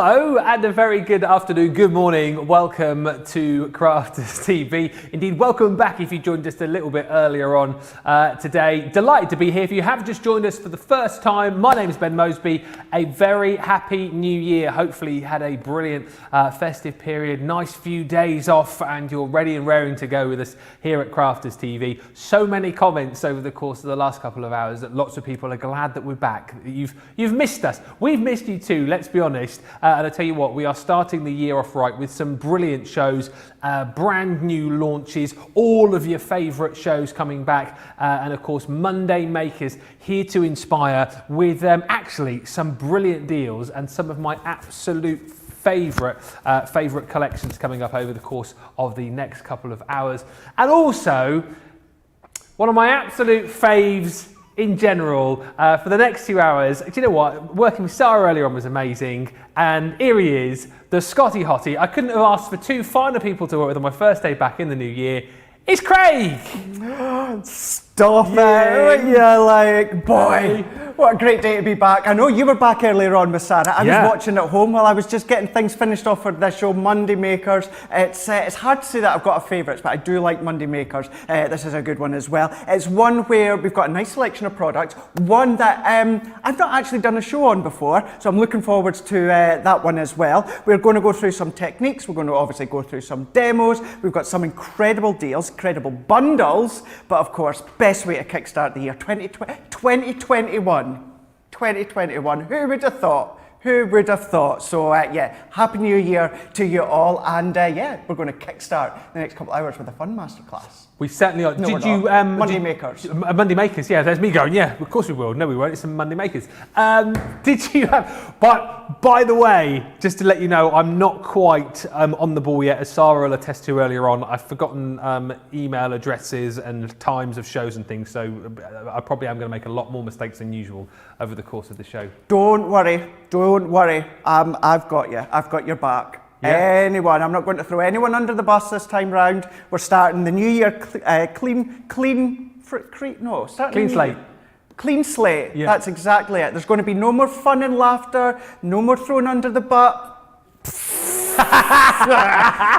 Hello and a very good afternoon, good morning. Welcome to Crafters TV. Indeed, welcome back if you joined us a little bit earlier on today. Delighted to be here. If you have just joined us for the first time, my name is Ben Mosby. A very happy new year. Hopefully you had a brilliant festive period, nice few days off, and you're ready and raring to go with us here at Crafters TV. So many comments over the course of the last couple of hours that lots of people are glad that we're back. You've missed us. We've missed you too, let's be honest. And I tell you what, we are starting the year off right with some brilliant shows, brand new launches, all of your favourite shows coming back, and of course Monday Makers here to inspire with actually some brilliant deals and some of my absolute favourite collections coming up over the course of the next couple of hours. And also, one of my absolute faves in general for the next 2 hours. Do you know what? Working with Sarah earlier on was amazing. And here he is, the Scotty Hottie. I couldn't have asked for two finer people to work with on my first day back in the new year. It's Craig! Stop it! Yeah, like, boy, what a great day to be back. I know you were back earlier on with Sarah. I was watching at home while I was just getting things finished off for this show, Monday Makers. It's hard to say that I've got a favourites, but I do like Monday Makers. This is a good one as well. It's one where we've got a nice selection of products, one that I've not actually done a show on before, so I'm looking forward to that one as well. We're going to go through some techniques, we're going to obviously go through some demos, we've got some incredible deals, incredible bundles, but of course, best way to kickstart the year 2021. 2021. Who would have thought? Who would have thought? So yeah, Happy New Year to you all, and yeah, we're going to kickstart the next couple of hours with a fun masterclass. We certainly are. No, Monday Makers. Monday Makers, yeah, there's me going, yeah, of course we will. No, we won't, it's some Monday Makers. Did you have, but by the way, just to let you know, I'm not quite on the ball yet, as Sarah will attest to earlier on. I've forgotten email addresses and times of shows and things, so I probably am going to make a lot more mistakes than usual over the course of the show. Don't worry. I've got you. I've got your back. Yeah. Anyone, I'm not going to throw anyone under the bus this time round. We're starting the new year clean slate. Clean slate, yeah. That's exactly it. There's going to be no more fun and laughter, no more thrown under the butt.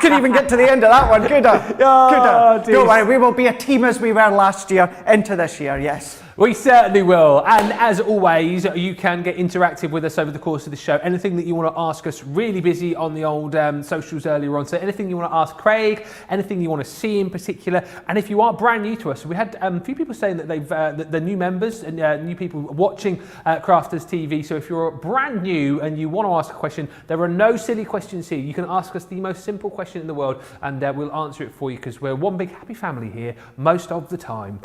Couldn't even get to the end of that one, could I? Oh, don't worry, we will be a team as we were last year into this year, yes. We certainly will. And as always, you can get interactive with us over the course of the show. Anything that you want to ask us, really busy on the old socials earlier on. So anything you want to ask Craig, anything you want to see in particular. And if you are brand new to us, we had a few people saying that they're new members and new people watching Crafters TV. So if you're brand new and you want to ask a question, there are no silly questions here. You can ask us the most simple question in the world and we'll answer it for you because we're one big happy family here most of the time.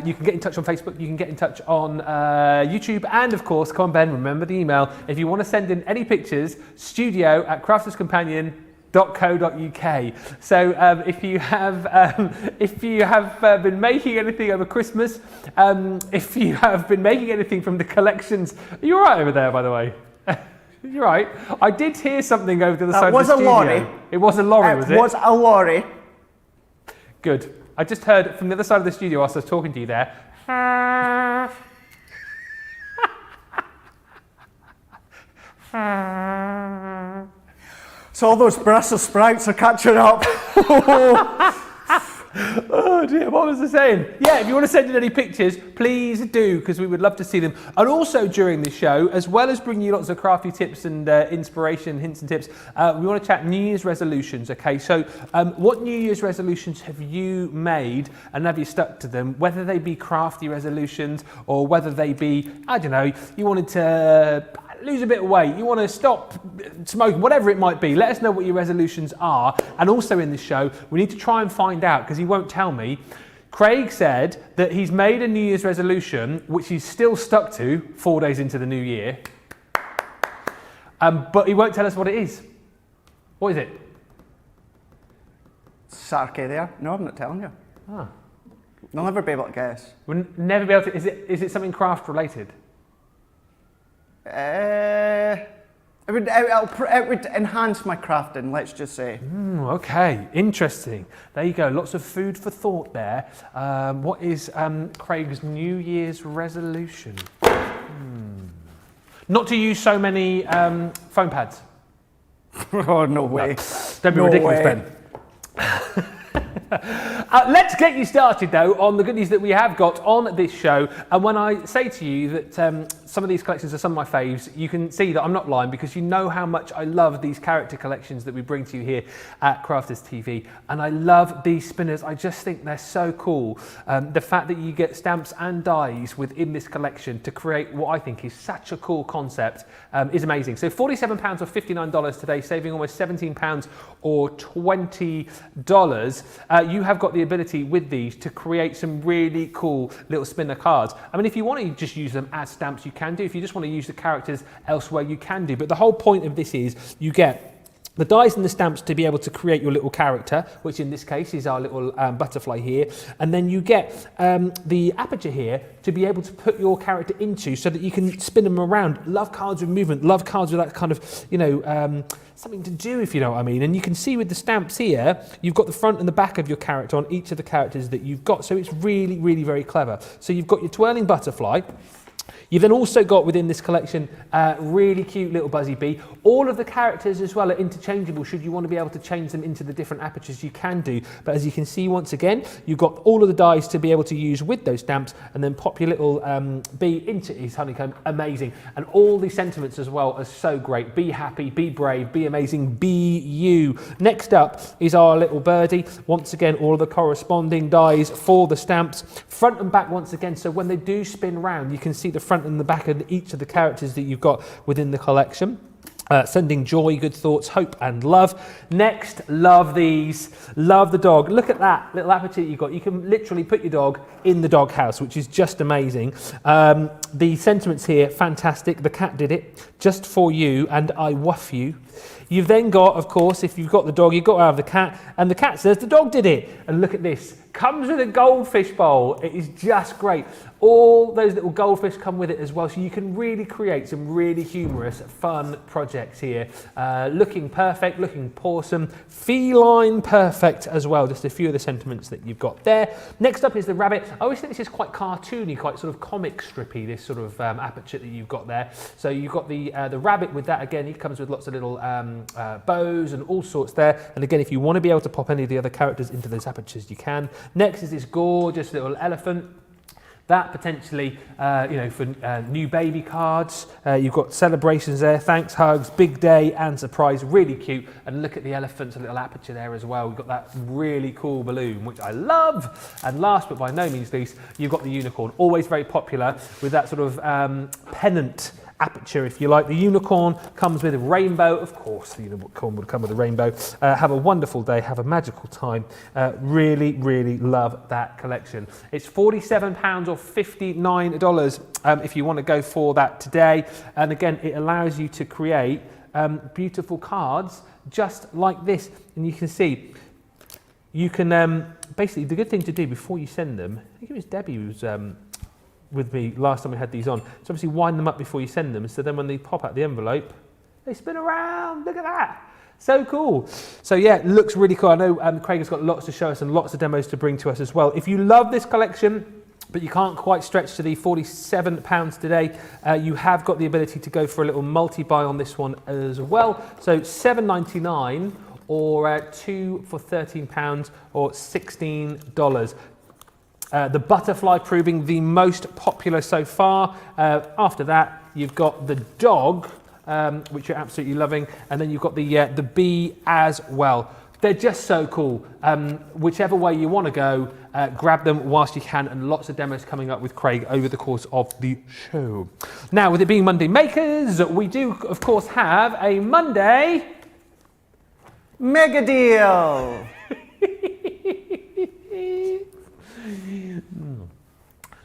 You can get in touch on Facebook. You can get in touch on YouTube, and of course, come on Ben, remember the email. If you want to send in any pictures, studio@crafterscompanion.co.uk. So if you have been making anything over Christmas, if you have been making anything from the collections, are you all right over there, by the way? You're right. I did hear something over to the side of the studio. Lorry. It was a lorry, was it? It was a lorry. Good. I just heard from the other side of the studio whilst I was talking to you there. So all those Brussels sprouts are catching up. Oh dear, what was I saying? Yeah, if you want to send in any pictures, please do, because we would love to see them. And also during the show, as well as bringing you lots of crafty tips and inspiration, hints and tips, we want to chat New Year's resolutions, okay? So what New Year's resolutions have you made and have you stuck to them? Whether they be crafty resolutions or whether they be, I don't know, you wanted to lose a bit of weight, you want to stop smoking, whatever it might be. Let us know what your resolutions are. And also in the show, we need to try and find out, because he won't tell me. Craig said that he's made a New Year's resolution, which he's still stuck to 4 days into the new year. But he won't tell us what it is. What is it? Sarky there. No, I'm not telling you. Ah. You'll never be able to guess. We'll never be able to. Is it something craft related? It would enhance my crafting, let's just say. Okay, interesting. There you go, lots of food for thought there. What is Craig's New Year's resolution? Not to use so many foam pads. Oh, no way. Don't be No ridiculous, way. Ben. Let's get you started though on the goodies that we have got on this show. And when I say to you that some of these collections are some of my faves, you can see that I'm not lying, because you know how much I love these character collections that we bring to you here at Crafters TV. And I love these spinners. I just think they're so cool. The fact that you get stamps and dies within this collection to create what I think is such a cool concept is amazing. So £47 or $59 today, saving almost £17 or $20. You have got the ability with these to create some really cool little spinner cards. I mean, if you want to just use them as stamps, you can do. If you just want to use the characters elsewhere, you can do. But the whole point of this is you get the dies and the stamps to be able to create your little character, which in this case is our little butterfly here. And then you get the aperture here to be able to put your character into so that you can spin them around. Love cards with movement, love cards with that kind of, you know, something to do, if you know what I mean. And you can see with the stamps here, you've got the front and the back of your character on each of the characters that you've got. So it's really, really very clever. So you've got your twirling butterfly. You've then also got within this collection really cute little Buzzy Bee. All of the characters as well are interchangeable. Should you want to be able to change them into the different apertures, you can do. But as you can see, once again, you've got all of the dies to be able to use with those stamps, and then pop your little bee into his honeycomb. Amazing. And all the sentiments as well are so great. Be happy, be brave, be amazing, be you. Next up is our little birdie. Once again, all of the corresponding dies for the stamps. Front and back once again, so when they do spin round, you can see the front and the back of each of the characters that you've got within the collection. Sending joy, good thoughts, hope and love. Next, love these. Love the dog. Look at that little aperture you've got. You can literally put your dog in the dog house, which is just amazing. The sentiments here, fantastic. The cat did it just for you, and I woof you. You've then got, of course, if you've got the dog, you've got to have the cat, and the cat says the dog did it. And look at this. Comes with a goldfish bowl. It is just great. All those little goldfish come with it as well, so you can really create some really humorous, fun projects here. Looking perfect, looking awesome, feline perfect as well. Just a few of the sentiments that you've got there. Next up is the rabbit. I always think this is quite cartoony, quite sort of comic strippy, this sort of aperture that you've got there. So you've got the rabbit with that again. He comes with lots of little bows and all sorts there. And again, if you want to be able to pop any of the other characters into those apertures, you can. Next is this gorgeous little elephant. That potentially, you know, for new baby cards. You've got celebrations there, thanks, hugs, big day and surprise, really cute. And look at the elephant's little aperture there as well. We've got that really cool balloon, which I love. And last but by no means least, you've got the unicorn, always very popular with that sort of pennant aperture, if you like. The unicorn comes with a rainbow. Of course, the unicorn would come with a rainbow. Have a wonderful day. Have a magical time. Really, really love that collection. It's £47 or $59 if you want to go for that today. And again, it allows you to create beautiful cards just like this. And you can see, you can basically, the good thing to do before you send them, I think it was Debbie who was with me last time we had these on. So obviously wind them up before you send them, so then when they pop out the envelope, they spin around. Look at that. So cool. So yeah, it looks really cool. I know Craig has got lots to show us and lots of demos to bring to us as well. If you love this collection, but you can't quite stretch to the £47 today, you have got the ability to go for a little multi-buy on this one as well. So $7.99 or 2 for £13 or $16. The butterfly proving the most popular so far. After that, you've got the dog, which you're absolutely loving, and then you've got the bee as well. They're just so cool. Whichever way you want to go, grab them whilst you can, and lots of demos coming up with Craig over the course of the show. Now, with it being Monday Makers, we do, of course, have a Monday Mega deal.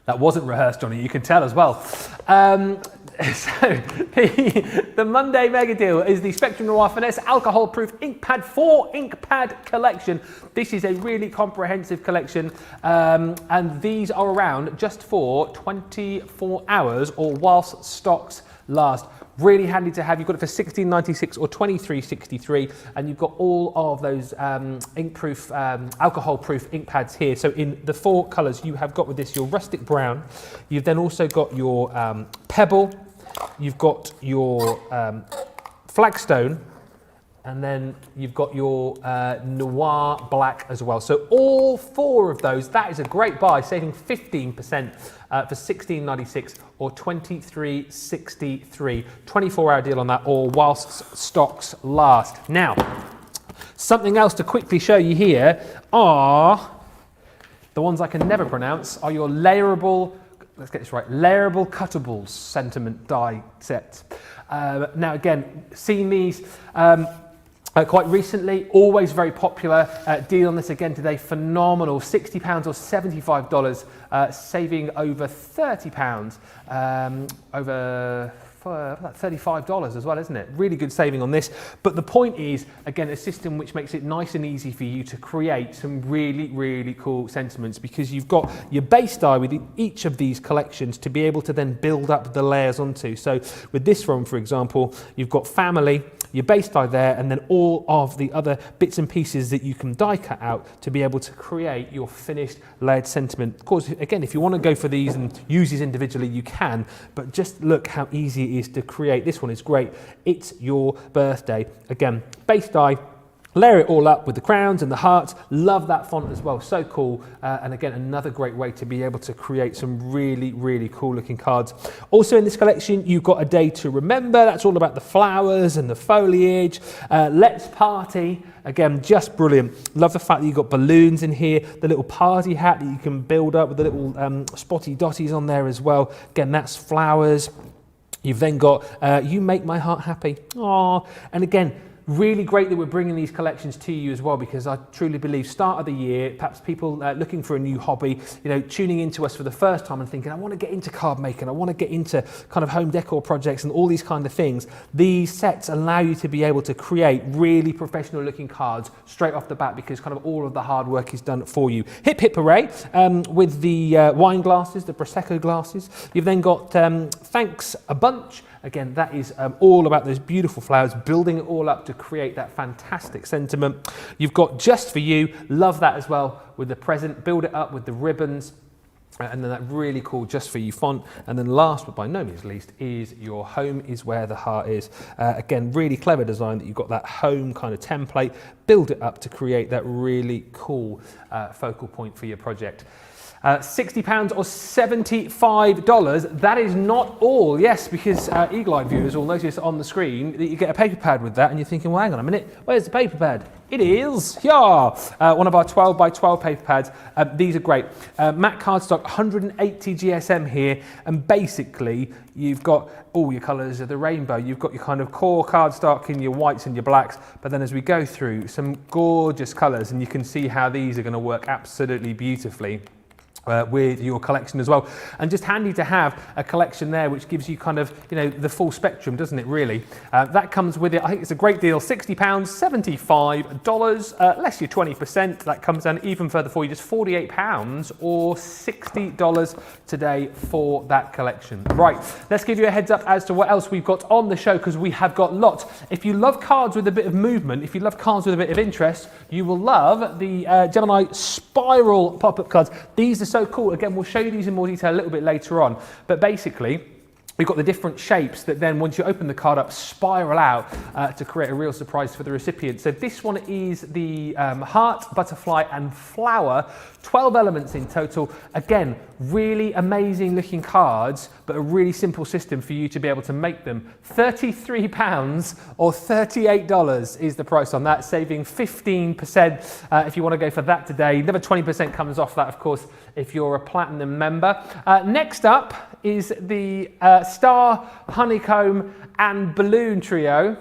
That wasn't rehearsed, Johnny, you can tell as well. So the Monday Mega Deal is the Spectrum Noir Finesse Alcohol Proof Ink Pad 4 Ink Pad collection. This is a really comprehensive collection, and these are around just for 24 hours or whilst stocks last. Really handy to have. You've got it for $16.96 or $23.63, and you've got all of those ink-proof, alcohol-proof ink pads here. So in the 4 colours, you have got with this your rustic brown. You've then also got your pebble. You've got your flagstone, And then you've got your Noir Black as well. So all 4 of those, that is a great buy, saving 15% for $16.96 or $23.63. 24-hour deal on that, or whilst stocks last. Now, something else to quickly show you here are the ones I can never pronounce, are your layerable, let's get this right, layerable cuttables sentiment die sets. Now again, seen these quite recently, always very popular. Deal on this again today, phenomenal, £60 or $75, saving over £30, over $35 as well, isn't it? Really good saving on this. But the point is, again, a system which makes it nice and easy for you to create some really, really cool sentiments, because you've got your base die with each of these collections to be able to then build up the layers onto. So with this one, for example, you've got family, your base die there, and then all of the other bits and pieces that you can die cut out to be able to create your finished layered sentiment. Of course, again, if you want to go for these and use these individually, you can, but just look how easy it is to create. This one is great. It's your birthday. Again, base die, layer it all up with the crowns and the hearts. Love that font as well, so cool. And again, another great way to be able to create some really, really cool looking cards. Also in this collection, you've got a day to remember. That's all about the flowers and the foliage. Let's party. Again, just brilliant. Love the fact that you've got balloons in here, the little party hat that you can build up with the little spotty dotties on there as well. Again, that's flowers. You've then got You Make My Heart Happy. Aww. And again, really great that we're bringing these collections to you as well, because I truly believe start of the year, perhaps people looking for a new hobby, tuning into us for the first time and thinking, I want to get into card making, I want to get into kind of home decor projects and all these kind of things. These sets allow you to be able to create really professional looking cards straight off the bat, because kind of all of the hard work is done for you. Hip hip hooray with the wine glasses, the Prosecco glasses. You've then got Thanks a Bunch. Again, that is all about those beautiful flowers, building it all up to create that fantastic sentiment. You've got Just For You, love that as well, with the present, build it up with the ribbons, and then that really cool Just For You font. And then last but by no means least is your Home Is Where the Heart Is. Again, really clever design that you've got that home kind of template, build it up to create that really cool focal point for your project. £60 or $75. That is not all, yes, because eagle-eyed viewers will notice on the screen that you get a paper pad with that, and you're thinking, well, hang on a minute, where's the paper pad? It is, yeah, one of our 12 by 12 paper pads. These are great. Matte cardstock, 180 GSM here, and basically you've got all your colours of the rainbow. You've got your kind of core cardstock in your whites and your blacks, but then as we go through, some gorgeous colours, and you can see how these are going to work absolutely beautifully with your collection as well. And just handy to have a collection there which gives you kind of, the full spectrum, doesn't it, really? That comes with it. I think it's a great deal. £60, $75, less your 20%. That comes down even further for you, just £48 or $60 today for that collection. Right, let's give you a heads up as to what else we've got on the show, because we have got lots. If you love cards with a bit of movement, if you love cards with a bit of interest, you will love the Gemini Spiral pop-up cards. These are so cool. Again, we'll show you these in more detail a little bit later on. But basically, we've got the different shapes that then, once you open the card up, spiral out to create a real surprise for the recipient. So this one is the heart, butterfly and flower. 12 elements in total. Again, really amazing looking cards, but a really simple system for you to be able to make them. £33 or $38 is the price on that, saving 15% if you want to go for that today. Another 20% comes off that, of course, if you're a platinum member. Next up is the Star, Honeycomb and Balloon Trio.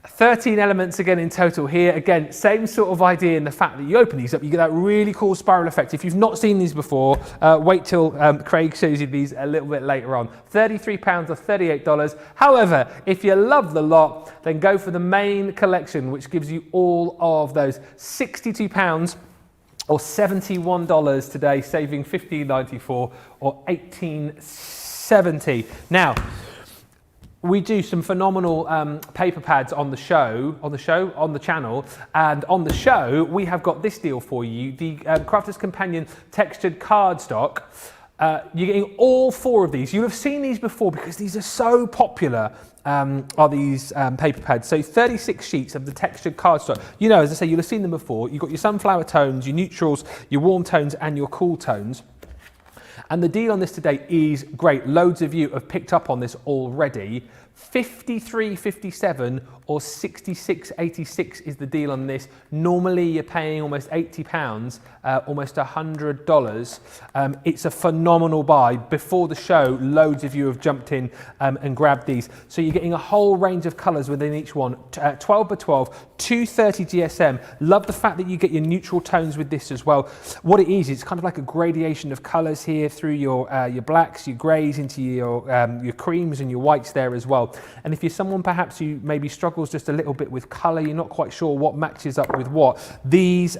13 elements again in total here. Again, same sort of idea in the fact that you open these up, you get that really cool spiral effect. If you've not seen these before, wait till Craig shows you these a little bit later on. £33 or $38. However, if you love the lot, then go for the main collection, which gives you all of those. £62 or $71 today, saving $15.94 or $18.70. Now, we do some phenomenal paper pads on the channel, and on the show we have got this deal for you, the Crafter's Companion textured cardstock. you're getting all 4 of these. You'll have seen these before because these are so popular, are these paper pads. So 36 sheets of the textured cardstock. You know, as I say, you'll have seen them before. You've got your sunflower tones, your neutrals, your warm tones and your cool tones. And the deal on this today is great. Loads of you have picked up on this already. $53.57 or $66.86 is the deal on this. Normally you're paying almost £80, almost $100. It's a phenomenal buy. Before the show, loads of you have jumped in and grabbed these. So you're getting a whole range of colours within each one. 12 by 12, 230 GSM. Love the fact that you get your neutral tones with this as well. What it is, it's kind of like a gradation of colours here through your blacks, your greys into your creams and your whites there as well. And if you're someone perhaps who maybe struggles just a little bit with colour, you're not quite sure what matches up with what, these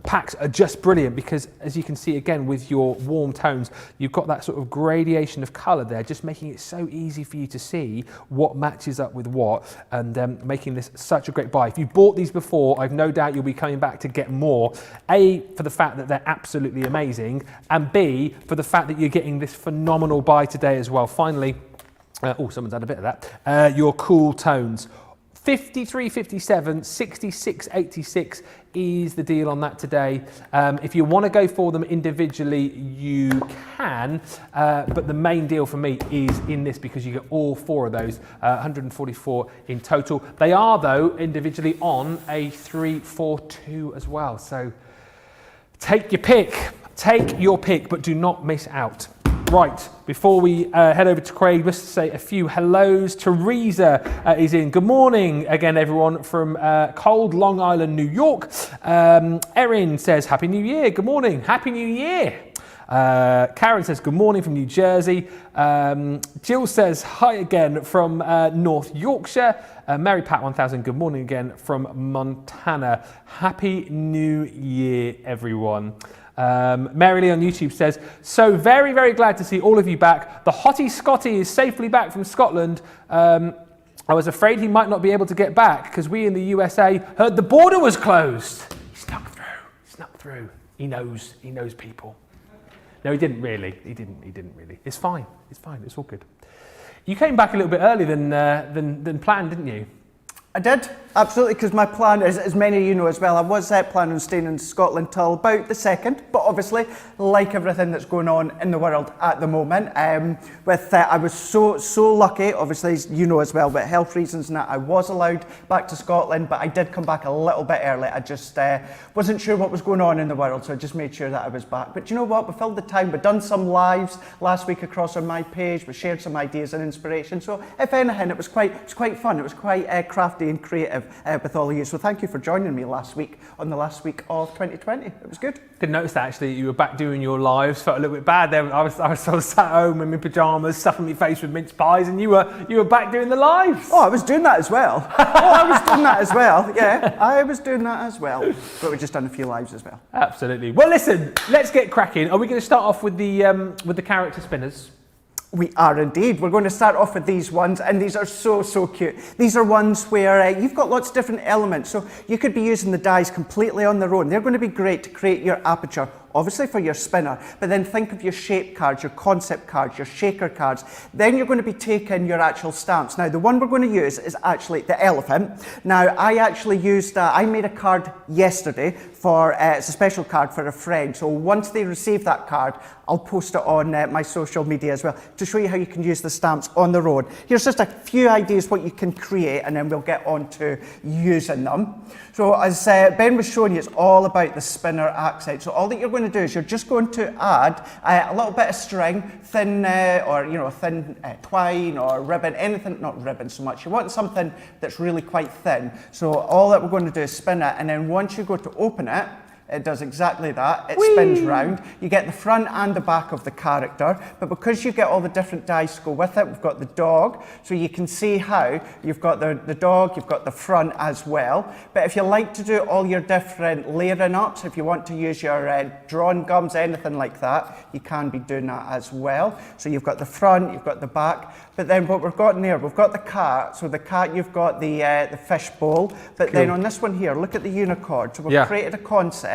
packs are just brilliant because, as you can see again with your warm tones, you've got that sort of gradation of colour there, just making it so easy for you to see what matches up with what, and making this such a great buy. If you bought these before, I've no doubt you'll be coming back to get more. A, for the fact that they're absolutely amazing, and B, for the fact that you're getting this phenomenal buy today as well. Finally, oh, someone's had a bit of that. Your cool tones. $53.57, $66.86 is the deal on that today. If you want to go for them individually, you can, but the main deal for me is in this because you get all 4 of those, 144 in total. They are, though, individually on a 342 as well. So take your pick, but do not miss out. Right, before we head over to Craig, just to say a few hellos. Teresa is in. Good morning again, everyone, from cold Long Island, New York. Erin says, Happy New Year. Good morning. Happy New Year. Karen says, good morning from New Jersey. Jill says, hi again from North Yorkshire. Mary Pat 1000, good morning again from Montana. Happy New Year, everyone. Mary Lee on YouTube says, so very, very glad to see all of you back. The hottie Scotty is safely back from Scotland. I was afraid he might not be able to get back because we in the USA heard the border was closed. He snuck through. He knows people. No, he didn't really. He didn't really. It's fine. It's all good. You came back a little bit earlier than planned, didn't you? I did, absolutely, because my plan, as many of you know as well, I was planning on staying in Scotland till about the 2nd, but obviously, like everything that's going on in the world at the moment, I was so lucky, obviously, as you know as well, but health reasons and that, I was allowed back to Scotland, but I did come back a little bit early. I just wasn't sure what was going on in the world, so I just made sure that I was back. But you know what, we filled the time, we've done some lives last week across on my page, we shared some ideas and inspiration, so if anything, it was quite fun, it was quite crafty and creative with all of you. So thank you for joining me last week on the last week of 2020. It was good. Didn't notice that actually. You were back doing your lives. Felt a little bit bad there. I was sort of sat home in my pajamas, stuffing my face with mince pies, and you were back doing the lives. Oh, I was doing that as well. Yeah, I was doing that as well. But we've just done a few lives as well. Absolutely. Well, listen, let's get cracking. Are we going to start off with the character spinners? We are indeed. We're going to start off with these ones, and these are so cute. These are ones where you've got lots of different elements, so you could be using the dies completely on their own. They're going to be great to create your aperture, obviously for your spinner, but then think of your shape cards, your concept cards, your shaker cards. Then you're going to be taking your actual stamps. Now, the one we're going to use is actually the elephant. Now, I actually used, I made a card yesterday for, it's a special card for a friend. So once they receive that card, I'll post it on my social media as well to show you how you can use the stamps on their own. Here's just a few ideas what you can create, and then we'll get on to using them. So as Ben was showing you, it's all about the spinner accent. So all that you're going to do is you're just going to add a little bit of string, thin or thin twine or ribbon, anything, not ribbon so much. You want something that's really quite thin. So all that we're going to do is spin it, and then once you go to open it, it does exactly that. It spins round. You get the front and the back of the character, but because you get all the different dice to go with it, we've got the dog, so you can see how you've got the dog, you've got the front as well. But if you like to do all your different layering ups, if you want to use your drawn gums, anything like that, you can be doing that as well. So you've got the front, you've got the back, but then what we've got in there, we've got the cat. So the cat, you've got the fish bowl, but then on this one here, look at the unicorn. So we've created a concept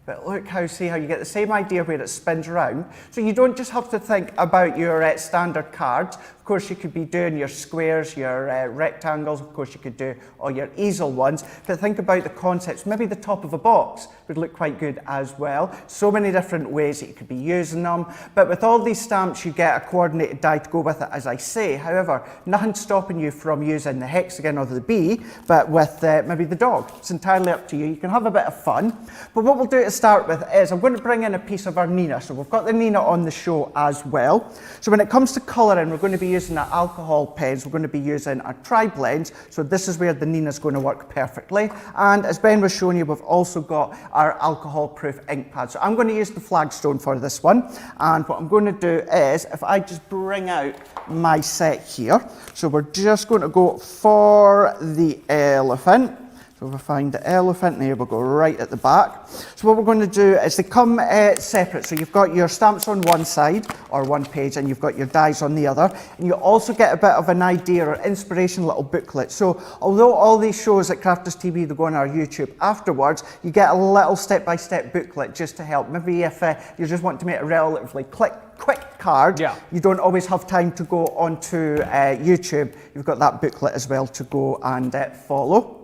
But look see how you get the same idea where it spins around. So you don't just have to think about your standard cards. Of course, you could be doing your squares, your rectangles. Of course, you could do all your easel ones. But think about the concepts. Maybe the top of a box would look quite good as well. So many different ways that you could be using them. But with all these stamps, you get a coordinated die to go with it, as I say. However, nothing's stopping you from using the hexagon or the bee, but with maybe the dog. It's entirely up to you. You can have a bit of fun. But what we'll do to start with is I'm going to bring in a piece of our Nina. So we've got the Nina on the show as well. So when it comes to colouring, we're going to be using our alcohol pens. We're going to be using our tri-blends. So this is where the Nina's going to work perfectly. And as Ben was showing you, we've also got our alcohol-proof ink pad. So I'm going to use the Flagstone for this one. And what I'm going to do is, if I just bring out my set here, so we're just going to go for the elephant. So if I find the elephant, there we'll go right at the back. So what we're going to do is they come separate. So you've got your stamps on one side or one page and you've got your dies on the other. And you also get a bit of an idea or inspiration little booklet. So although all these shows at Crafters TV, they go on our YouTube afterwards, you get a little step-by-step booklet just to help. Maybe if you just want to make a relatively quick card, you don't always have time to go onto YouTube. You've got that booklet as well to go and follow.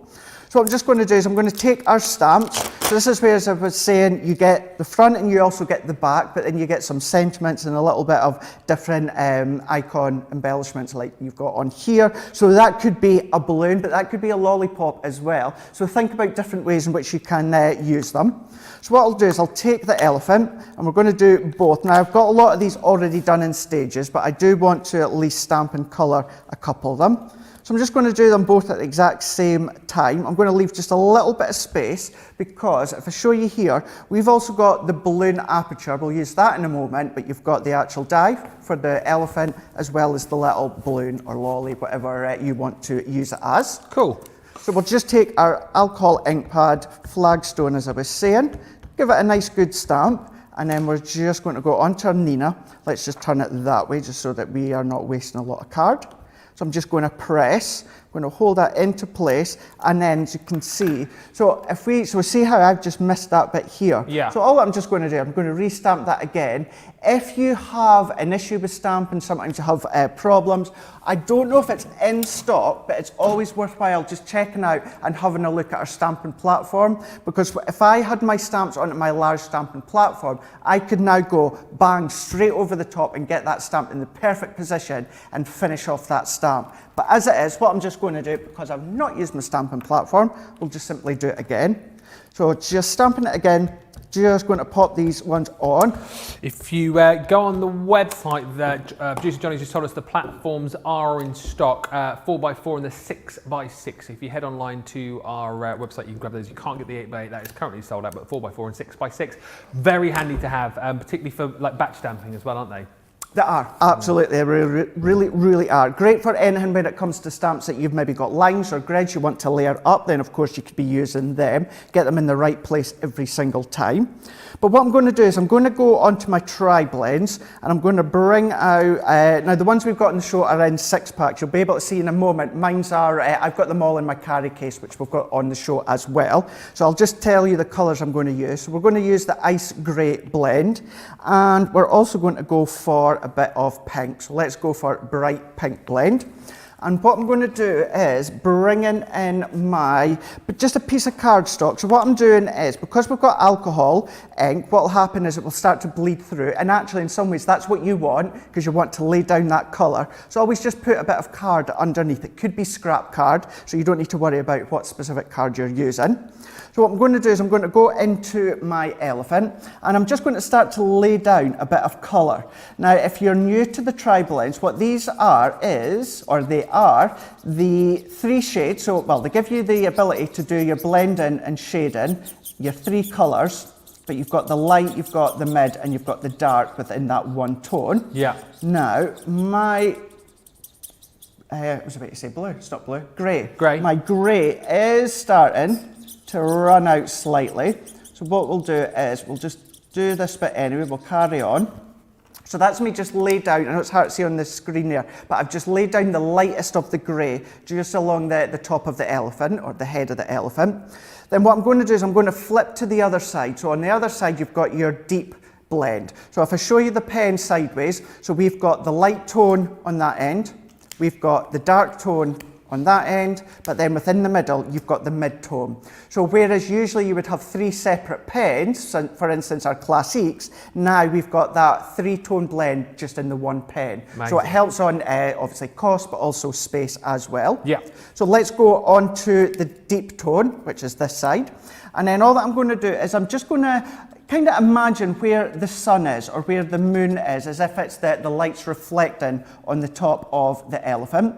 So what I'm just going to do is I'm going to take our stamps. So this is where, as I was saying, you get the front and you also get the back, but then you get some sentiments and a little bit of different icon embellishments like you've got on here. So that could be a balloon, but that could be a lollipop as well. So think about different ways in which you can use them. So what I'll do is I'll take the elephant and we're going to do both. Now I've got a lot of these already done in stages, but I do want to at least stamp and colour a couple of them. So I'm just going to do them both at the exact same time. I'm going to leave just a little bit of space because if I show you here, we've also got the balloon aperture. We'll use that in a moment, but you've got the actual die for the elephant as well as the little balloon or lolly, whatever you want to use it as. Cool. So we'll just take our alcohol ink pad, Flagstone as I was saying, give it a nice good stamp, and then we're just going to go onto our Nina. Let's just turn it that way just so that we are not wasting a lot of card. So I'm just going to press, I'm going to hold that into place, and then as you can see, so see how I've just missed that bit here. Yeah. So all I'm just going to do, I'm going to restamp that again. If you have an issue with stamping, sometimes you have problems. I don't know if it's in stock, but it's always worthwhile just checking out and having a look at our stamping platform, because if I had my stamps onto my large stamping platform, I could now go bang straight over the top and get that stamp in the perfect position and finish off that stamp. But as it is, what I'm just going to do, because I've not used my stamping platform, we'll just simply do it again. So just stamping it again, just going to pop these ones on. If you go on the website that producer Johnny just told us the platforms are in stock, 4x4 and the 6x6. If you head online to our website, you can grab those. You can't get the 8x8, that is currently sold out, but 4x4 and 6x6, very handy to have, particularly for like batch stamping as well, aren't they? They are, absolutely, they really are. Great for anything when it comes to stamps that you've maybe got lines or grids you want to layer up, then of course you could be using them. Get them in the right place every single time. But what I'm going to do is I'm going to go onto my tri-blends and I'm going to bring out, now the ones we've got in the show are in 6-packs. You'll be able to see in a moment. Mine's are, I've got them all in my carry case, which we've got on the show as well. So I'll just tell you the colours I'm going to use. So we're going to use the Ice Grey blend, and we're also going to go for a bit of pink. So let's go for bright pink blend. And what I'm going to do is bringing in just a piece of cardstock. So what I'm doing is, because we've got alcohol ink, what will happen is it will start to bleed through. And actually, in some ways, that's what you want, because you want to lay down that colour. So always just put a bit of card underneath. It could be scrap card, so you don't need to worry about what specific card you're using. So what I'm going to do is I'm going to go into my elephant and I'm just going to start to lay down a bit of colour. Now, if you're new to the tri-blends, what these are they are the 3 shades. So, well, they give you the ability to do your blending and shading, your 3 colours, but you've got the light, you've got the mid, and you've got the dark within that one tone. Yeah. Now, I was about to say blue, it's not blue, grey. Grey. My grey is starting to run out slightly. So what we'll do is we'll just do this bit anyway, we'll carry on. So that's me just laid down, I know it's hard to see on the screen there, but I've just laid down the lightest of the grey just along the top of the elephant, or the head of the elephant. Then what I'm going to do is I'm going to flip to the other side. So on the other side, you've got your deep blend. So if I show you the pen sideways, so we've got the light tone on that end, we've got the dark tone on that end, but then within the middle, you've got the mid-tone. So whereas usually you would have 3 separate pens, for instance, our Classiques, now we've got that 3-tone blend just in the one pen. Amazing. So it helps on obviously cost, but also space as well. Yeah. So let's go on to the deep tone, which is this side. And then all that I'm going to do is I'm just going to kind of imagine where the sun is or where the moon is, as if it's the light's reflecting on the top of the elephant.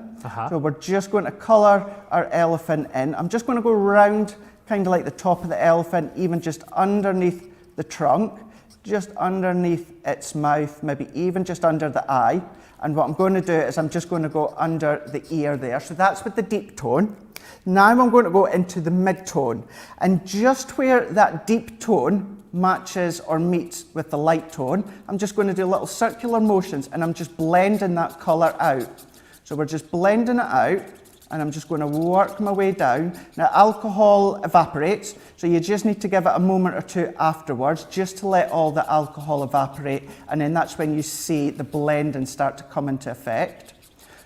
So we're just going to colour our elephant in. I'm just going to go round kind of like the top of the elephant, even just underneath the trunk, just underneath its mouth, maybe even just under the eye. And what I'm going to do is I'm just going to go under the ear there. So that's with the deep tone. Now I'm going to go into the mid-tone. And just where that deep tone matches or meets with the light tone, I'm just going to do little circular motions and I'm just blending that colour out. So we're just blending it out and I'm just going to work my way down. Now alcohol evaporates, so you just need to give it a moment or two afterwards just to let all the alcohol evaporate, and then that's when you see the blending start to come into effect.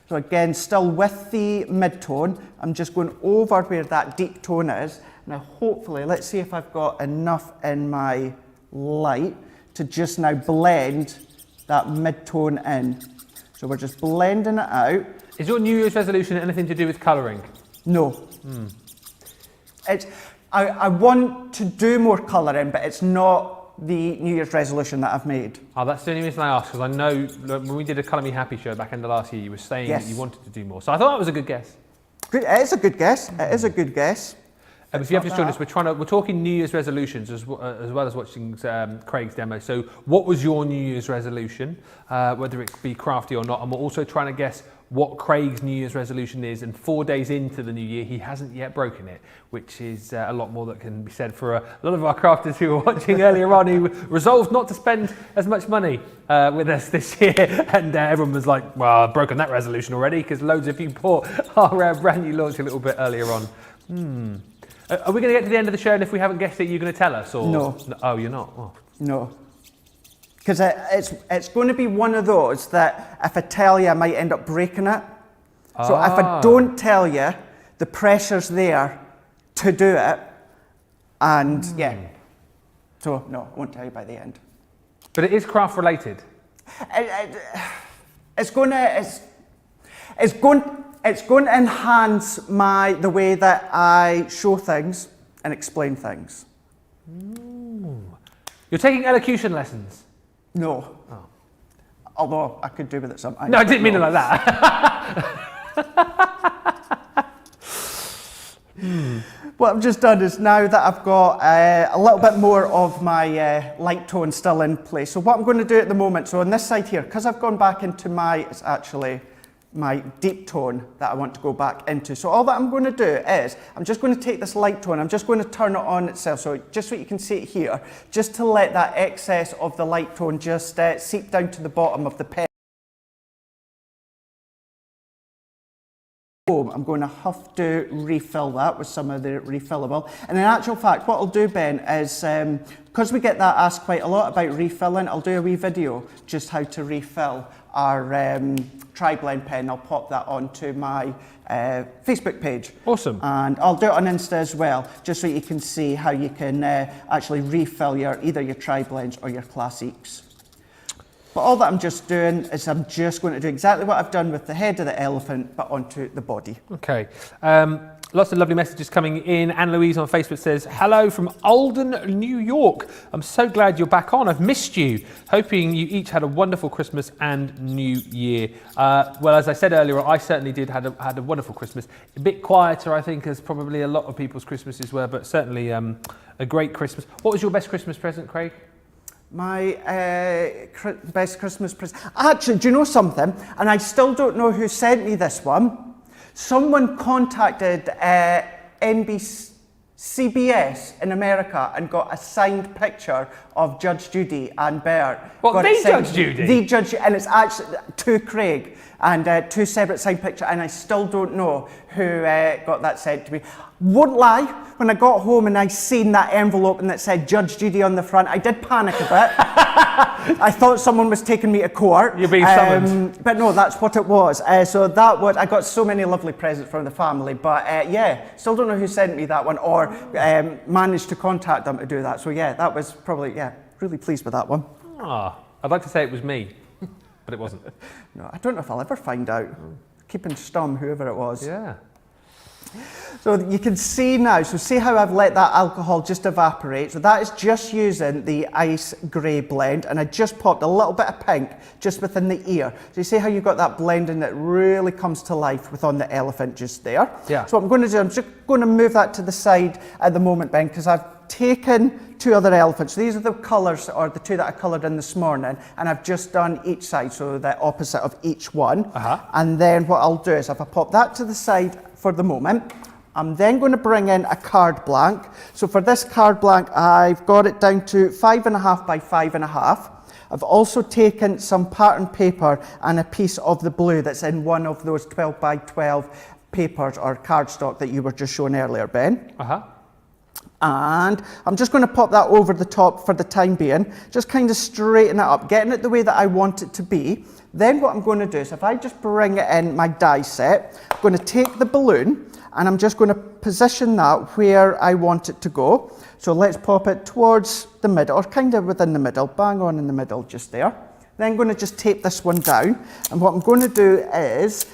So again, still with the mid-tone, I'm just going over where that deep tone is. Now hopefully, let's see if I've got enough in my light to just now blend that mid-tone in. So we're just blending it out. Is your New Year's resolution anything to do with colouring? No. I want to do more colouring, but it's not the New Year's resolution that I've made. Oh, that's the only reason I asked, because I know when we did a Colour Me Happy show back end of last year, you were saying that you wanted to do more. So I thought that was a good guess. It is a good guess. It is a good guess. If you have just joined us, we're talking New Year's resolutions as well as watching Craig's demo. So what was your New Year's resolution, whether it be crafty or not? And we're also trying to guess what Craig's New Year's resolution is. And 4 days into the new year, he hasn't yet broken it, which is a lot more that can be said for a lot of our crafters who were watching earlier on, who resolved not to spend as much money with us this year. And everyone was like, well, I've broken that resolution already, because loads of you bought our brand new launch a little bit earlier on. Are we going to get to the end of the show, and if we haven't guessed it, you're going to tell us? Or? No. Oh, you're not? Oh. No. Because it's going to be one of those that if I tell you, I might end up breaking it. So if I don't tell you, the pressure's there to do it. And yeah. So no, I won't tell you by the end. But it is craft related. It's going to enhance the way that I show things and explain things. You're taking elocution lessons? No. Oh. Although I could do with it sometimes. No, I didn't mean it like that. What I've just done is now that I've got a little bit more of my light tone still in place. So what I'm going to do at the moment, so on this side here, because I've gone back into it's actually my deep tone that I want to go back into. So all that I'm going to do is, I'm just going to take this light tone, I'm just going to turn it on itself, so just so you can see it here, just to let that excess of the light tone just seep down to the bottom of the pen. I'm going to have to refill that with some of the refillable. And in actual fact, what I'll do, Ben, is because we get that asked quite a lot about refilling, I'll do a wee video just how to refill our tri-blend pen. I'll pop that onto my Facebook page. Awesome. And I'll do it on Insta as well, just so you can see how you can actually refill either your tri-blends or your Classiques. But all that I'm just doing is I'm just going to do exactly what I've done with the head of the elephant, but onto the body. Okay. Lots of lovely messages coming in. Anne-Louise on Facebook says, hello from Alden, New York. I'm so glad you're back on. I've missed you. Hoping you each had a wonderful Christmas and New Year. Well, as I said earlier, I certainly did had a wonderful Christmas. A bit quieter, I think, as probably a lot of people's Christmases were, but certainly a great Christmas. What was your best Christmas present, Craig? My best Christmas present. Actually, do you know something? And I still don't know who sent me this one. Someone contacted CBS in America and got a signed picture of Judge Judy and Bert. What, the Judge Judy? The Judge, and it's actually to Craig, and two separate signed pictures, and I still don't know who got that sent to me. Won't lie, when I got home and I seen that envelope and it said Judge Judy on the front, I did panic a bit. I thought someone was taking me to court. You're being summoned. But no, that's what it was. So that was, I got so many lovely presents from the family, but yeah, still don't know who sent me that one or managed to contact them to do that. So yeah, that was probably, yeah, really pleased with that one. Ah, I'd like to say it was me, but it wasn't. No, I don't know if I'll ever find out. Keeping stum, whoever it was. Yeah. So you can see now, so see how I've let that alcohol just evaporate. So that is just using the ice grey blend, and I just popped a little bit of pink just within the ear. So you see how you've got that blending that really comes to life with on the elephant just there. Yeah. So what I'm going to do, I'm just going to move that to the side at the moment, Ben, because I've taken 2 other elephants. So these are the colours, or the 2 that I coloured in this morning, and I've just done each side, so the opposite of each one. And then what I'll do is, if I pop that to the side for the moment, I'm then going to bring in a card blank. So for this card blank, I've got it down to 5.5 by 5.5. I've also taken some pattern paper and a piece of the blue that's in one of those 12 by 12 papers or cardstock that you were just showing earlier, Ben. And I'm just going to pop that over the top for the time being, just kind of straighten it up, getting it the way that I want it to be. Then what I'm going to do is, if I just bring it in my die set, I'm going to take the balloon and I'm just going to position that where I want it to go. So let's pop it towards the middle, or kind of within the middle, bang on in the middle just there. Then I'm going to just tape this one down. And what I'm going to do is,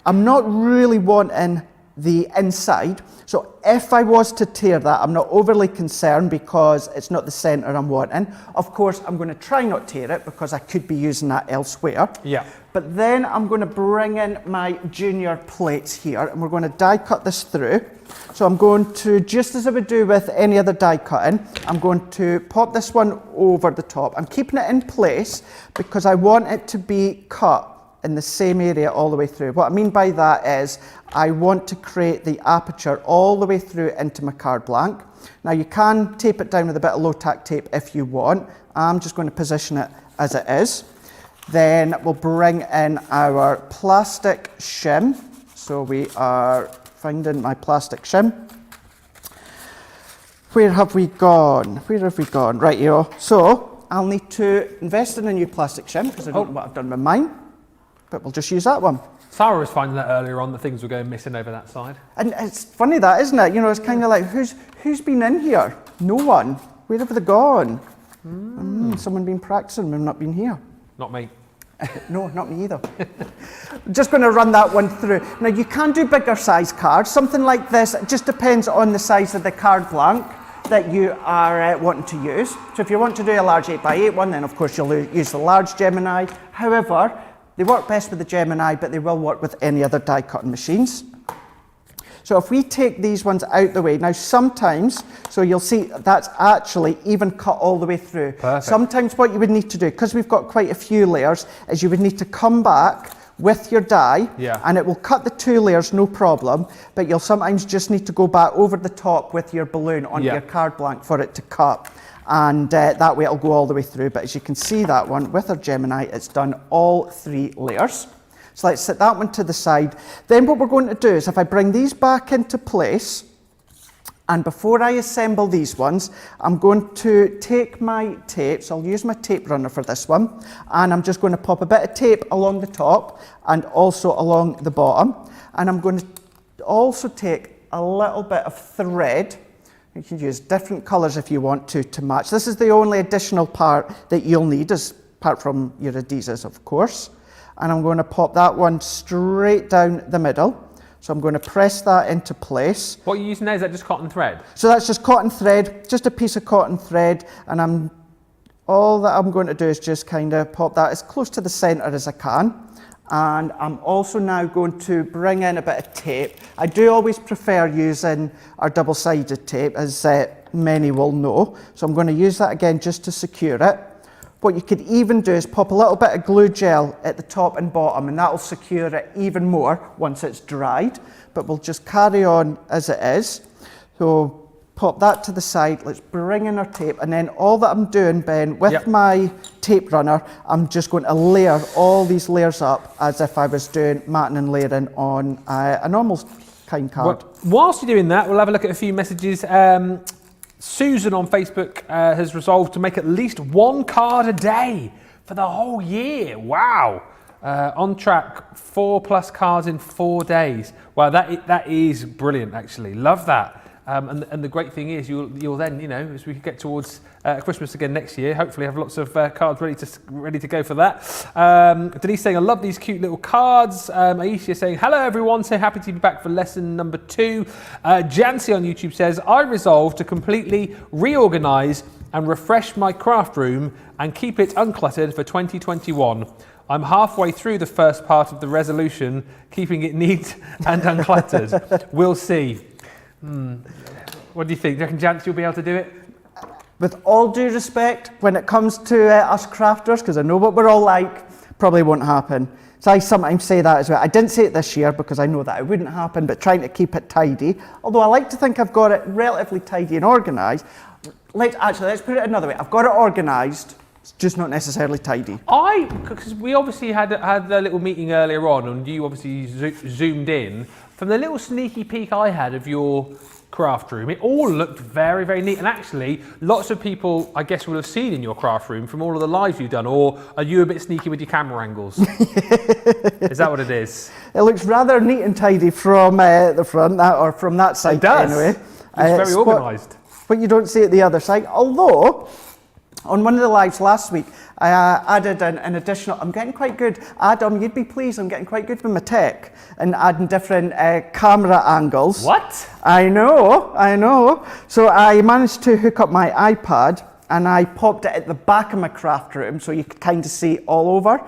I'm not really wanting the inside. So if I was to tear that, I'm not overly concerned because it's not the center I'm wanting. Of course, I'm going to try not tear it because I could be using that elsewhere. Yeah. But then I'm going to bring in my junior plates here and we're going to die cut this through. So I'm going to, just as I would do with any other die cutting, I'm going to pop this one over the top. I'm keeping it in place because I want it to be cut in the same area all the way through. What I mean by that is I want to create the aperture all the way through into my card blank. Now you can tape it down with a bit of low tack tape if you want. I'm just going to position it as it is. Then we'll bring in our plastic shim. So we are finding my plastic shim. Where have we gone? Where have we gone? Right, you know. So I'll need to invest in a new plastic shim because I don't know what I've done with mine. But we'll just use that one. Sarah was finding that earlier on, that things were going missing over that side. And it's funny that, isn't it? You know, it's kind of like, who's been in here? No one. Where have they gone? Someone been practicing, we've not been here. Not me. No, not me either. Just going to run that one through. Now, you can do bigger size cards. Something like this, it just depends on the size of the card blank that you are wanting to use. So if you want to do a large 8x8 one, then of course you'll use the large Gemini. However, they work best with the Gemini, but they will work with any other die cutting machines. So if we take these ones out the way, now sometimes, so you'll see that's actually even cut all the way through. Perfect. Sometimes what you would need to do, because we've got quite a few layers, is you would need to come back with your die, and it will cut the 2 layers, no problem, but you'll sometimes just need to go back over the top with your balloon onto your card blank for it to cut. And that way it'll go all the way through. But as you can see, that one with our Gemini, it's done all 3 layers. So let's set that one to the side. Then what we're going to do is, if I bring these back into place, and before I assemble these ones, I'm going to take my tape, so I'll use my tape runner for this one, and I'm just going to pop a bit of tape along the top and also along the bottom. And I'm going to also take a little bit of thread. You can use different colours if you want to match. This is the only additional part that you'll need, apart from your adhesives, of course. And I'm going to pop that one straight down the middle. So I'm going to press that into place. What are you using there? Is that just cotton thread? So that's just cotton thread, just a piece of cotton thread. And all that I'm going to do is just kind of pop that as close to the centre as I can. And I'm also now going to bring in a bit of tape. I do always prefer using our double-sided tape, as many will know. So I'm going to use that again just to secure it. What you could even do is pop a little bit of glue gel at the top and bottom, and that will secure it even more once it's dried. But we'll just carry on as it is. So pop that to the side, let's bring in our tape, and then all that I'm doing, Ben, with my tape runner, I'm just going to layer all these layers up as if I was doing matting and layering on a normal kind card. Well, whilst you're doing that, we'll have a look at a few messages. Susan on Facebook has resolved to make at least one card a day for the whole year. Wow. On track, 4+ cards in 4 days. Wow, that is brilliant, actually. Love that. And the great thing is you'll then, you know, as we get towards Christmas again next year, hopefully have lots of cards ready to go for that. Denise saying, I love these cute little cards. Aisha saying, hello everyone, so happy to be back for lesson number 2. Jancy on YouTube says, I resolved to completely reorganise and refresh my craft room and keep it uncluttered for 2021. I'm halfway through the first part of the resolution, keeping it neat and uncluttered. We'll see. What do you think? Do you reckon, Jance, you'll be able to do it? With all due respect, when it comes to us crafters, because I know what we're all like, probably won't happen. So I sometimes say that as well. I didn't say it this year because I know that it wouldn't happen, but trying to keep it tidy. Although I like to think I've got it relatively tidy and organised. Let's put it another way. I've got it organised. It's just not necessarily tidy. Because we obviously had a little meeting earlier on, and you obviously zoomed in. From the little sneaky peek I had of your craft room, it all looked very, very neat. And actually, lots of people, I guess, will have seen in your craft room from all of the lives you've done. Or are you a bit sneaky with your camera angles? Is that what it is? It looks rather neat and tidy from the front, or from that side. It does. Anyway. It's very organised. But you don't see it the other side. Although, on one of the lives last week, I added an additional, I'm getting quite good, Adam, you'd be pleased, I'm getting quite good with my tech and adding different camera angles. What? I know. So I managed to hook up my iPad and I popped it at the back of my craft room so you could kind of see all over.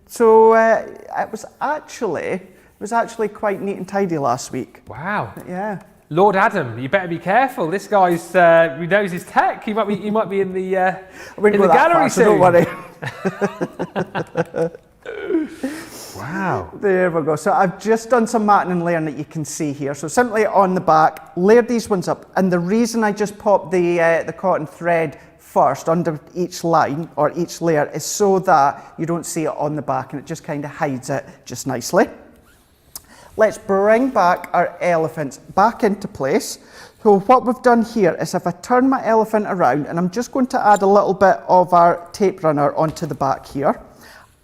So it was actually quite neat and tidy last week. Wow. Yeah. Lord Adam, you better be careful. This guy's he knows his tech. He might be in the gallery soon. Don't worry. Wow. There we go. So I've just done some matting and layering that you can see here. So simply on the back, layered these ones up. And the reason I just popped the cotton thread first under each line or each layer is so that you don't see it on the back and it just kind of hides it just nicely. Let's bring back our elephants back into place. So what we've done here is if I turn my elephant around, and I'm just going to add a little bit of our tape runner onto the back here.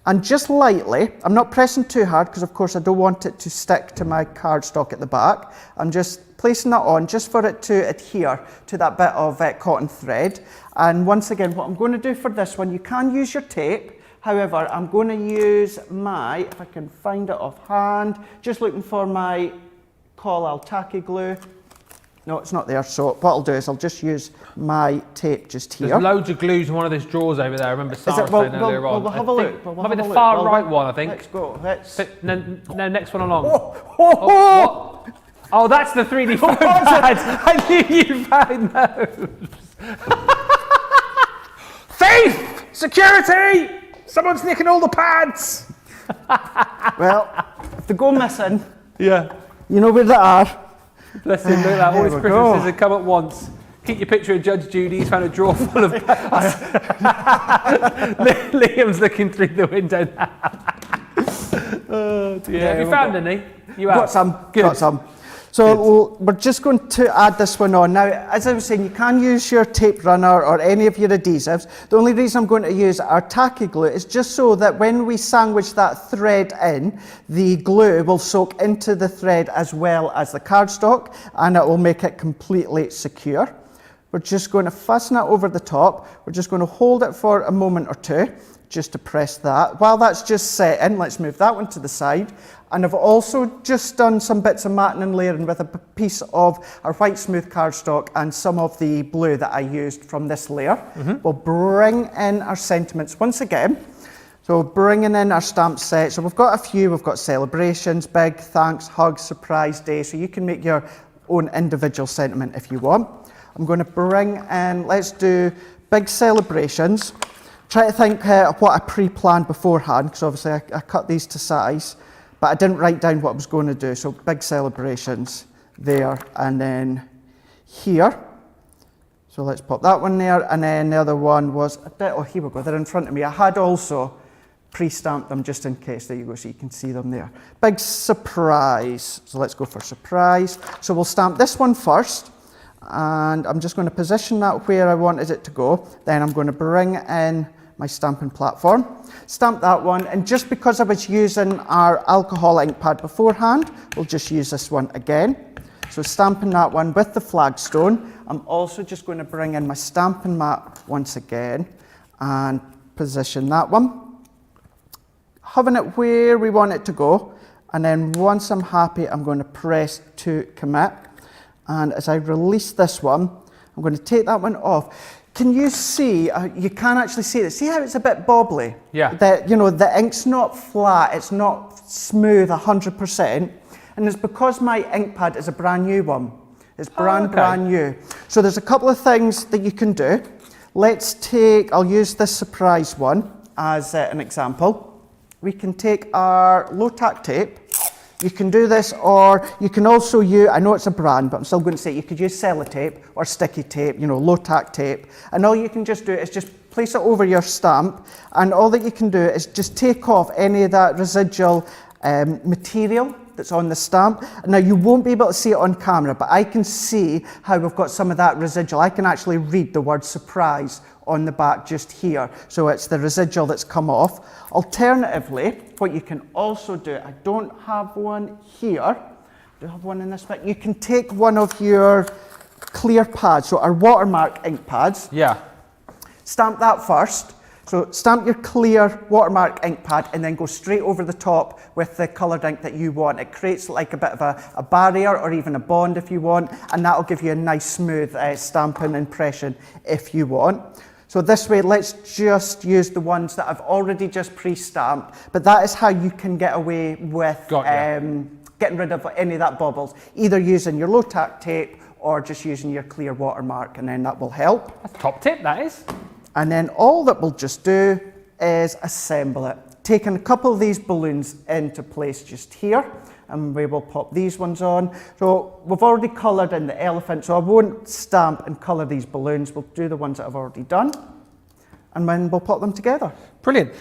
And just lightly, I'm not pressing too hard because of course I don't want it to stick to my cardstock at the back. I'm just placing that on just for it to adhere to that bit of cotton thread. And once again, what I'm going to do for this one, you can use your tape. However, I'm going to use if I can find it offhand, just looking for my Collal tacky glue. No, it's not there, so what I'll do is I'll just use my tape just here. There's loads of glues in one of those drawers over there. I remember Sarah saying earlier on. We'll have a look. Might be the far right one, I think. Let's go. No, next one along. Oh, that's the 3D foam pads. I knew you found those. Thief! Security! Someone's nicking all the pads! Well, if they go missing, yeah, you know where they are. Bless him, look at that. All his Christmases have come at once. Keep your picture of Judge Judy. He's found a drawer full of pads. Liam's looking through the window now. Oh dear. Have you found any? You have? Got some. Good. Got some. So we're just going to add this one on. Now, as I was saying, you can use your tape runner or any of your adhesives. The only reason I'm going to use our tacky glue is just so that when we sandwich that thread in, the glue will soak into the thread as well as the cardstock, and it will make it completely secure. We're just going to fasten it over the top. We're just going to hold it for a moment or two, just to press that. While that's just setting, let's move that one to the side. And I've also just done some bits of matting and layering with a piece of our white smooth cardstock and some of the blue that I used from this layer. Mm-hmm. We'll bring in our sentiments once again. So bringing in our stamp set. So we've got a few. We've got celebrations, big, thanks, hugs, surprise day. So you can make your own individual sentiment if you want. I'm going to bring in, let's do big celebrations. Try to think of what I pre-planned beforehand, because obviously I cut these to size, but I didn't write down what I was going to do. So big celebrations there, and then here. So let's pop that one there, and then the other one was a bit, oh here we go, they're in front of me. I had also pre-stamped them just in case. There you go, so you can see them there. Big surprise. So let's go for surprise. So we'll stamp this one first, and I'm just going to position that where I wanted it to go. Then I'm going to bring in my stamping platform, stamp that one, and just because I was using our alcohol ink pad beforehand, we'll just use this one again. So stamping that one with the flagstone. I'm also just going to bring in my stamping mat once again and position that one, having it where we want it to go, and then once I'm happy, I'm going to press to commit. And as I release this one, I'm going to take that one off. Can you see, you can actually see it, see how it's a bit bobbly? Yeah. That, you know, the ink's not flat, it's not smooth 100%, and it's because my ink pad is a brand new one. It's brand new. So there's a couple of things that you can do. Let's take, I'll use this surprise one as an example. We can take our low tack tape. You can do this, or you can also use, I know it's a brand, but I'm still going to say you could use sellotape or sticky tape, you know, low tack tape. And all you can just do is just place it over your stamp, and all that you can do is just take off any of that residual material that's on the stamp. Now you won't be able to see it on camera, but I can see how we've got some of that residual. I can actually read the word surprise on the back just here. So it's the residual that's come off. Alternatively, what you can also do, I don't have one here, do I have one in this bit? You can take one of your clear pads, so our watermark ink pads. Yeah. Stamp that first. So stamp your clear watermark ink pad and then go straight over the top with the coloured ink that you want. It creates like a bit of a barrier or even a bond if you want, and that'll give you a nice smooth stamping impression if you want. So this way, let's just use the ones that I've already just pre-stamped, but that is how you can get away with getting rid of any of that bubbles, either using your low tack tape or just using your clear watermark, and then that will help. That's a top tip, that is. And then all that we'll just do is assemble it. Taking a couple of these balloons into place just here, and we will pop these ones on. So we've already coloured in the elephant, so I won't stamp and colour these balloons. We'll do the ones that I've already done, and then we'll pop them together. Brilliant.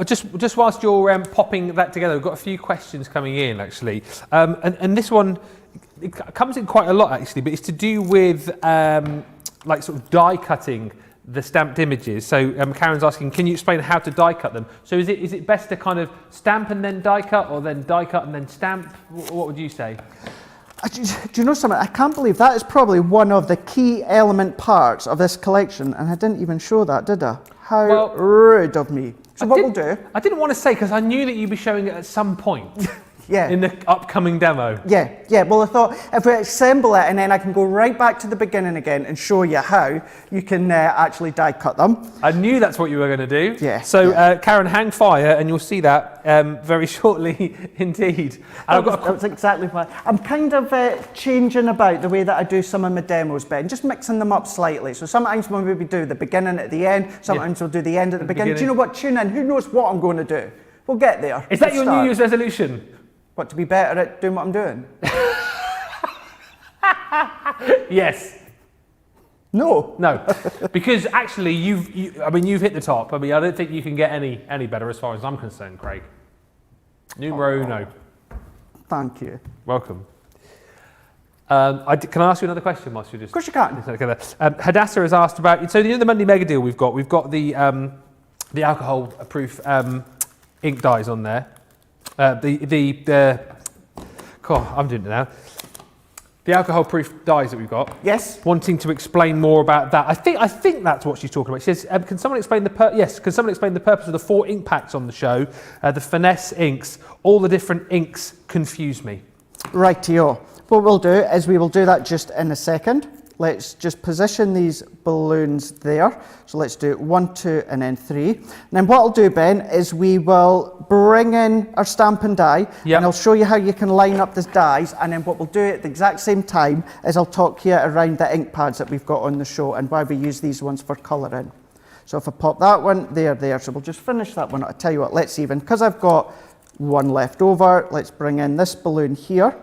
Just whilst you're popping that together, we've got a few questions coming in actually, and this one it comes in quite a lot actually, but it's to do with like sort of die cutting the stamped images. So Karen's asking, can you explain how to die cut them? So is it best to kind of stamp and then die cut, or then die cut and then stamp? What would you say? Do you know something? I can't believe that is probably one of the key element parts of this collection, and I didn't even show that, did I? How rude of me. So what we'll do... I didn't want to say, because I knew that you'd be showing it at some point. Yeah. In the upcoming demo. Yeah. Well, I thought if we assemble it and then I can go right back to the beginning again and show you how you can actually die cut them. I knew that's what you were going to do. Yeah. So Karen, hang fire, and you'll see that very shortly indeed. And That's exactly why. I'm kind of changing about the way that I do some of my demos, Ben, just mixing them up slightly. So sometimes when we do the beginning at the end, sometimes we'll do the end at the beginning. Do you know what? Tune in. Who knows what I'm going to do? We'll get there. Is that your New Year's resolution? What, to be better at doing what I'm doing? Yes. No. Because actually you've hit the top. I mean, I don't think you can get any better as far as I'm concerned, Craig. Numero uno. Thank you. Welcome. Can I ask you another question whilst you're just... Of course you can. Hadassah has asked about, so you know the Monday Mega Deal we've got the alcohol-proof ink dyes on there. I'm doing it now. The alcohol-proof dyes that we've got. Yes. Wanting to explain more about that. I think that's what she's talking about. She says, "Can someone explain the purpose of the 4 ink packs on the show? The finesse inks. All the different inks confuse me." Rightio. What we'll do is we will do that just in a second. Let's just position these balloons there. So let's do 1, 2, and then 3. And then what I'll do, Ben, is we will bring in our stamp and die, and I'll show you how you can line up the dies. And then what we'll do at the exact same time is I'll talk here around the ink pads that we've got on the show and why we use these ones for colouring. So if I pop that one there. So we'll just finish that one. I'll tell you what, let's even, because I've got one left over, let's bring in this balloon here,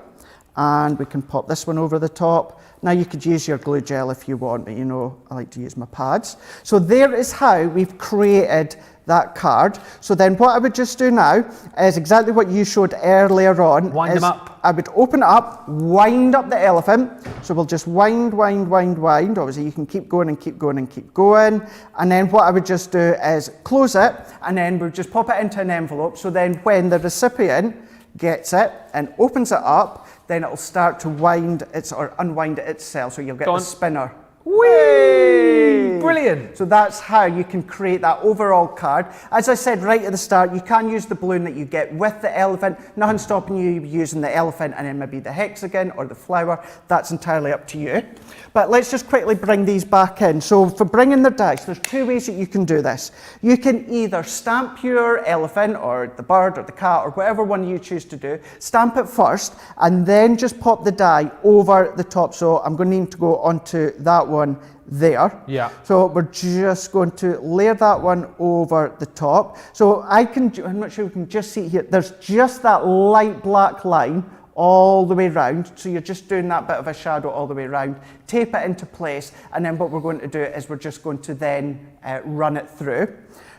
and we can pop this one over the top. Now you could use your glue gel if you want, but you know I like to use my pads. So there is how we've created that card. So then what I would just do now is exactly what you showed earlier on. Wind them up. I would open it up, wind up the elephant. So we'll just wind. Obviously you can keep going and keep going and keep going. And then what I would just do is close it, and then we'll just pop it into an envelope. So then when the recipient gets it and opens it up, then it'll start to wind or unwind it itself. So you'll get the spinner. Whee! Brilliant. So that's how you can create that overall card. As I said right at the start, you can use the balloon that you get with the elephant. Nothing stopping you using the elephant and then maybe the hexagon or the flower. That's entirely up to you. But let's just quickly bring these back in. So for bringing the dice, there's two ways that you can do this. You can either stamp your elephant or the bird or the cat or whatever one you choose to do, stamp it first and then just pop the die over the top. So I'm going to need to go onto that one there. Yeah. So we're just going to layer that one over the top. So I'm not sure we can just see it here. There's just that light black line all the way around. So you're just doing that bit of a shadow all the way around. Tape it into place. And then what we're going to do is we're just going to then run it through.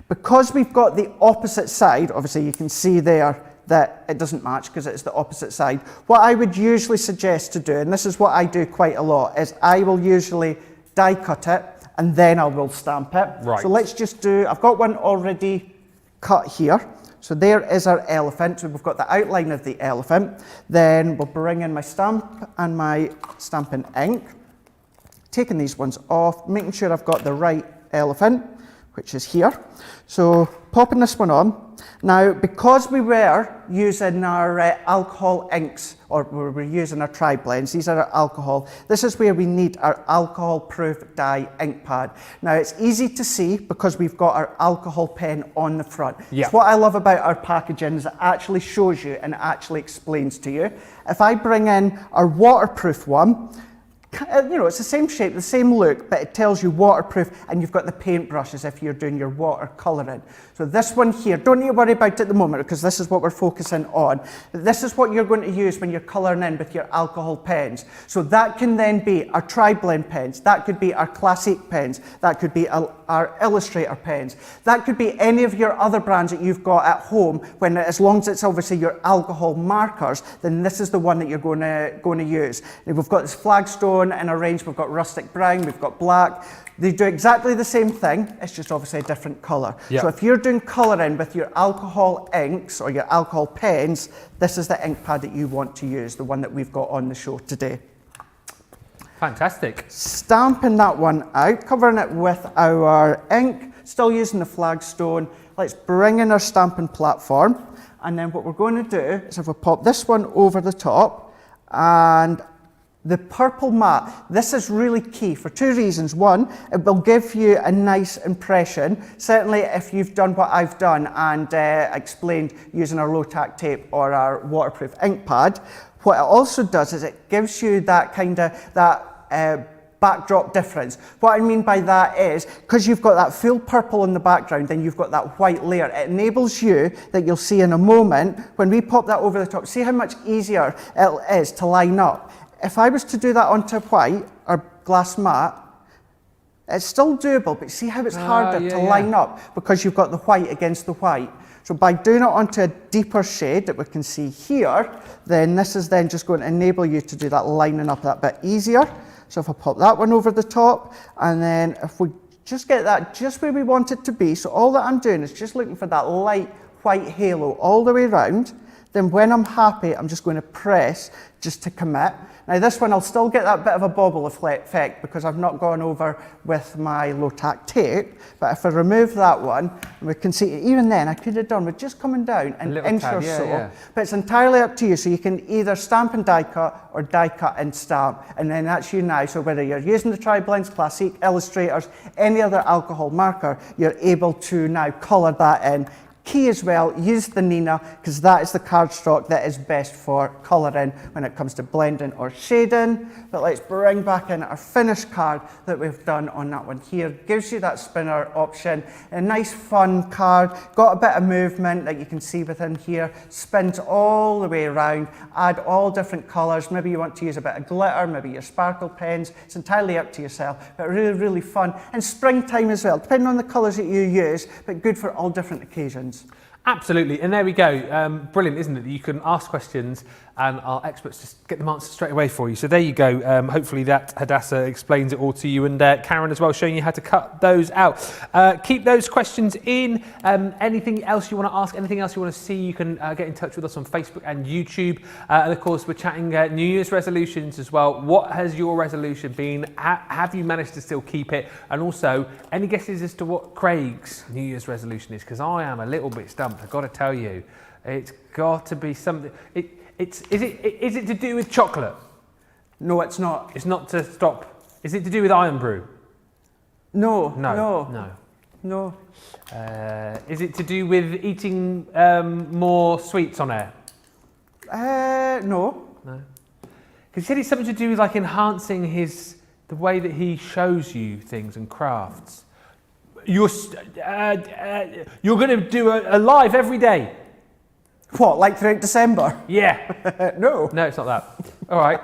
Because we've got the opposite side, obviously you can see there that it doesn't match because it's the opposite side. What I would usually suggest to do, and this is what I do quite a lot, is I will usually die cut it and then I will stamp it. Right. So let's just I've got one already cut here. So there is our elephant. So we've got the outline of the elephant. Then we'll bring in my stamp and my stamping ink. Taking these ones off, making sure I've got the right elephant, which is here. So popping this one on. Now, because we were using our alcohol inks, or we were using our tri-blends, these are our alcohol, this is where we need our alcohol-proof dye ink pad. Now, it's easy to see because we've got our alcohol pen on the front. Yeah. So what I love about our packaging is it actually shows you and it actually explains to you. If I bring in our waterproof one, it's the same shape, the same look, but it tells you waterproof, and you've got the paint brushes if you're doing your watercolouring. So this one here, don't need to worry about it at the moment because this is what we're focusing on. This is what you're going to use when you're colouring in with your alcohol pens. So that can then be our tri-blend pens, that could be our classic pens, that could be our Illustrator pens, that could be any of your other brands that you've got at home. As long as it's obviously your alcohol markers, then this is the one that you're going to use. Now we've got this flagstone in our range, we've got rustic brown, we've got black. They do exactly the same thing, it's just obviously a different colour. Yep. So if you're doing colouring with your alcohol inks or your alcohol pens, this is the ink pad that you want to use, the one that we've got on the show today. Fantastic. Stamping that one out, covering it with our ink, still using the flagstone. Let's bring in our stamping platform. And then what we're going to do is if we pop this one over the top, and the purple mat, this is really key for two reasons. One, it will give you a nice impression. Certainly if you've done what I've done and explained using our low-tack tape or our waterproof ink pad, what it also does is it gives you that backdrop difference. What I mean by that is, because you've got that full purple in the background, then you've got that white layer. It enables you, that you'll see in a moment, when we pop that over the top, see how much easier it is to line up. If I was to do that onto white or glass mat, it's still doable, but see how it's harder to line up because you've got the white against the white. So by doing it onto a deeper shade that we can see here, then this is then just going to enable you to do that lining up that bit easier. So if I pop that one over the top, and then if we just get that just where we want it to be, so all that I'm doing is just looking for that light white halo all the way around, then when I'm happy, I'm just going to press just to commit. Now this one, I'll still get that bit of a bobble effect because I've not gone over with my low-tack tape, but if I remove that one, we can see, even then, I could have done with just coming down an inch or so, but it's entirely up to you, so you can either stamp and die cut, or die cut and stamp, and then that's you now, so whether you're using the Tri-Blends, Classic, Illustrators, any other alcohol marker, you're able to now colour that in, Key as well, use the Nina, because that is the cardstock that is best for colouring when it comes to blending or shading. But let's bring back in our finished card that we've done on that one here. Gives you that spinner option. A nice fun card, got a bit of movement that you can see within here. Spins all the way around, add all different colours. Maybe you want to use a bit of glitter, maybe your sparkle pens. It's entirely up to yourself, but really, really fun. And springtime as well, depending on the colours that you use, but good for all different occasions. Absolutely, and there we go. Brilliant, isn't it? You can ask questions and our experts just get them answered straight away for you. So there you go. Hopefully that Hadassah explains it all to you, and Karen as well, showing you how to cut those out. Keep those questions in. Anything else you want to ask, anything else you want to see, you can get in touch with us on Facebook and YouTube. And of course, we're chatting New Year's resolutions as well. What has your resolution been? Have you managed to still keep it? And also, any guesses as to what Craig's New Year's resolution is? Because I am a little bit stumped, I've got to tell you. It's got to be something. Is it to do with chocolate? No, it's not. It's not to stop. Is it to do with iron brew? No. Is it to do with eating more sweets on air? No. No. Because he said it's something to do with like enhancing the way that he shows you things and crafts. You're going to do a live every day. What, like throughout December? Yeah. No. No, it's not that. All right.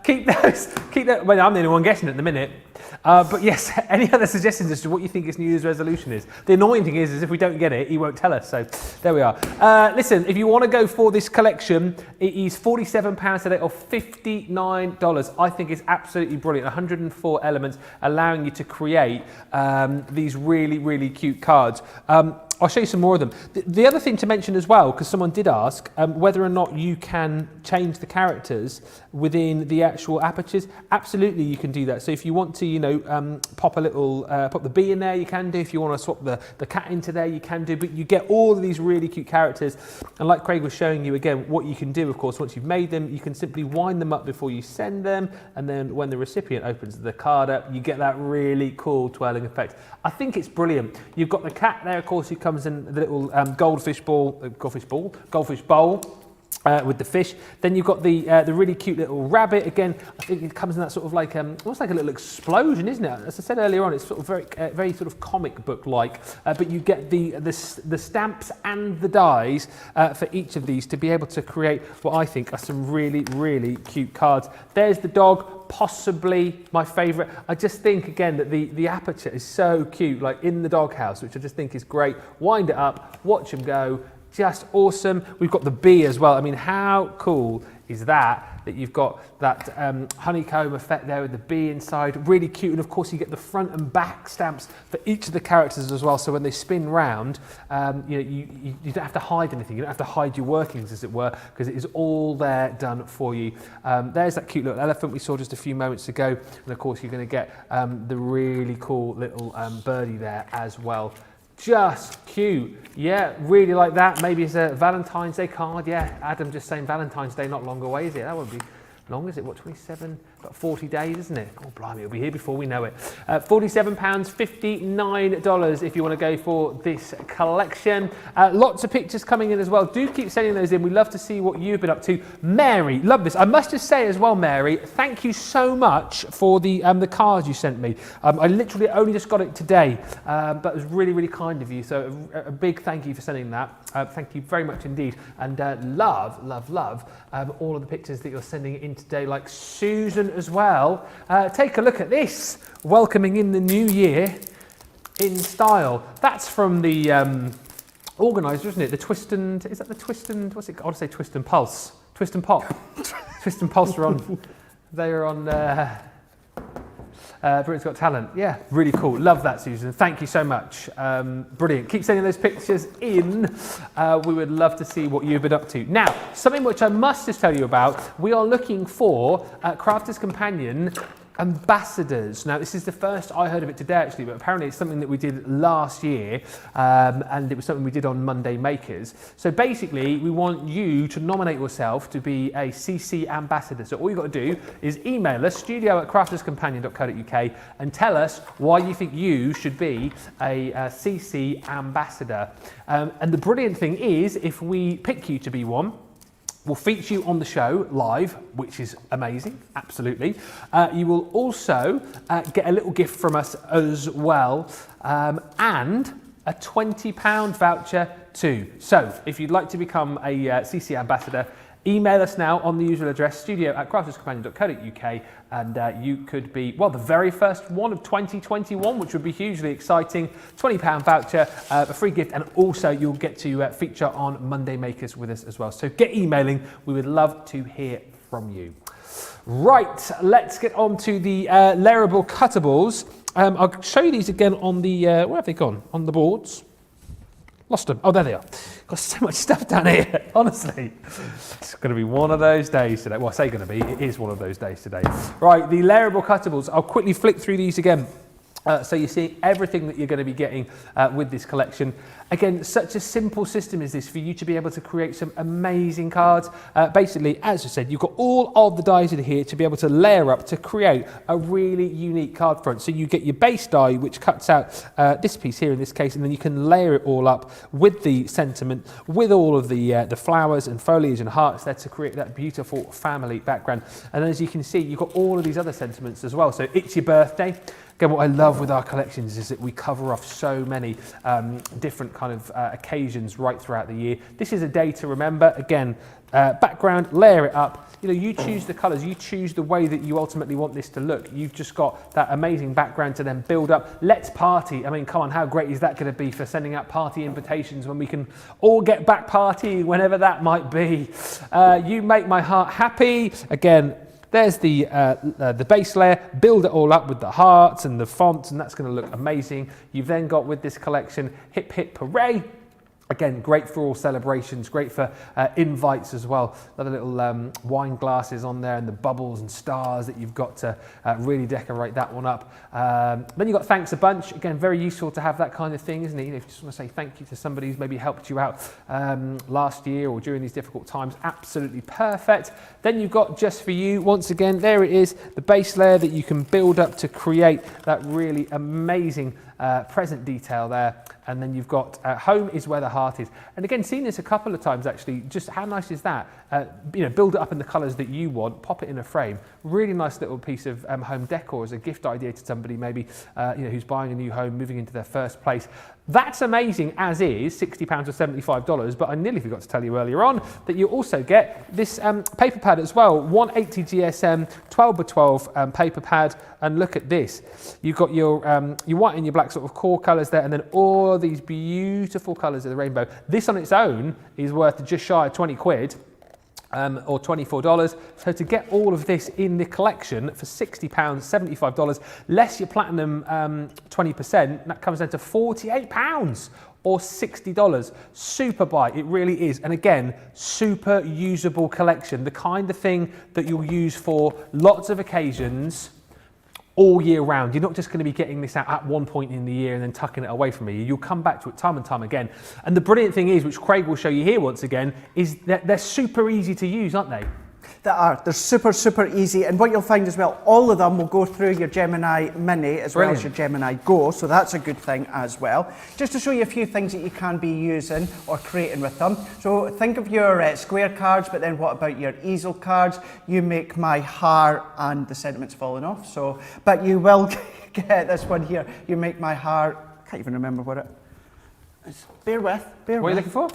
Keep that. Well, I'm the only one guessing at the minute. But yes, any other suggestions as to what you think his New Year's resolution is? The annoying thing is if we don't get it, he won't tell us. So there we are. Listen, if you want to go for this collection, it is £47 today or $59. I think it's absolutely brilliant. 104 elements allowing you to create these really, really cute cards. I'll show you some more of them. The other thing to mention as well, because someone did ask, whether or not you can change the characters within the actual apertures. Absolutely, you can do that. So if you want to, pop the bee in there, you can do. If you want to swap the cat into there, you can do. But you get all of these really cute characters. And like Craig was showing you again, what you can do, of course, once you've made them, you can simply wind them up before you send them. And then when the recipient opens the card up, you get that really cool twirling effect. I think it's brilliant. You've got the cat there, of course, who comes in the little goldfish bowl with the fish. Then you've got the really cute little rabbit. Again, I think it comes in that sort of like almost like a little explosion, isn't it? As I said earlier on, it's sort of very sort of comic book like. But you get the stamps and the dies for each of these to be able to create what I think are some really, really cute cards. There's the dog, possibly my favourite. I just think again that the aperture is so cute, like in the doghouse, which I just think is great. Wind it up, watch them go. Just awesome. We've got the bee as well. I mean, how cool is that you've got that honeycomb effect there with the bee inside. Really cute. And of course, you get the front and back stamps for each of the characters as well. So when they spin round, you don't have to hide anything. You don't have to hide your workings, as it were, because it is all there done for you. There's that cute little elephant we saw just a few moments ago. And of course, you're going to get the really cool little birdie there as well. Just cute. Yeah, really like that. Maybe it's a Valentine's Day card. Yeah, Adam just saying Valentine's Day not long away, is it? That won't be long, is it? What, 27? About 40 days, isn't it? Oh, blimey, it'll be here before we know it. £47, $59 if you want to go for this collection. Lots of pictures coming in as well. Do keep sending those in. We love to see what you've been up to. Mary, love this. I must just say as well, Mary, thank you so much for the cards you sent me. I literally only just got it today, but it was really, really kind of you. So a big thank you for sending that. Thank you very much indeed. And love all of the pictures that you're sending in today, like Susan as well. Take a look at this, welcoming in the new year in style. That's from the organiser, isn't it? The Twist and, is that the Twist and, what's it, I want to say Twist and Pulse. Twist and Pop. Twist and Pulse are on, they are on Britain's Got Talent. Yeah, really cool. Love that, Susan. Thank you so much. Brilliant. Keep sending those pictures in. We would love to see what you've been up to. Now, something which I must just tell you about. We are looking for Crafter's Companion ambassadors. Now, this is the first I heard of it today, actually, but apparently it's something that we did last year, and it was something we did on Monday Makers. So basically, we want you to nominate yourself to be a CC ambassador. So all you've got to do is email us, studio@crafterscompanion.co.uk, and tell us why you think you should be a CC ambassador. And the brilliant thing is, if we pick you to be one, we'll feature you on the show live, which is amazing, absolutely. You will also get a little gift from us as well, and a £20 voucher too. So if you'd like to become a CC ambassador, email us now on the usual address, studio@crafterscompanion.co.uk, and you could be, well, the very first one of 2021, which would be hugely exciting. £20 voucher, a free gift, and also you'll get to feature on Monday Makers with us as well. So get emailing. We would love to hear from you. Right, let's get on to the layerable cuttables. I'll show you these again on the, where have they gone? On the boards. Lost them. Oh, there they are. Got so much stuff down here, honestly. It's going to be one of those days today. Well, I say going to be, it is one of those days today. Right, the layerable cuttables. I'll quickly flick through these again. So you see everything that you're going to be getting with this collection. Again, such a simple system is this for you to be able to create some amazing cards. Basically, as I said, you've got all of the dies in here to be able to layer up to create a really unique card front. So you get your base die, which cuts out this piece here in this case, and then you can layer it all up with the sentiment, with all of the flowers and foliage and hearts there to create that beautiful family background. And as you can see, you've got all of these other sentiments as well. So it's your birthday. Again, what I love with our collections is that we cover off so many different kind of occasions right throughout the year. This is a day to remember. Again, background, layer it up. You know, you choose the colours, you choose the way that you ultimately want this to look. You've just got that amazing background to then build up. Let's party. I mean, come on, how great is that going to be for sending out party invitations when we can all get back partying, whenever that might be. You make my heart happy. Again, there's the base layer, build it all up with the hearts and the fonts, and that's going to look amazing. You've then got with this collection, Hip Hip Hooray. Again, great for all celebrations, great for invites as well. Other little wine glasses on there and the bubbles and stars that you've got to really decorate that one up. Then you've got Thanks a Bunch. Again, very useful to have that kind of thing, isn't it? You know, if you just want to say thank you to somebody who's maybe helped you out last year or during these difficult times, absolutely perfect. Then you've got Just For You. Once again, there it is, the base layer that you can build up to create that really amazing present detail there. And then you've got Home is Where the Heart Is. And again, seen this a couple of times actually, just how nice is that? You know, build it up in the colours that you want, pop it in a frame. Really nice little piece of home decor as a gift idea to somebody maybe you know, who's buying a new home, moving into their first place. That's amazing as is, £60 or $75, but I nearly forgot to tell you earlier on that you also get this paper pad as well, 180 GSM 12x12 paper pad, and look at this. You've got your white and your black sort of core colours there, and then all these beautiful colours of the rainbow. This on its own is worth just shy of 20 quid. Or $24. So to get all of this in the collection for £60, $75, less your platinum 20%, that comes down to £48 or $60. Super buy, it really is. And again, super usable collection, the kind of thing that you'll use for lots of occasions all year round. You're not just going to be getting this out at one point in the year and then tucking it away from you. You'll come back to it time and time again. And the brilliant thing is, which Craig will show you here once again, is that they're super easy to use, aren't they? They are. They're super, super easy. And what you'll find as well, all of them will go through your Gemini Mini as well as your Gemini Go. So that's a good thing as well. Just to show you a few things that you can be using or creating with them. So think of your square cards, but then what about your easel cards? You make my hair, and the sentiment's falling off. So, but you will get this one here. You make my hair, can't even remember what it is. Bear with. What are you looking for?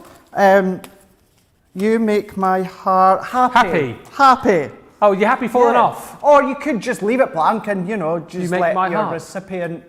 You make my heart happy. Happy. Oh, you're happy falling off? Or you could just leave it blank and, you know, just let your heart recipient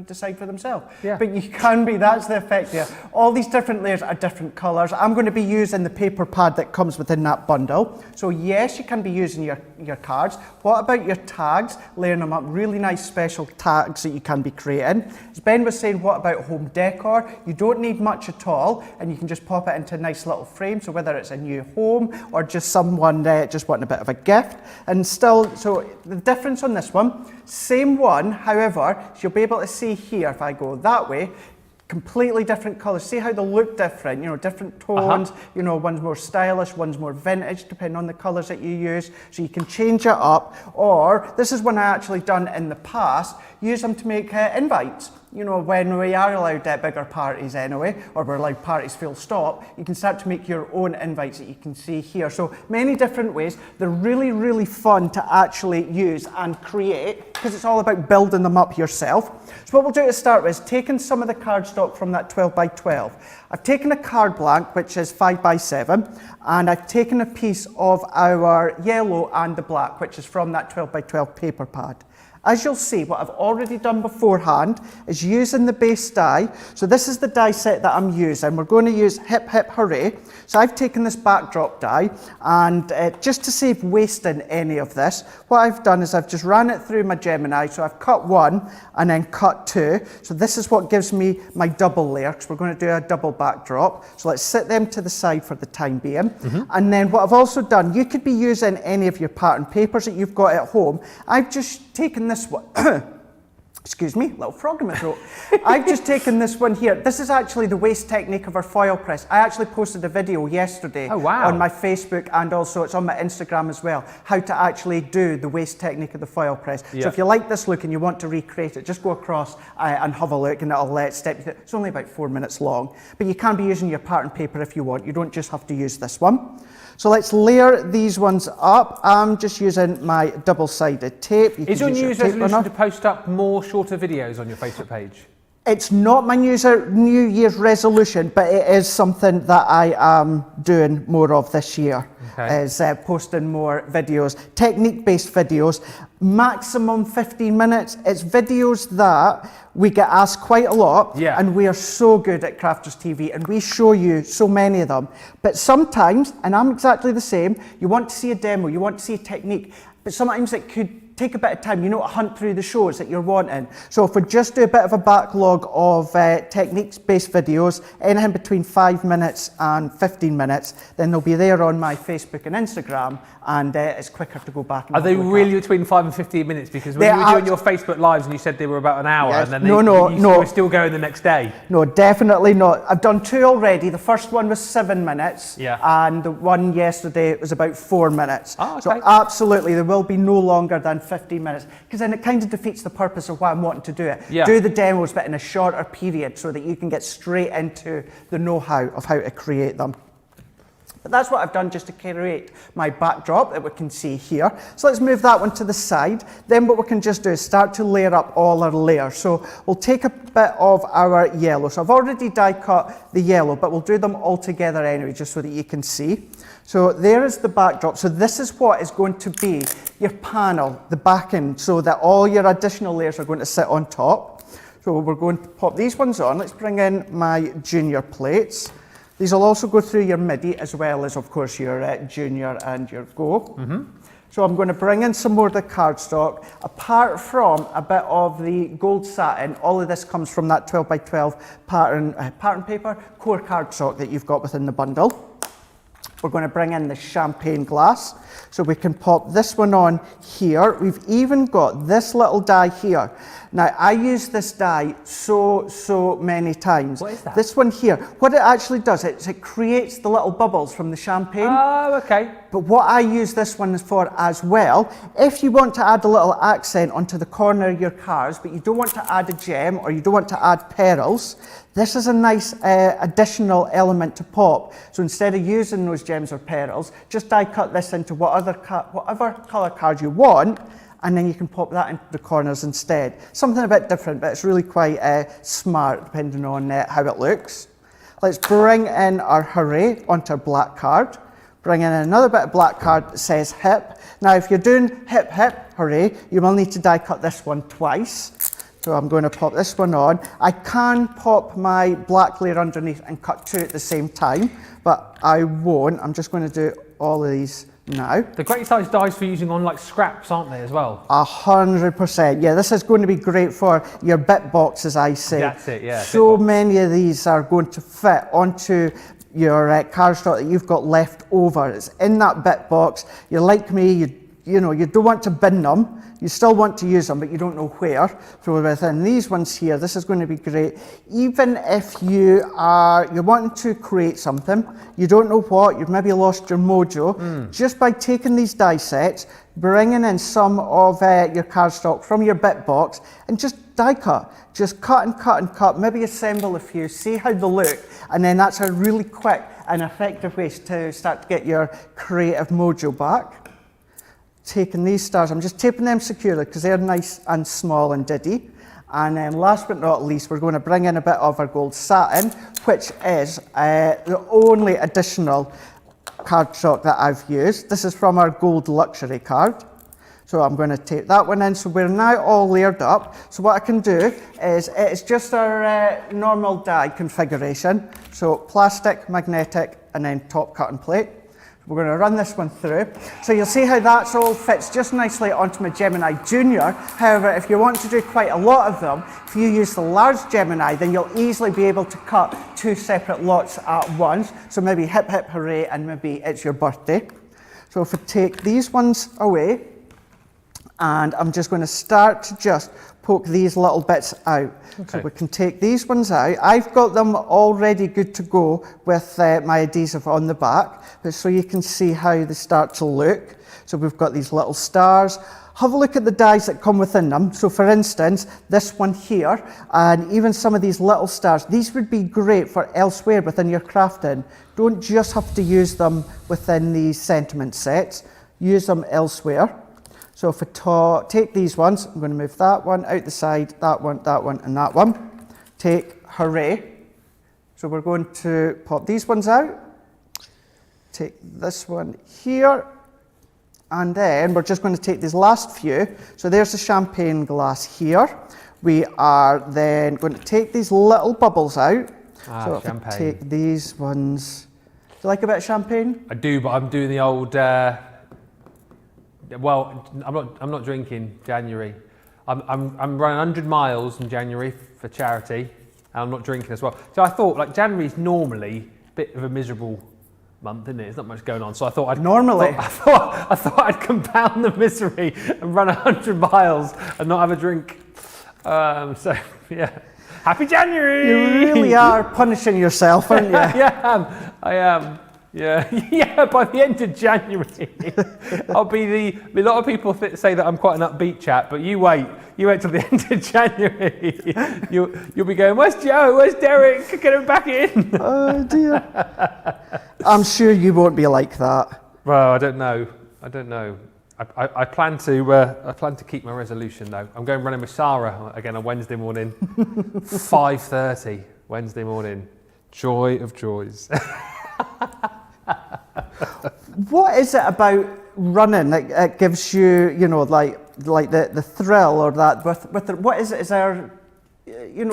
decide for themselves. Yeah. But you can be, that's the effect here. All these different layers are different colours. I'm going to be using the paper pad that comes within that bundle. So yes, you can be using your cards. What about your tags? Layering them up, really nice special tags that you can be creating. As Ben was saying, what about home decor? You don't need much at all, and you can just pop it into a nice little frame. So whether it's a new home or just someone just wanting a bit of a gift. And still, so the difference on this one, same one, however, you'll be able to see here, if I go that way, completely different colours. See how they look different, different tones, one's more stylish, one's more vintage, depending on the colours that you use. So you can change it up, or this is one I actually done in the past, use them to make invites. When we are allowed bigger parties anyway, or we're allowed parties full stop, you can start to make your own invites that you can see here. So many different ways. They're really, really fun to actually use and create, because it's all about building them up yourself. So what we'll do to start with is taking some of the cardstock from that 12 by 12. I've taken a card blank, which is 5 by 7, and I've taken a piece of our yellow and the black, which is from that 12 by 12 paper pad. As you'll see, what I've already done beforehand is using the base die. So this is the die set that I'm using. We're going to use Hip Hip Hooray. So I've taken this backdrop die, and just to save wasting any of this, what I've done is I've just ran it through my Gemini. So I've cut one and then cut two. So this is what gives me my double layer, because we're going to do a double backdrop. So let's set them to the side for the time being. And then what I've also done, you could be using any of your pattern papers that you've got at home. I've just taken this one, excuse me, little frog in my throat. I've just taken this one here. This is actually the waste technique of our foil press. I actually posted a video yesterday on my Facebook, and also it's on my Instagram as well, how to actually do the waste technique of the foil press. Yeah. So if you like this look and you want to recreate it, just go across and have a look, and it'll step you through. It's only about 4 minutes long, but you can be using your pattern paper if you want. You don't just have to use this one. So let's layer these ones up. I'm just using my double-sided tape. Is your New Year's resolution to post up more shorter videos on your Facebook page? It's not my New Year's resolution, but it is something that I am doing more of this year. Okay. Is posting more videos, technique-based videos, maximum 15 minutes. It's videos that we get asked quite a lot, and we are so good at Crafters TV, and we show you so many of them. But sometimes, and I'm exactly the same, you want to see a demo, you want to see a technique, but sometimes it could take a bit of time, to hunt through the shows that you're wanting. So if we just do a bit of a backlog of techniques-based videos, anything between 5 minutes and 15 minutes, then they'll be there on my Facebook and Instagram, and it's quicker to go back. Are they really between 5 and 15 minutes? Because when you were doing your Facebook Lives and you said they were about an hour, and then you were still going the next day. No, definitely not. I've done 2 already. The first one was 7 minutes, and the one yesterday was about 4 minutes. Oh, okay. So absolutely, there will be no longer than 15 minutes, because then it kind of defeats the purpose of why I'm wanting to do it. Yeah. Do the demos, but in a shorter period, so that you can get straight into the know-how of how to create them. But that's what I've done just to create my backdrop that we can see here. So let's move that one to the side. Then what we can just do is start to layer up all our layers. So we'll take a bit of our yellow. So I've already die cut the yellow, but we'll do them all together anyway, just so that you can see. So there is the backdrop. So this is what is going to be your panel, the backing, so that all your additional layers are going to sit on top. So we're going to pop these ones on. Let's bring in my junior plates. These will also go through your MIDI, as well as, of course, your junior and your go. So I'm going to bring in some more of the cardstock. Apart from a bit of the gold satin, all of this comes from that 12 by 12 pattern paper, core cardstock that you've got within the bundle. We're going to bring in the champagne glass. So we can pop this one on here. We've even got this little die here. Now, I use this die so many times. What is that? This one here, what it actually does, it creates the little bubbles from the champagne. Oh, okay. But what I use this one for as well, if you want to add a little accent onto the corner of your cards, but you don't want to add a gem, or you don't want to add pearls, this is a nice additional element to pop. So instead of using those gems or pearls, just die cut this into whatever colour card you want, and then you can pop that into the corners instead. Something a bit different, but it's really quite smart, depending on how it looks. Let's bring in our hooray onto our black card. Bring in another bit of black card that says hip. Now, if you're doing hip hip hooray, you will need to die cut this one twice. So I'm going to pop this one on. I can pop my black layer underneath and cut two at the same time, but I won't. I'm just going to do all of these now. The great size dies for using on like scraps, aren't they, as well? 100%. Yeah, this is going to be great for your bit boxes, I say. That's it, yeah. So many of these are going to fit onto your cardstock that you've got left over. It's in that bit box. You're like me, you know, you don't want to bin them. You still want to use them, but you don't know where. So within these ones here, this is going to be great. Even if you're wanting to create something, you don't know what, you've maybe lost your mojo, just by taking these die sets, bringing in some of your cardstock from your bit box, and just die cut. Just cut and cut and cut, maybe assemble a few, see how they look, and then that's a really quick and effective way to start to get your creative mojo back. Taking these stars, I'm just taping them securely because they're nice and small and diddy. And then last but not least, we're going to bring in a bit of our gold satin, which is the only additional cardstock that I've used. This is from our gold luxury card. So I'm going to tape that one in. So we're now all layered up. So what I can do is, it's just our normal die configuration. So plastic, magnetic, and then top cut and plate. We're going to run this one through. So you'll see how that's all fits just nicely onto my Gemini Junior. However, if you want to do quite a lot of them, if you use the large Gemini, then you'll easily be able to cut two separate lots at once. So maybe hip hip hooray and maybe it's your birthday. So if I take these ones away, and I'm just going to start to just poke these little bits out. Okay. So we can take these ones out. I've got them already good to go with my adhesive on the back, but so you can see how they start to look. So we've got these little stars. Have a look at the dies that come within them. So for instance, this one here, and even some of these little stars, these would be great for elsewhere within your crafting. Don't just have to use them within these sentiment sets, use them elsewhere. So if I take these ones, I'm going to move that one out the side, that one, and that one. Take hooray. So we're going to pop these ones out. Take this one here. And then we're just going to take these last few. So there's the champagne glass here. We are then going to take these little bubbles out. So if I take these ones. Do you like a bit of champagne? I do, but I'm doing the old... well, I'm not drinking January. I'm running 100 miles in January for charity, and I'm not drinking as well. So I thought, like, January is normally a bit of a miserable month, isn't it? There's not much going on. So I thought I thought I'd compound the misery and run 100 miles and not have a drink. So yeah, happy January! You really are punishing yourself, aren't you? Yeah, I am. Yeah, yeah. By the end of January, I'll be a lot of people say that I'm quite an upbeat chap, but you wait till the end of January. You'll be going, where's Joe? Where's Derek? Get him back in. Oh dear. I'm sure you won't be like that. Well, I don't know. I plan to keep my resolution though. I'm going running with Sarah again on Wednesday morning, 5:30 Wednesday morning. Joy of joys. What is it about running that gives you, like the thrill or that what is it? Is there,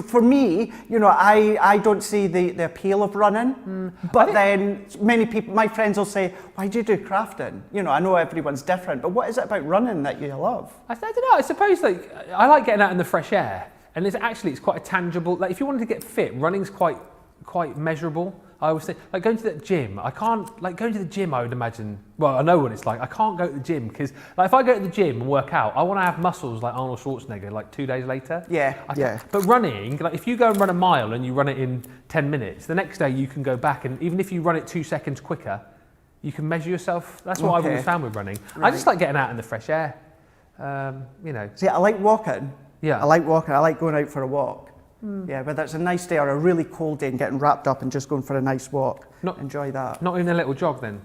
for me, I don't see the appeal of running, but then many people, my friends will say, why do you do crafting? I know everyone's different, but what is it about running that you love? I don't know, I suppose I like getting out in the fresh air, and it's quite a tangible, like if you wanted to get fit, running's quite measurable. I always think, like going to the gym, I can't, like going to the gym I would imagine, well I know what it's like, I can't go to the gym because like if I go to the gym and work out, I want to have muscles like Arnold Schwarzenegger like 2 days later. Yeah. But running, like if you go and run a mile and you run it in 10 minutes, the next day you can go back and even if you run it 2 seconds quicker, you can measure yourself. That's what I've always found with running. Right. I just like getting out in the fresh air, See, I like walking. Yeah. I like walking, I like going out for a walk. Yeah, whether it's a nice day or a really cold day and getting wrapped up and just going for a nice walk. Enjoy that. Not even a little jog then?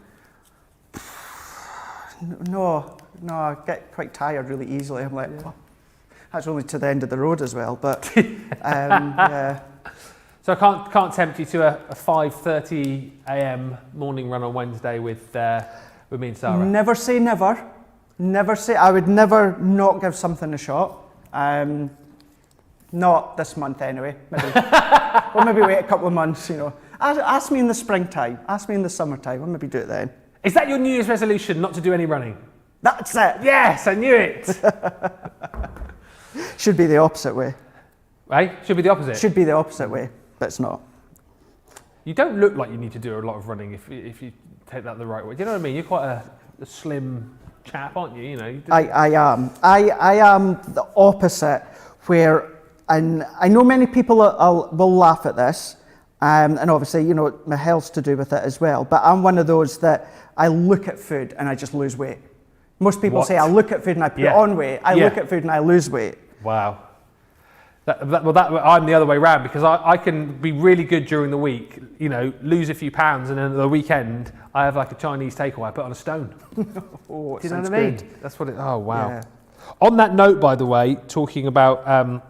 No, I get quite tired really easily. I'm like, oh, that's only to the end of the road as well, but yeah. So I can't tempt you to a 5:30 a.m. morning run on Wednesday with me and Sarah? Never say never. I would never not give something a shot. Not this month anyway, maybe. Or maybe wait a couple of months, you know. Ask me in the springtime, ask me in the summertime, I'll maybe do it then. Is that your New Year's resolution, not to do any running? That's it. Yes, I knew it. Should be the opposite way. Right? Should be the opposite. Should be the opposite way, but it's not. You don't look like you need to do a lot of running if you take that the right way. Do you know what I mean? You're quite a slim chap, aren't you? You know. I am. I am the opposite, where, and I know many people will laugh at this, and obviously, you know, my health's to do with it as well, but I'm one of those that I look at food and I just lose weight. Most people say I look at food and I put on weight. I look at food and I lose weight. Wow. I'm the other way around, because I can be really good during the week, you know, lose a few pounds, and then at the weekend I have like a Chinese takeaway, I put on a stone. Oh, do you know what I mean? Good. That's what it. Oh wow. Yeah. On that note, by the way, talking about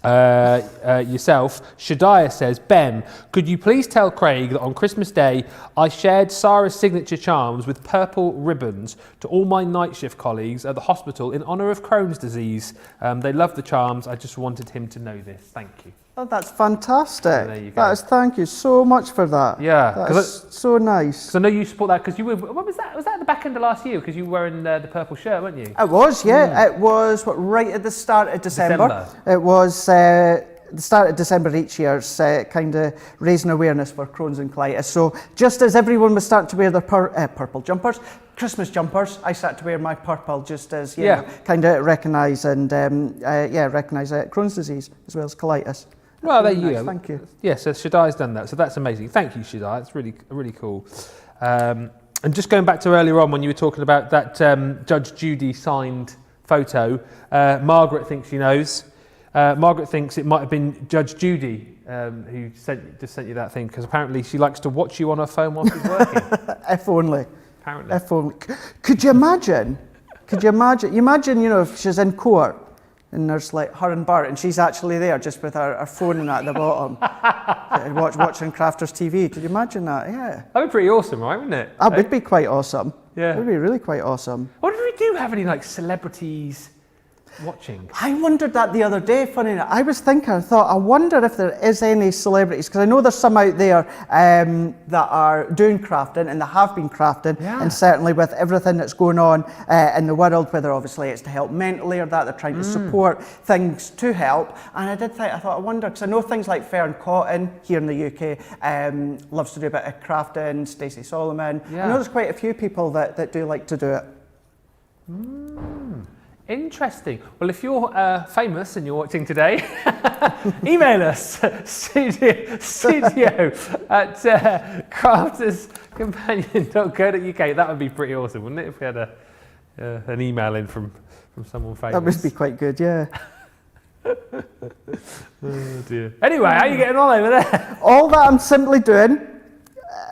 yourself, Shadiah says, Ben, could you please tell Craig that on Christmas Day I shared Sarah's signature charms with purple ribbons to all my night shift colleagues at the hospital in honour of Crohn's disease. They love the charms. I just wanted him to know this. Thank you. Oh, that's fantastic. There you go. Thank you so much for that. Yeah, that's so nice. Because I know you support that, because you were. When was that? Was that at the back end of last year? Because you were wearing the purple shirt, weren't you? It was, yeah. It was right at the start of December. It was the start of December each year, kind of raising awareness for Crohn's and colitis. So just as everyone was starting to wear their purple jumpers, Christmas jumpers, I started to wear my purple just as, you know, kind of recognise and recognise Crohn's disease as well as colitis. Well, there you go. Thank you. Yeah, so Shadiah's done that, so that's amazing. Thank you, Shadiah. It's really cool. And just going back to earlier on when you were talking about that Judge Judy signed photo, Margaret thinks she knows. Margaret thinks it might have been Judge Judy who just sent you that thing, because apparently she likes to watch you on her phone while she's working. If only. Apparently. If only. Could you imagine? You know, if she's in court and there's like her and Bart, and she's actually there just with her phone and at the bottom, watching Crafters TV. Could you imagine that? Yeah. That'd be pretty awesome, right? Wouldn't it? That would be quite awesome. Yeah. It would be really quite awesome. I wonder if we do have any like celebrities watching. I wondered that the other day, funny enough. I wonder if there is any celebrities, because I know there's some out there that are doing crafting, and they have been crafting, and certainly with everything that's going on in the world, whether obviously it's to help mentally or that, they're trying to support things to help. And I wonder, because I know things like Fern Cotton here in the UK loves to do a bit of crafting, Stacey Solomon. I know there's quite a few people that do like to do it. Interesting. Well, if you're famous and you're watching today, email us, studio at crafterscompanion.co.uk. That would be pretty awesome, wouldn't it, if we had an email in from someone famous? That would be quite good, yeah. Oh dear. Anyway, how are you getting on over there? All that I'm simply doing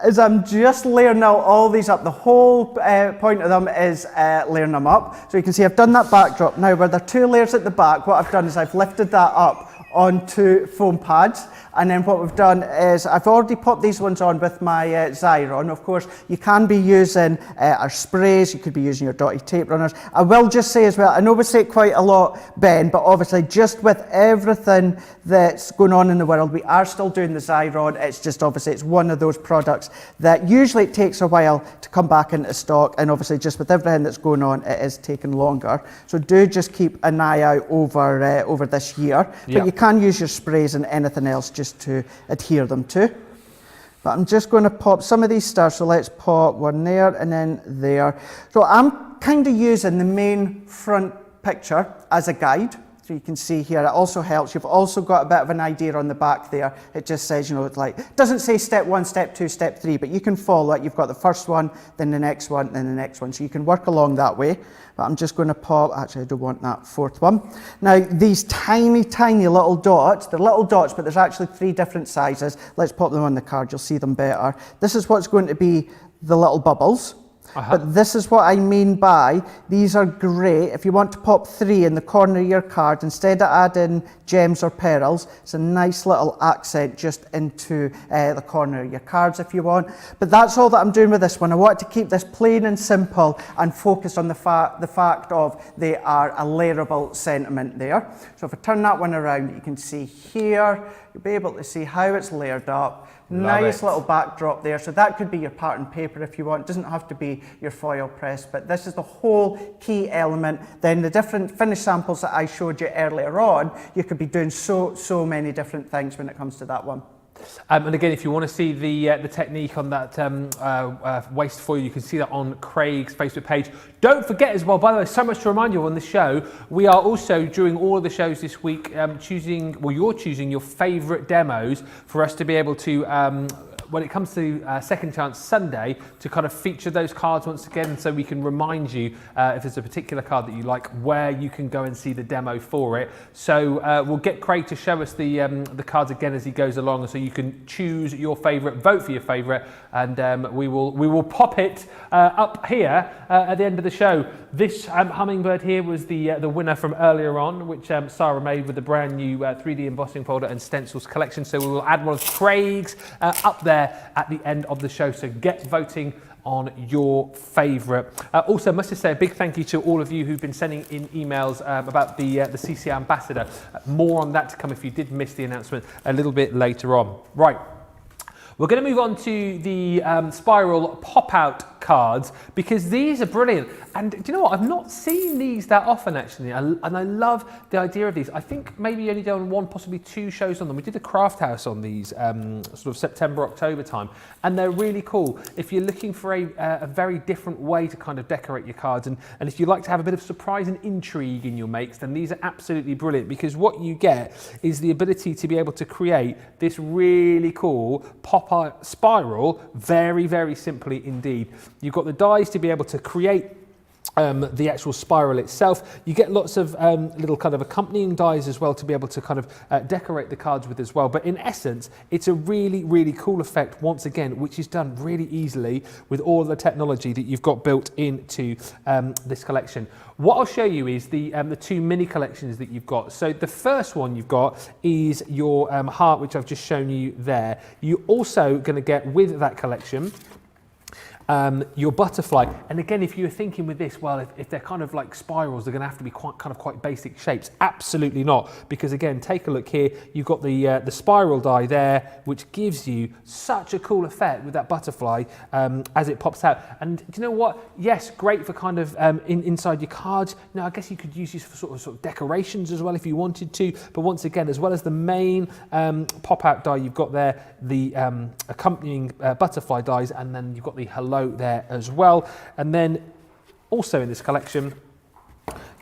is I'm just layering out all these up. The whole point of them is layering them up. So you can see I've done that backdrop. Now, where there are two layers at the back, what I've done is I've lifted that up onto foam pads, and then what we've done is I've already popped these ones on with my Xyron. Of course, you can be using our sprays, you could be using your dotty tape runners. I will just say as well, I know we say it quite a lot, Ben, but obviously just with everything that's going on in the world, we are still doing the Xyron. It's just obviously it's one of those products that usually it takes a while to come back into stock, and obviously just with everything that's going on, it is taking longer. So do just keep an eye out over this year. But you can use your sprays and anything else just to adhere them to. But I'm just going to pop some of these stars. So let's pop one there and then there. So I'm kind of using the main front picture as a guide. So you can see here, it also helps. You've also got a bit of an idea on the back there. It just says, you know, it's like, it doesn't say step 1, step 2, step 3, but you can follow it. You've got the first one, then the next one, then the next one. So you can work along that way. But I'm just going to pop, actually I don't want that fourth one. Now these tiny, tiny little dots, they're little dots, but there's actually 3 different sizes. Let's pop them on the card, you'll see them better. This is what's going to be the little bubbles. But this is what I mean by, these are great. If you want to pop 3 in the corner of your card, instead of adding gems or pearls, it's a nice little accent just into the corner of your cards if you want. But that's all that I'm doing with this one. I want to keep this plain and simple and focus on the fact of they are a layerable sentiment there. So if I turn that one around, you can see here, you'll be able to see how it's layered up. Nice little backdrop there. So that could be your pattern paper if you want. It doesn't have to be your foil press, but this is the whole key element. Then the different finish samples that I showed you earlier on, you could be doing so many different things when it comes to that one. And again, if you want to see the technique on that waste foil, you can see that on Craig's Facebook page. Don't forget as well, by the way, so much to remind you on this show, we are also, during all of the shows this week, you're choosing your favourite demos for us to be able to, when it comes to Second Chance Sunday, to kind of feature those cards once again, so we can remind you if there's a particular card that you like, where you can go and see the demo for it. So we'll get Craig to show us the cards again as he goes along, so you can choose your favourite, vote for your favourite, and we will pop it up here at the end of the show. This hummingbird here was the winner from earlier on, which Sarah made with the brand new 3D embossing folder and stencils collection. So we will add one of Craig's up there at the end of the show. So get voting on your favourite. Also, must just say a big thank you to all of you who've been sending in emails about the CC Ambassador. More on that to come if you did miss the announcement a little bit later on. Right. We're going to move on to the spiral pop-out cards, because these are brilliant. And do you know what? I've not seen these that often, actually. And I love the idea of these. I think maybe only done 1, possibly 2 shows on them. We did a craft house on these sort of September, October time. And they're really cool if you're looking for a very different way to kind of decorate your cards. And if you like to have a bit of surprise and intrigue in your makes, then these are absolutely brilliant, because what you get is the ability to be able to create this really cool pop-out spiral very, very simply indeed. You've got the dies to be able to create the actual spiral itself. You get lots of little kind of accompanying dies as well to be able to kind of decorate the cards with as well. But in essence, it's a really, really cool effect once again, which is done really easily with all of the technology that you've got built into this collection. What I'll show you is the 2 mini collections that you've got. So the first one you've got is your heart, which I've just shown you there. You're also going to get with that collection your butterfly. And again, if you're thinking with this, well, if they're kind of like spirals, they're going to have to be quite basic shapes. Absolutely not, because again, take a look here. You've got the spiral die there, which gives you such a cool effect with that butterfly as it pops out. And do you know what? Yes, great for kind of inside your cards. Now, I guess you could use these for sort of decorations as well if you wanted to. But once again, as well as the main pop-out die, you've got there the accompanying butterfly dies, and then you've got the hello there as well. And then also in this collection,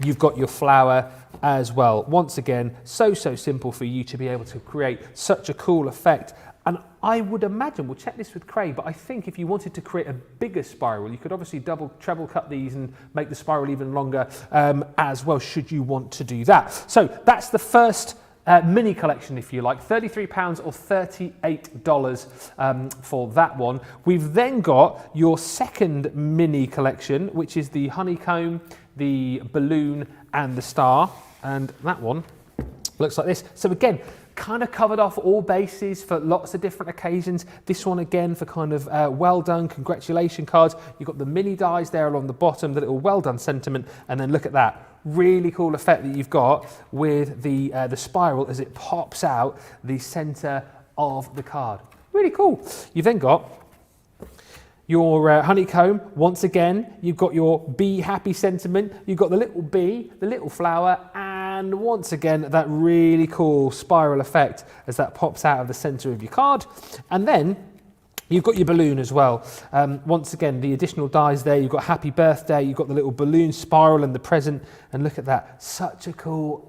you've got your flower as well. Once again, so simple for you to be able to create such a cool effect. And I would imagine, we'll check this with Craig, but I think if you wanted to create a bigger spiral, you could obviously treble cut these and make the spiral even longer as well, should you want to do that. So that's the first mini collection, if you like, £33 or $38 for that one. We've then got your second mini collection, which is the honeycomb, the balloon and the star, and that one looks like this. So again, kind of covered off all bases for lots of different occasions. This one again for kind of well done, congratulation cards. You've got the mini dies there along the bottom, the little well done sentiment, and then look at that. Really cool effect that you've got with the spiral as it pops out the center of the card. Really cool. You've then got your honeycomb. Once again, you've got your be happy sentiment. You've got the little bee, the little flower, and once again, that really cool spiral effect as that pops out of the center of your card. And then you've got your balloon as well. Once again, the additional dies there. You've got happy birthday. You've got the little balloon spiral and the present. And look at that. Such a cool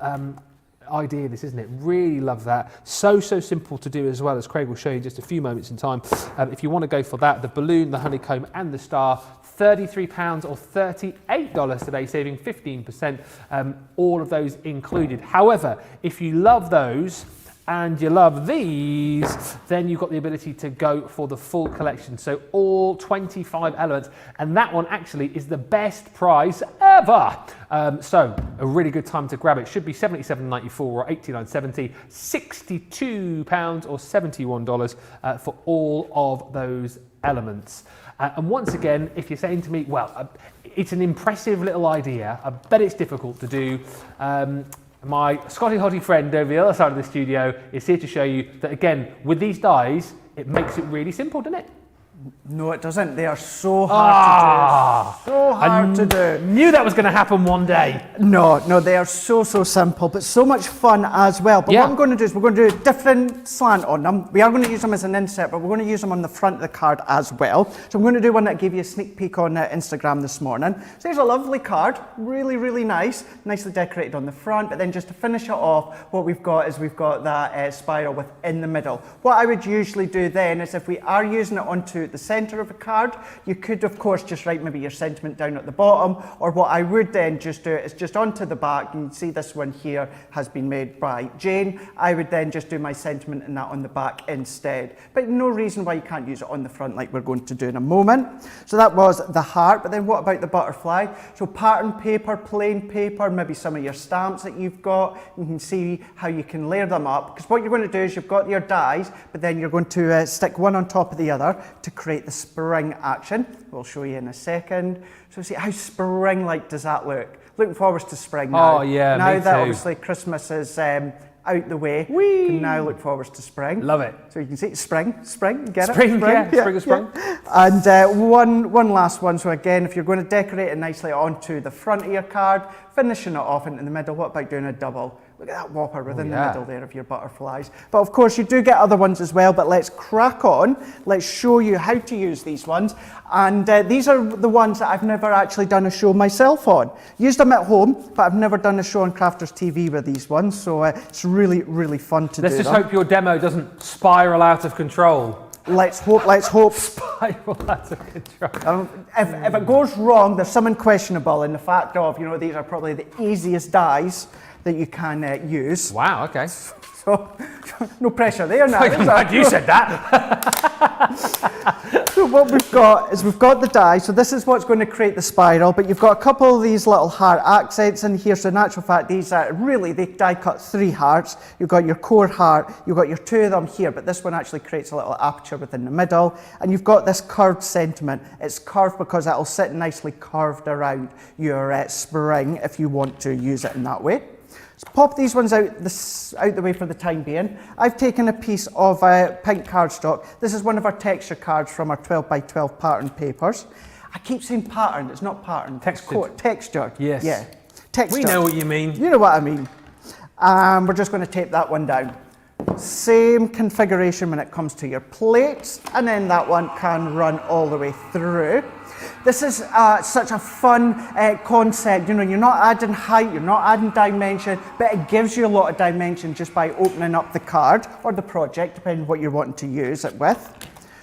idea, this, isn't it? Really love that. So simple to do as well, as Craig will show you in just a few moments in time. If you want to go for that, the balloon, the honeycomb and the star, £33 or $38 today, saving 15%, all of those included. However, if you love those and you love these, then you've got the ability to go for the full collection. So all 25 elements, and that one actually is the best price ever. So a really good time to grab it. Should be $77.94 or $89.70, £62 or $71 for all of those elements. And once again, if you're saying to me, well, it's an impressive little idea, I bet it's difficult to do. My Scotty Hottie friend over the other side of the studio is here to show you that, again, with these dies, it makes it really simple, doesn't it? No, it doesn't. They are so hard to do. So hard to do. Knew that was going to happen one day. No, they are so simple, but so much fun as well. But what I'm going to do is we're going to do a different slant on them. We are going to use them as an inset, but we're going to use them on the front of the card as well. So I'm going to do one that gave you a sneak peek on Instagram this morning. So there's a lovely card, really nice, nicely decorated on the front. But then just to finish it off, what we've got is we've got that spiral within the middle. What I would usually do then is if we are using it onto the center of a card, you could of course just write maybe your sentiment down at the bottom, or what I would then just do is just onto the back. You can see this one here has been made by Jane. I would then just do my sentiment and that on the back instead, but no reason why you can't use it on the front like we're going to do in a moment. So that was the heart, but then what about the butterfly? So pattern paper, plain paper, maybe some of your stamps that you've got. You can see how you can layer them up, because what you're going to do is you've got your dies, but then you're going to stick one on top of the other to create the spring action. We'll show you in a second. So see how spring-like does that look? Looking forward to spring now. Oh yeah, now me that too. obviously Christmas is out the way, Whee! you can now look forward to spring. Love it. So you can see spring, get it? Spring, yeah. Spring. And one last one. So again, if you're going to decorate it nicely onto the front of your card, finishing it off into the middle, what about doing a double? Look at that whopper within the middle there of your butterflies. But of course you do get other ones as well, but let's crack on. Let's show you how to use these ones. And these are the ones that I've never actually done a show myself on. Used them at home, but I've never done a show on Crafters TV with these ones. So it's really fun to do. Let's just hope your demo doesn't spiral out of control. Let's hope. Spiral out of control. If it goes wrong, there's something questionable in the fact of, these are probably the easiest dies that you can use. Wow, okay. So, no pressure there now. I'm glad you said that. So what we've got is we've got the die. So this is what's going to create the spiral, but you've got a couple of these little heart accents in here. So in actual fact, these are really, they die cut 3 hearts. You've got your core heart, you've got your 2 of them here, but this one actually creates a little aperture within the middle. And you've got this curved sentiment. It's curved because it'll sit nicely curved around your spring if you want to use it in that way. So pop these ones out the way for the time being. I've taken a piece of pink cardstock. This is one of our texture cards from our 12 by 12 pattern papers. I keep saying pattern, it's not pattern. Textured. Yes. Yeah. Textured. We know what you mean. You know what I mean. We're just going to tape that one down. Same configuration when it comes to your plates, and then that one can run all the way through. This is such a fun concept. You're not adding height, you're not adding dimension, but it gives you a lot of dimension just by opening up the card or the project, depending on what you're wanting to use it with.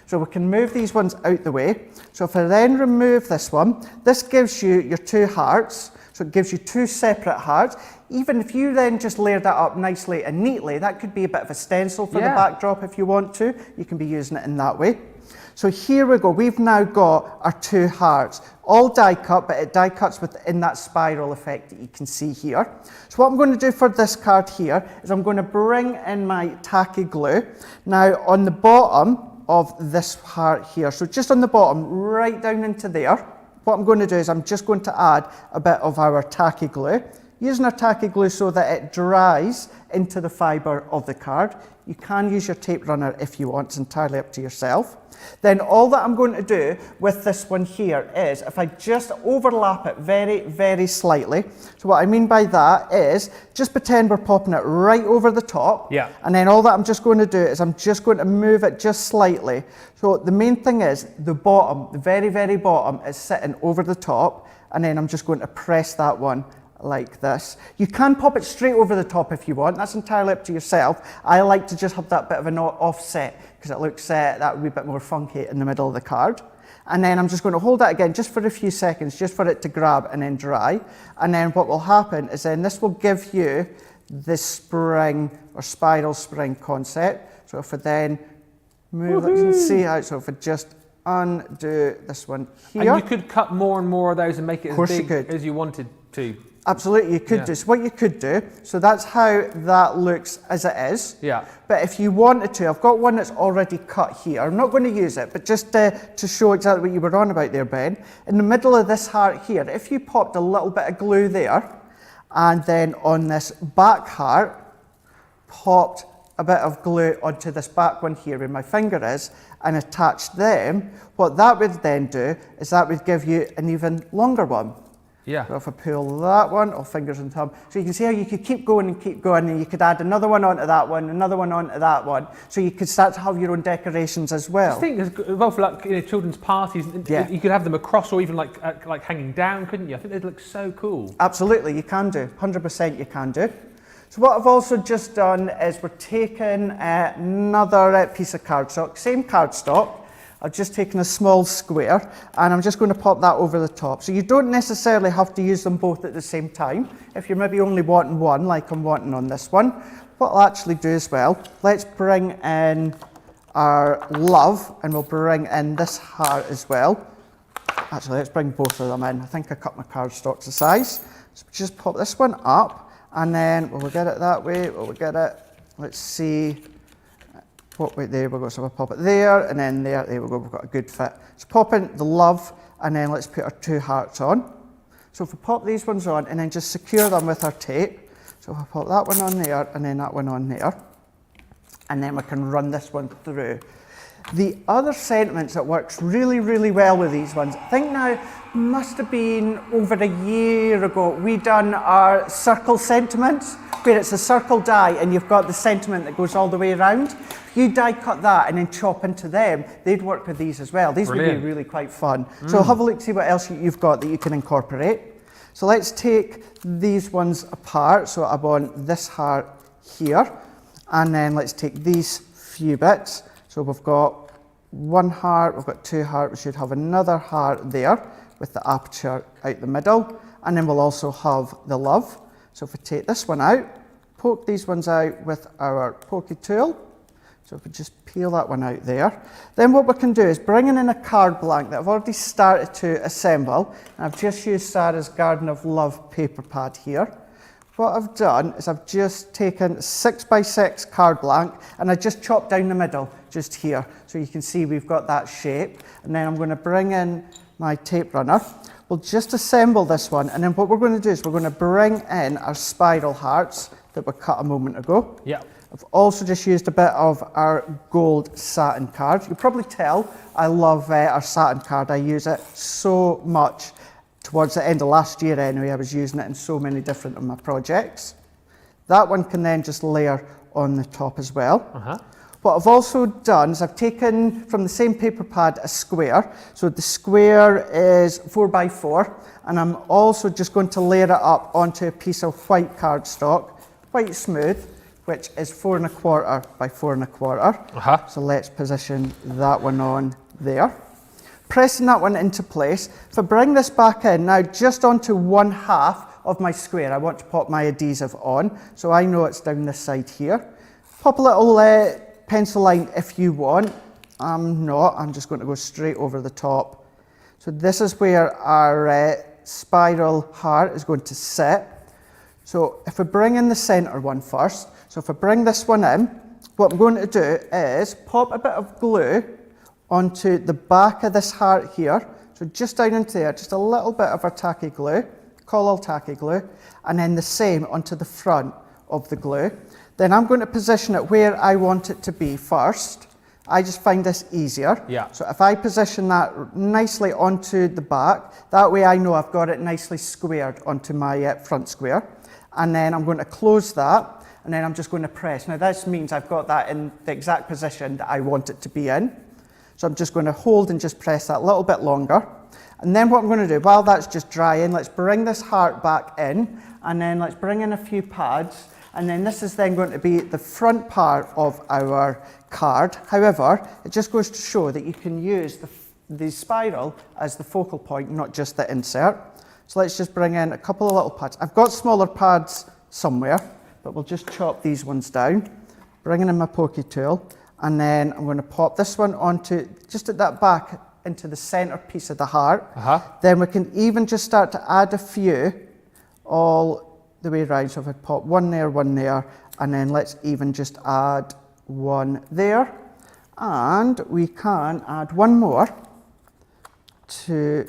So we can move these ones out the way. So if I then remove this one, this gives you your 2 hearts. So it gives you 2 separate hearts. Even if you then just layer that up nicely and neatly, that could be a bit of a stencil for the backdrop if you want to. You can be using it in that way. So here we go, we've now got our 2 hearts, all die cut, but it die cuts within that spiral effect that you can see here. So what I'm going to do for this card here is I'm going to bring in my tacky glue. Now on the bottom of this heart here, so just on the bottom, right down into there, what I'm going to do is I'm just going to add a bit of our tacky glue. Using our tacky glue so that it dries into the fibre of the card. You can use your tape runner if you want, it's entirely up to yourself. Then all that I'm going to do with this one here is if I just overlap it very slightly. So what I mean by that is just pretend we're popping it right over the top. Yeah. And then all that I'm just going to do is I'm just going to move it just slightly. So the main thing is the bottom, the very bottom is sitting over the top, and then I'm just going to press that one like this. You can pop it straight over the top if you want, that's entirely up to yourself. I like to just have that bit of an offset because it looks that would be a bit more funky in the middle of the card. And then I'm just going to hold that again just for a few seconds, just for it to grab and then dry. And then what will happen is then this will give you this spring or spiral spring concept. So if I then move, you can see how, so if I just undo this one here. And you could cut more and more of those and make it as big as you wanted to. Absolutely, you could do. So what you could do, so that's how that looks as it is. Yeah. But if you wanted to, I've got one that's already cut here. I'm not going to use it, but just to show exactly what you were on about there, Ben. In the middle of this heart here, if you popped a little bit of glue there, and then on this back heart, popped a bit of glue onto this back one here where my finger is, and attached them, what that would then do is that would give you an even longer one. Yeah. So if I pull that one, or fingers and thumb, so you can see how you could keep going, and you could add another one onto that one, another one onto that one, so you could start to have your own decorations as well. I think, well, for like children's parties, you could have them across or even like hanging down, couldn't you? I think they'd look so cool. Absolutely, you can do. 100% you can do. So what I've also just done is we're taking another piece of cardstock, same cardstock. I've just taken a small square and I'm just going to pop that over the top. So you don't necessarily have to use them both at the same time. If you're maybe only wanting one, like I'm wanting on this one, what I'll actually do as well, let's bring in our love and we'll bring in this heart as well. Actually, let's bring both of them in. I think I cut my cardstock to size. So just pop this one up and then will we get it that way? Will we get it? Let's see. What way there we go, so we'll pop it there and then there we go, we've got a good fit. So pop in the love and then let's put our two hearts on. So if we pop these ones on and then just secure them with our tape, so we'll pop that one on there and then that one on there, and then we can run this one through. The other sentiments that works really, really well with these ones, I think now must have been over a year ago, we done our circle sentiments, where it's a circle die and you've got the sentiment that goes all the way around. If you die cut that and then chop into them, they'd work with these as well. These would be really quite fun. So have a look, see what else you've got that you can incorporate. So let's take these ones apart. So I want this heart here, and then let's take these few bits. So we've got one heart, we've got two heart, we should have another heart there with the aperture out the middle, and then we'll also have the love. So if we take this one out, poke these ones out with our pokey tool. So if we just peel that one out there, then what we can do is bring in a card blank that I've already started to assemble, and I've just used Sarah's Garden of Love paper pad here. What I've done is I've just taken 6x6 card blank and I just chopped down the middle just here, so you can see we've got that shape. And then I'm going to bring in my tape runner. We'll just assemble this one, and then what we're going to do is we're going to bring in our spiral hearts that we cut a moment ago. Yeah. I've also just used a bit of our gold satin card. You can probably tell I love our satin card. I use it so much. Towards the end of last year anyway, I was using it in so many different of my projects. That one can then just layer on the top as well. What I've also done is I've taken from the same paper pad a square. So the square is 4x4, and I'm also just going to layer it up onto a piece of white cardstock, quite smooth, which is 4 1/4 by 4 1/4. So let's position that one on there. Pressing that one into place. If I bring this back in now just onto 1/2 of my square, I want to pop my adhesive on, so I know it's down this side here. Pop a little pencil line if you want. I'm not, I'm just going to go straight over the top. So this is where our spiral heart is going to sit. So if I bring in the center one first, so if I bring this one in, what I'm going to do is pop a bit of glue onto the back of this heart here. So just down into there, just a little bit of our tacky glue, Collall tacky glue, and then the same onto the front of the glue. Then I'm going to position it where I want it to be first. I just find this easier. Yeah. So if I position that nicely onto the back, that way I know I've got it nicely squared onto my front square. And then I'm going to close that, and then I'm just going to press. Now this means I've got that in the exact position that I want it to be in. So I'm just going to hold and just press that a little bit longer. And then what I'm going to do, while that's just drying, let's bring this heart back in, and then let's bring in a few pads. And then this is then going to be the front part of our card. However, it just goes to show that you can use the spiral as the focal point, not just the insert. So let's just bring in a couple of little pads. I've got smaller pads somewhere, but we'll just chop these ones down, bringing in my pokey tool, and then I'm going to pop this one onto, just at that back, into the center piece of the heart. Then we can even just start to add a few all the way around. So if I pop one there, and then let's even just add one there. And we can add one more to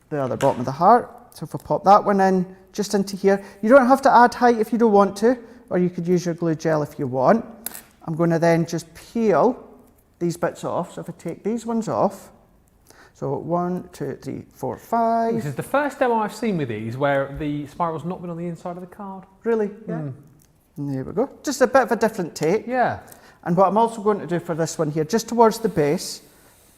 the other bottom of the heart. So if I pop that one in, just into here. You don't have to add height if you don't want to, or you could use your glue gel if you want. I'm going to then just peel these bits off. So if I take these ones off, so 1, 2, 3, 4, 5. This is the first demo I've seen with these where the spiral's not been on the inside of the card. Really? Yeah. There we go. Just a bit of a different take. Yeah. And what I'm also going to do for this one here, just towards the base,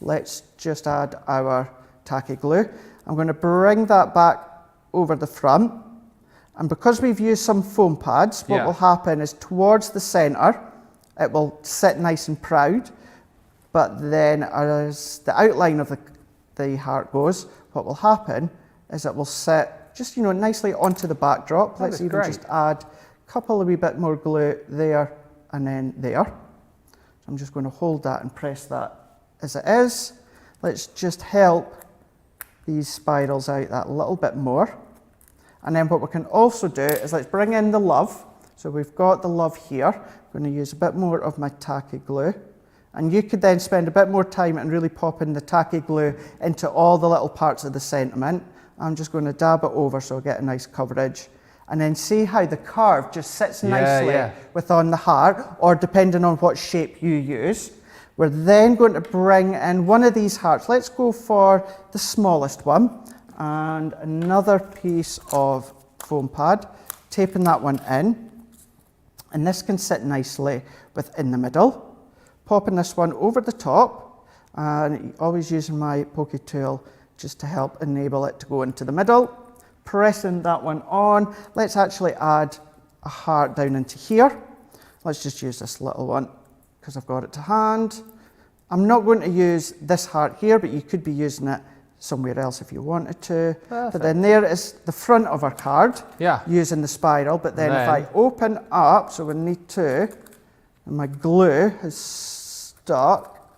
let's just add our tacky glue. I'm going to bring that back over the front. And because we've used some foam pads, what will happen is towards the center, it will sit nice and proud. But then as the outline of the heart goes, what will happen is it will sit just, nicely onto the backdrop. Let's even just add a couple of wee bit more glue there and then there. So I'm just going to hold that and press that as it is. Let's just help these spirals out that little bit more. And then what we can also do is let's bring in the love. So we've got the love here. I'm going to use a bit more of my tacky glue. And you could then spend a bit more time and really pop in the tacky glue into all the little parts of the sentiment. I'm just going to dab it over so I get a nice coverage. And then see how the curve just sits nicely within the heart, or depending on what shape you use. We're then going to bring in one of these hearts. Let's go for the smallest one. And another piece of foam pad, taping that one in. And this can sit nicely within the middle. Popping this one over the top, and always using my pokey tool just to help enable it to go into the middle. Pressing that one on. Let's actually add a heart down into here. Let's just use this little one because I've got it to hand. I'm not going to use this heart here, but you could be using it somewhere else if you wanted to. Perfect. But then there is the front of our card using the spiral. But then if I open up, so we need to, and my glue is stuck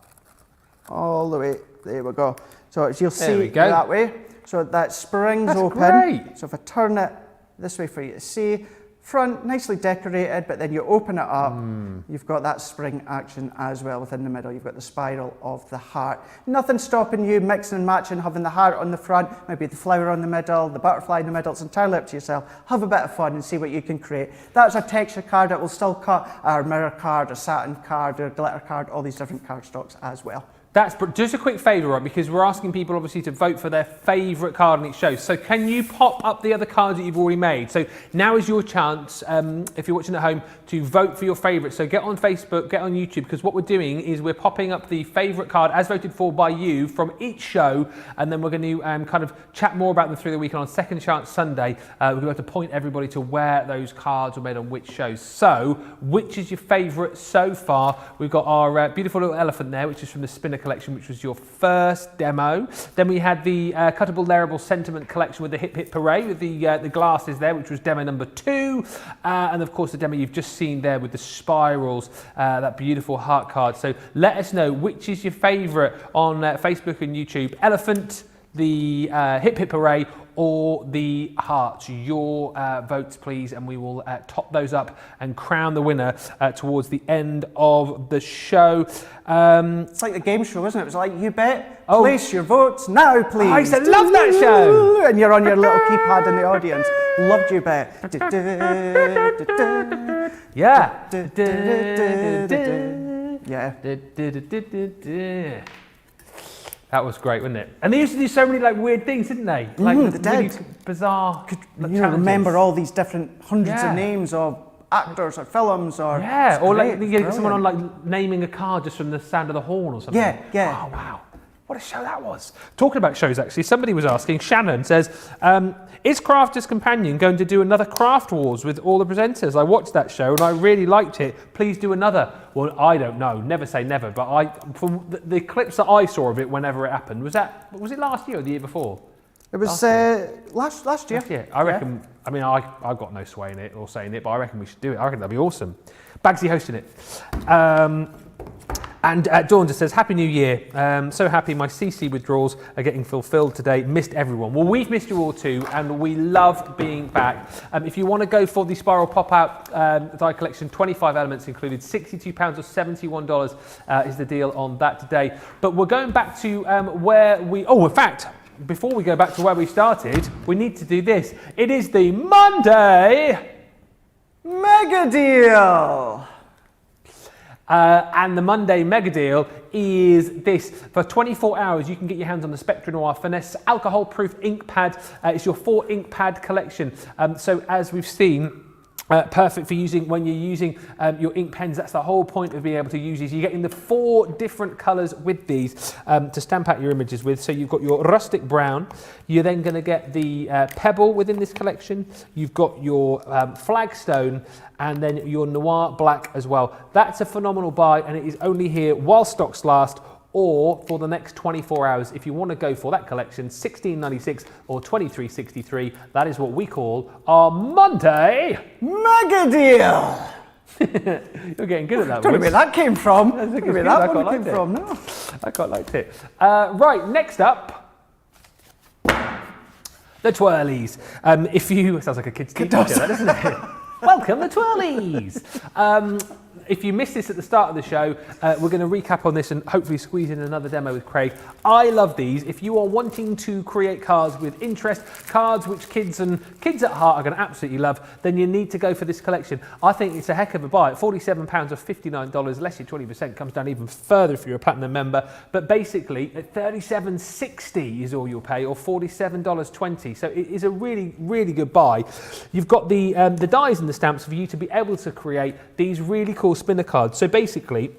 all the way, there we go. So as you'll see that way, so that springs open. Great. So if I turn it this way for you to see, front nicely decorated, but then you open it up, you've got that spring action as well within the middle. You've got the spiral of the heart. Nothing stopping you mixing and matching, having the heart on the front, maybe the flower on the middle, the butterfly in the middle. It's entirely up to yourself. Have a bit of fun and see what you can create. That's our texture card. It will still cut our mirror card, our satin card, our glitter card, all these different card stocks as well. That's just a quick favour, right? Because we're asking people obviously to vote for their favourite card on each show. So can you pop up the other cards that you've already made? So now is your chance, if you're watching at home, to vote for your favourite. So get on Facebook, get on YouTube, because what we're doing is we're popping up the favourite card as voted for by you from each show, and then we're going to kind of chat more about them through the week. And on Second Chance Sunday, we're going to point everybody to where those cards were made on which shows. So which is your favourite so far? We've got our beautiful little elephant there, which is from the Spinner collection, which was your first demo. Then we had the cuttable layerable sentiment collection with the Hip Hip Hooray with the glasses there, which was demo number 2, and of course the demo you've just seen there with the spirals, that beautiful heart card. So let us know which is your favourite on Facebook and YouTube. Elephant, the Hip Hip Hooray, or the hearts. Your votes, please, and we will top those up and crown the winner towards the end of the show. It's like the game show, isn't it? It was like, you bet, place your votes now, please. I used to love that show. And you're on your little keypad in the audience. Loved you bet. Yeah. Yeah. That was great, wasn't it? And they used to do so many like weird things, didn't they? Like really bizarre. You remember all these different hundreds of names of actors or films or or like you get someone on like naming a car just from the sound of the horn or something. Yeah. Oh wow. What a show that was. Talking about shows, actually, somebody was asking, Shannon says, is Crafters Companion going to do another Craft Wars with all the presenters? I watched that show and I really liked it. Please do another. Well, I don't know. Never say never. But from the clips that I saw of it whenever it happened, was it last year or the year before? It was last year. Yeah, I reckon. I mean, I've got no sway in it or say in it, but I reckon we should do it. I reckon that'd be awesome. Bagsy hosting it. And Dawn just says, Happy New Year. So happy my CC withdrawals are getting fulfilled today. Missed everyone. Well, we've missed you all too, and we love being back. If you want to go for the Spiral Pop-Out die collection, 25 elements included, £62 or $71 is the deal on that today. But we're going back to where we... Oh, in fact, before we go back to where we started, we need to do this. It is the Monday... Mega deal! And the Monday mega deal is this. For 24 hours, you can get your hands on the Spectra Noir Finesse alcohol-proof ink pad. It's your 4 ink pad collection. So as we've seen, perfect for using when you're using your ink pens. That's the whole point of being able to use these. You're getting the 4 different colours with these to stamp out your images with. So you've got your rustic brown. You're then going to get the pebble within this collection. You've got your flagstone and then your noir black as well. That's a phenomenal buy, and it is only here while stocks last, or for the next 24 hours. If you want to go for that collection, $16.96 or $23.63. That is what we call our Monday Mega deal! You're getting good at that. Don't know where that came from. I Don't know where that one came from. No. I quite liked it. Right, next up, the twirlies. If you... Sounds like a kid's TV show, doesn't it? Welcome, the twirlies! If you missed this at the start of the show, we're going to recap on this and hopefully squeeze in another demo with Craig. I love these. If you are wanting to create cards with interest, cards which kids at heart are going to absolutely love, then you need to go for this collection. I think it's a heck of a buy. At £47 or $59, less your 20% comes down even further if you're a platinum member. But basically, at $37.60 is all you'll pay, or $47.20. So it is a really, really good buy. You've got the dies and the stamps for you to be able to create these really cool spinner cards. So basically,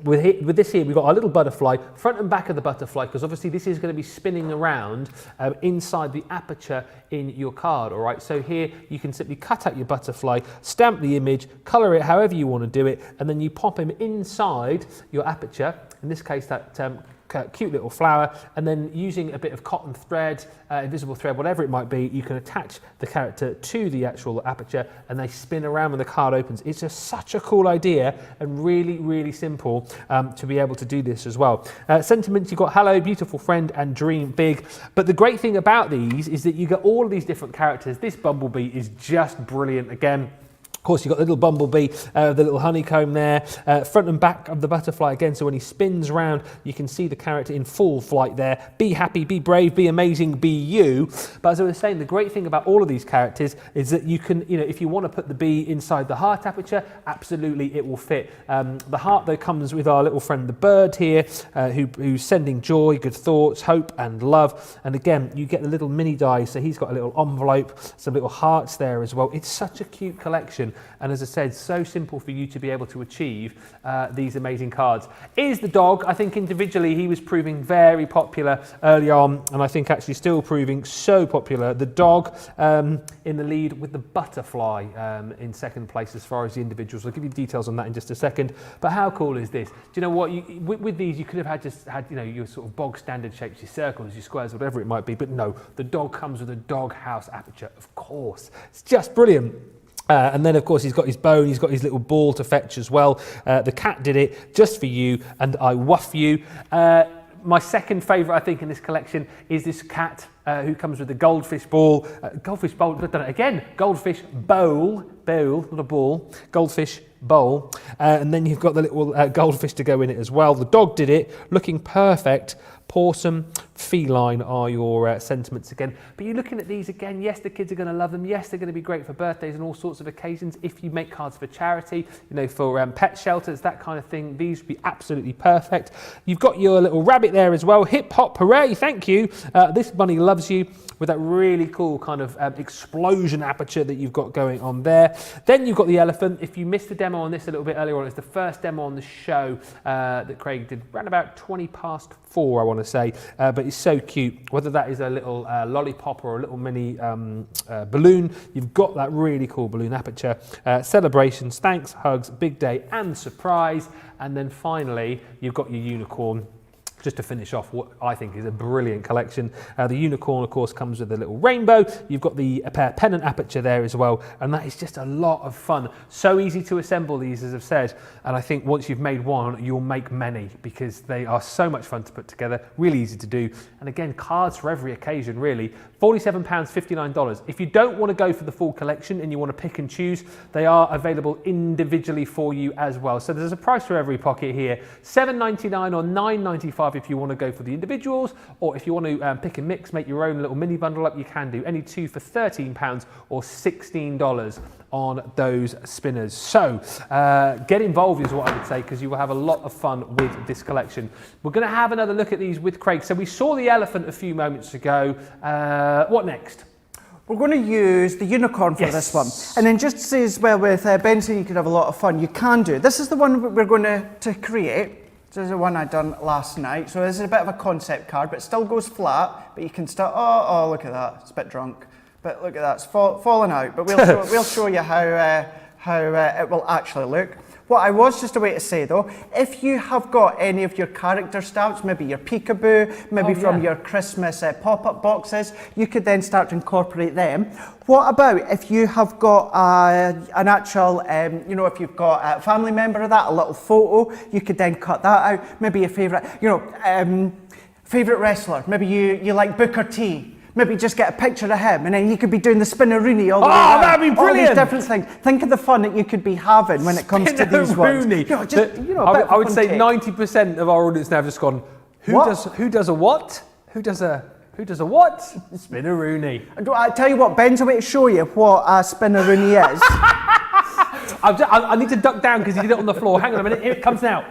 with this here, we've got our little butterfly, front and back of the butterfly, because obviously this is going to be spinning around inside the aperture in your card, all right? So here you can simply cut out your butterfly, stamp the image, colour it however you want to do it, and then you pop him inside your aperture, in this case that cute little flower, and then using a bit of cotton thread, invisible thread, whatever it might be, you can attach the character to the actual aperture and they spin around when the card opens. It's just such a cool idea and really, really simple to be able to do this as well. Sentiments, you've got hello, beautiful friend, and dream big. But the great thing about these is that you get all of these different characters. This bumblebee is just brilliant again. Of course, you've got the little bumblebee, the little honeycomb there, front and back of the butterfly again, so when he spins round, you can see the character in full flight there. Be happy, be brave, be amazing, be you. But as I was saying, the great thing about all of these characters is that you can, if you want to put the bee inside the heart aperture, absolutely it will fit. The heart, though, comes with our little friend the bird here, who's sending joy, good thoughts, hope and love. And again, you get the little mini die, so he's got a little envelope, some little hearts there as well. It's such a cute collection. And as I said, so simple for you to be able to achieve these amazing cards. Is the dog, I think individually he was proving very popular early on, and I think actually still proving so popular. The dog in the lead with the butterfly in second place as far as the individuals. I'll give you details on that in just a second. But how cool is this? Do you know what? With these, you could have had your sort of bog standard shapes, your circles, your squares, whatever it might be. But no, the dog comes with a dog house aperture, of course. It's just brilliant. And then, of course, he's got his bone, he's got his little ball to fetch as well. The cat did it just for you, and I wuff you. My second favourite, I think, in this collection is this cat who comes with the goldfish ball. Goldfish bowl, I've done it again. Goldfish bowl, not a ball, goldfish bowl. And then you've got the little goldfish to go in it as well. The dog did it, looking perfect. Pawsome, feline are your sentiments again. But you're looking at these again, yes, the kids are going to love them. Yes, they're going to be great for birthdays and all sorts of occasions. If you make cards for charity, for pet shelters, that kind of thing, these would be absolutely perfect. You've got your little rabbit there as well. Hip hop, hooray, thank you. This bunny loves you, with that really cool kind of explosion aperture that you've got going on there. Then you've got the elephant. If you missed the demo on this a little bit earlier on, it's the first demo on the show that Craig did around about 20 past 4, I want to say, but it's so cute. Whether that is a little lollipop or a little mini balloon, you've got that really cool balloon aperture. Celebrations, thanks, hugs, big day and surprise. And then finally, you've got your unicorn. just to finish off what I think is a brilliant collection. The unicorn, of course, comes with a little rainbow. You've got the pennant aperture there as well, and that is just a lot of fun. So easy to assemble these, as I've said, and I think once you've made one, you'll make many because they are so much fun to put together, really easy to do, and again, cards for every occasion, really. £47, $59. If you don't want to go for the full collection and you want to pick and choose, they are available individually for you as well. So there's a price for every pocket here. $7.99 or $9.95 if you want to go for the individuals, or if you want to pick and mix, make your own little mini bundle up, you can do. Any two for £13 or $16 on those spinners. So get involved is what I would say, because you will have a lot of fun with this collection. We're going to have another look at these with Craig. So we saw the elephant a few moments ago. What next? We're going to use the unicorn for this one. And then just to say as well, with Benson, you could have a lot of fun. You can do. This is the one we're going to create. This is the one I done last night. So this is a bit of a concept card, but it still goes flat. But you can start, oh, look at that. It's a bit drunk. But look at that, it's falling out. But we'll show you how it will actually look. What I was just about to say though, if you have got any of your character stamps, maybe your peekaboo, maybe from your Christmas pop-up boxes, you could then start to incorporate them. What about if you have got an actual, if you've got a family member of that, a little photo, you could then cut that out. Maybe your favourite, favourite wrestler, maybe you like Booker T. Maybe just get a picture of him, and then you could be doing the spinneroonie all the way around. That'd be brilliant! All these different things. Think of the fun that you could be having when it comes to these ones. I would say 90% of our audience now have just gone, who does a what? Who does a what? Spinneroonie. I tell you what, Ben's away to show you what a spinneroonie is. I need to duck down because he did it on the floor. Hang on a minute, here it comes now.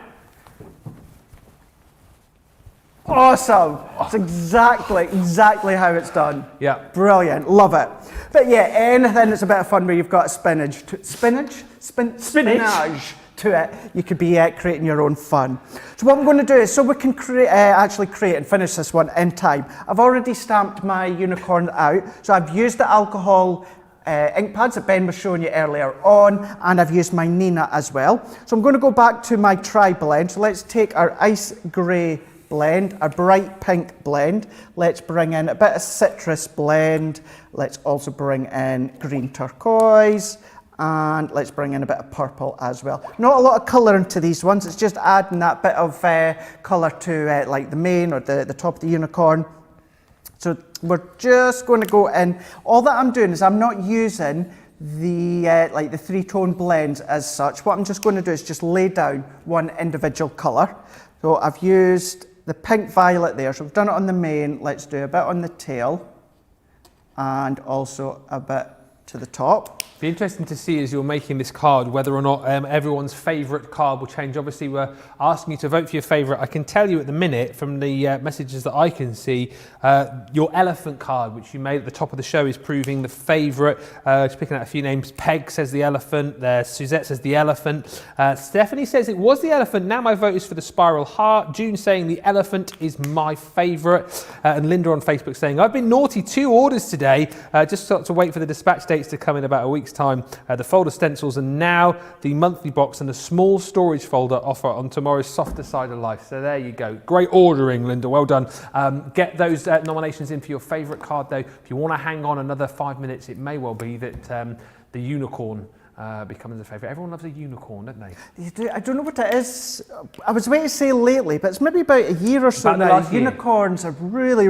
Awesome. It's exactly how it's done. Yeah. Brilliant. Love it. But yeah, anything that's a bit of fun where you've got spinach to it, you could be creating your own fun. So what I'm going to do is, so we can actually create and finish this one in time. I've already stamped my unicorn out. So I've used the alcohol ink pads that Ben was showing you earlier on, and I've used my Nina as well. So I'm going to go back to my tri-blend. So let's take our ice grey blend, a bright pink blend. Let's bring in a bit of citrus blend. Let's also bring in green turquoise, and let's bring in a bit of purple as well. Not a lot of colour into these ones, it's just adding that bit of colour to like the mane or the top of the unicorn. So we're just going to go in. All that I'm doing is I'm not using the three-tone blends as such. What I'm just going to do is just lay down one individual colour. So I've used the pink violet there, so we've done it on the mane. Let's do a bit on the tail and also a bit to the top. Be interesting to see as you're making this card whether or not everyone's favourite card will change. Obviously, we're asking you to vote for your favourite. I can tell you at the minute from the messages that I can see, your elephant card, which you made at the top of the show, is proving the favourite. Just picking out a few names. Peg says the elephant. Suzette says the elephant. Stephanie says it was the elephant. Now my vote is for the spiral heart. June saying the elephant is my favourite. And Linda on Facebook saying, I've been naughty, 2 orders today. Just got to wait for the dispatch dates to come in about a week's time. The folder stencils, and now the monthly box and a small storage folder offer on tomorrow's softer side of life. So there you go. Great ordering, Linda. Well done. Get those nominations in for your favourite card, though. If you want to hang on another 5 minutes, it may well be that the unicorn becomes a favourite. Everyone loves a unicorn, don't they? I don't know what it is. I was waiting to say lately, but it's maybe about a year or so now. Unicorns have really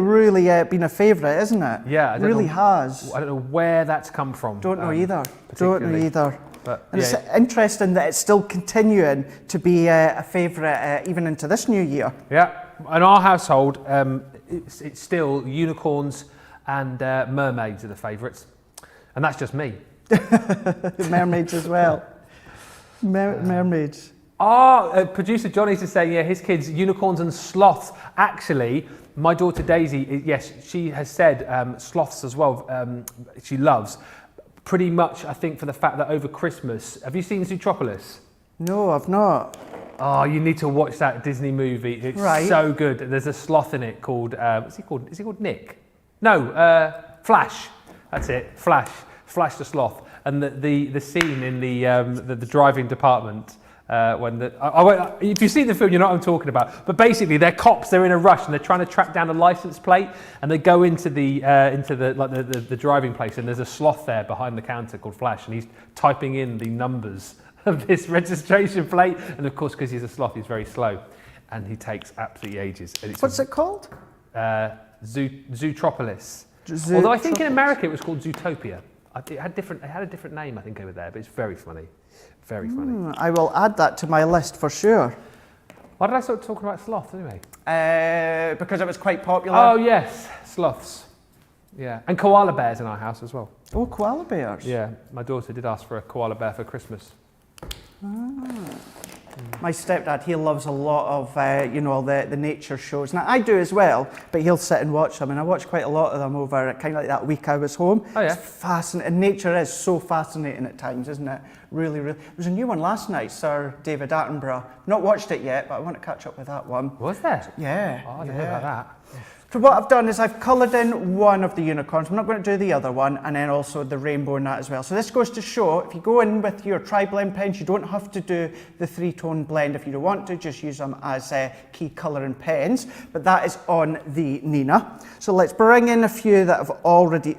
been a favourite, isn't it? Yeah, it really has. I don't know where that's come from. Don't know either. But, and it's interesting that it's still continuing to be a favourite even into this new year. Yeah, in our household, it's still unicorns and mermaids are the favourites, and that's just me. Mermaids as well. Mermaids. Producer Johnny's just saying, yeah, his kids, unicorns and sloths. Actually, my daughter Daisy, yes, she has said sloths as well. She loves. Pretty much, I think, for the fact that over Christmas, have you seen Zootropolis? No, I've not. Oh, you need to watch that Disney movie. It's so good. There's a sloth in it called, what's he called? Is he called Nick? No, Flash. That's it, Flash the sloth. And the scene in the driving department If you see the film, you know what I'm talking about. But basically, they're cops. They're in a rush and they're trying to track down a license plate. And they go into the driving place, and there's a sloth there behind the counter called Flash, and he's typing in the numbers of this registration plate. And of course, because he's a sloth, he's very slow, and he takes absolutely ages. What's it called? Zootropolis. Although I think in America it was called Zootopia. It had a different name, I think, over there, but it's very funny. Very funny. I will add that to my list for sure. Why did I start talking about sloths anyway? Because it was quite popular. Oh, yes, sloths. Yeah, and koala bears in our house as well. Oh, koala bears. Yeah, my daughter did ask for a koala bear for Christmas. My stepdad, he loves a lot of, all the nature shows. Now, I do as well, but he'll sit and watch them, and I watch quite a lot of them over kind of like that week I was home. Oh, yeah. It's fascinating, and nature is so fascinating at times, isn't it? Really, really. There was a new one last night, Sir David Attenborough. Not watched it yet, but I want to catch up with that one. Was there? Yeah. Oh, I didn't know about that. So what I've done is I've coloured in one of the unicorns. I'm not going to do the other one, and then also the rainbow and that as well. So this goes to show, if you go in with your tri-blend pens, you don't have to do the three-tone blend. If you don't want to, just use them as key colouring pens. But that is on the Nina. So let's bring in a few that I've already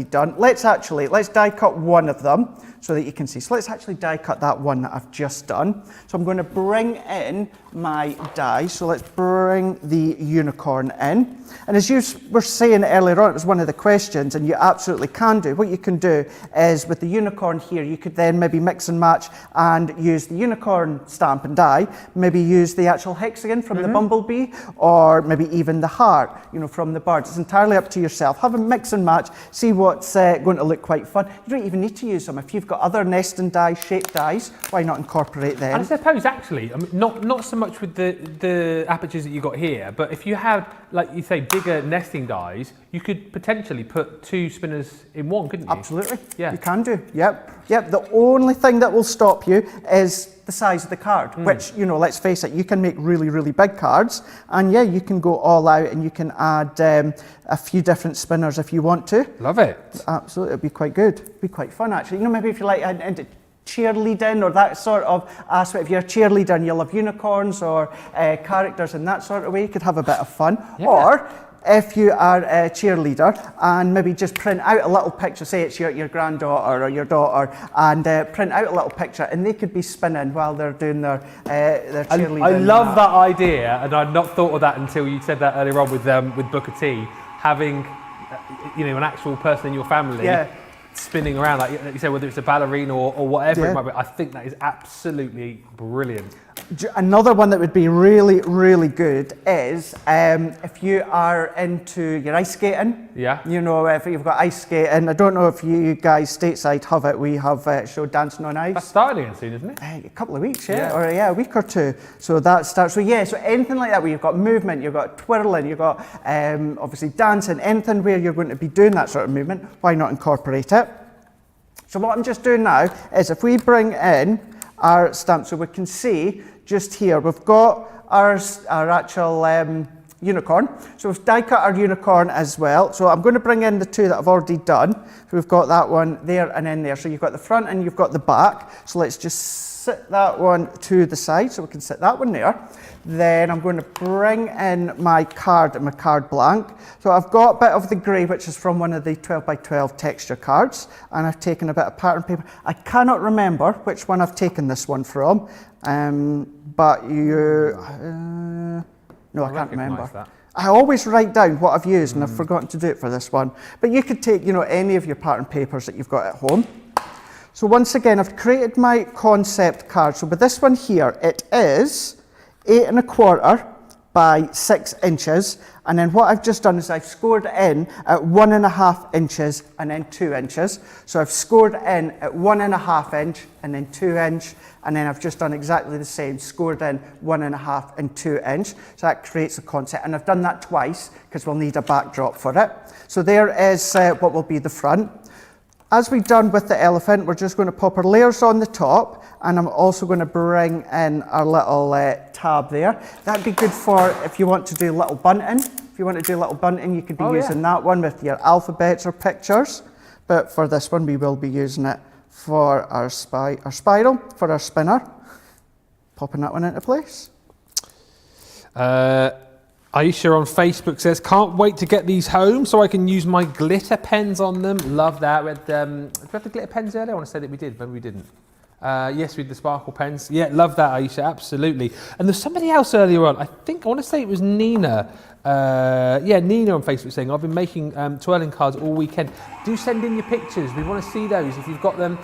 done. Let's die cut one of them so that you can see. So let's actually die cut that one that I've just done. So I'm going to bring in my die. So let's bring the unicorn in. And as you were saying earlier on, it was one of the questions, and you absolutely can do. What you can do is with the unicorn here, you could then maybe mix and match and use the unicorn stamp and die, maybe use the actual hexagon from the bumblebee, or maybe even the heart, from the bird. It's entirely up to yourself. Have a mix and match, see what's going to look quite fun. You don't even need to use them. If you've got other nesting die, shaped dies, why not incorporate them? And I suppose actually, I mean, not so much with the apertures that you got here, but if you had, like you say, bigger nesting dies, you could potentially put two spinners in one, couldn't you? Absolutely. Yeah. You can do. Yep. The only thing that will stop you is the size of the card, which, let's face it, you can make really, really big cards, and yeah, you can go all out and you can add a few different spinners if you want to. Love it. Absolutely. It'd be quite good. It'd be quite fun, actually. Maybe if you like into cheerleading or that sort of aspect. If you're a cheerleader and you love unicorns or characters in that sort of way, you could have a bit of fun. Yeah. Or if you are a cheerleader and maybe just print out a little picture, say it's your granddaughter or your daughter, and print out a little picture, and they could be spinning while they're doing their cheerleading. I love that idea, and I'd not thought of that until you said that earlier on with Booker T, having an actual person in your family. Yeah. Spinning around, like you said, whether it's a ballerina or whatever it might be. I think that is absolutely brilliant. Another one that would be really, really good is if you are into your ice skating. Yeah. If you've got ice skating. I don't know if you guys stateside have it. We have show Dancing on Ice. That's starting again soon, isn't it? A couple of weeks, or a week or two. So that starts. So anything like that where you've got movement, you've got twirling, you've got obviously dancing, anything where you're going to be doing that sort of movement, why not incorporate it? So what I'm just doing now is if we bring in our stamp, so we can see just here, we've got our actual unicorn. So we've die cut our unicorn as well. So I'm going to bring in the two that I've already done. So we've got that one there and in there. So you've got the front and you've got the back. So let's just sit that one to the side so we can sit that one there. Then I'm going to bring in my card and my card blank. So I've got a bit of the grey, which is from one of the 12 by 12 texture cards, and I've taken a bit of pattern paper. I cannot remember which one I've taken this one from, but you... no, I can't remember. That. I always write down what I've used, and I've forgotten to do it for this one. But you could take, any of your pattern papers that you've got at home. So once again, I've created my concept card. So with this one here, it is 8 1/4 by 6 inches. And then what I've just done is I've scored in at 1.5 inches and then 2 inches. So I've scored in at 1.5 inch and then 2 inch. And then I've just done exactly the same, scored in 1.5 and 2 inch. So that creates a concept. And I've done that twice because we'll need a backdrop for it. So there is what will be the front. As we've done with the elephant, we're just going to pop our layers on the top, and I'm also going to bring in our little tab there. That'd be good for if you want to do little bunting. If you want to do little bunting, you could be using that one with your alphabets or pictures. But for this one, we will be using it for our spiral, for our spinner. popping that one into place. Aisha on Facebook says, can't wait to get these home so I can use my glitter pens on them. Love that. Did we have the glitter pens earlier? I want to say that we did, but we didn't. Yes, with the sparkle pens. Yeah, love that, Aisha, absolutely. And there's somebody else earlier on, I want to say it was Nina. Nina on Facebook saying, I've been making twirling cards all weekend. Do send in your pictures. We want to see those. If you've got them,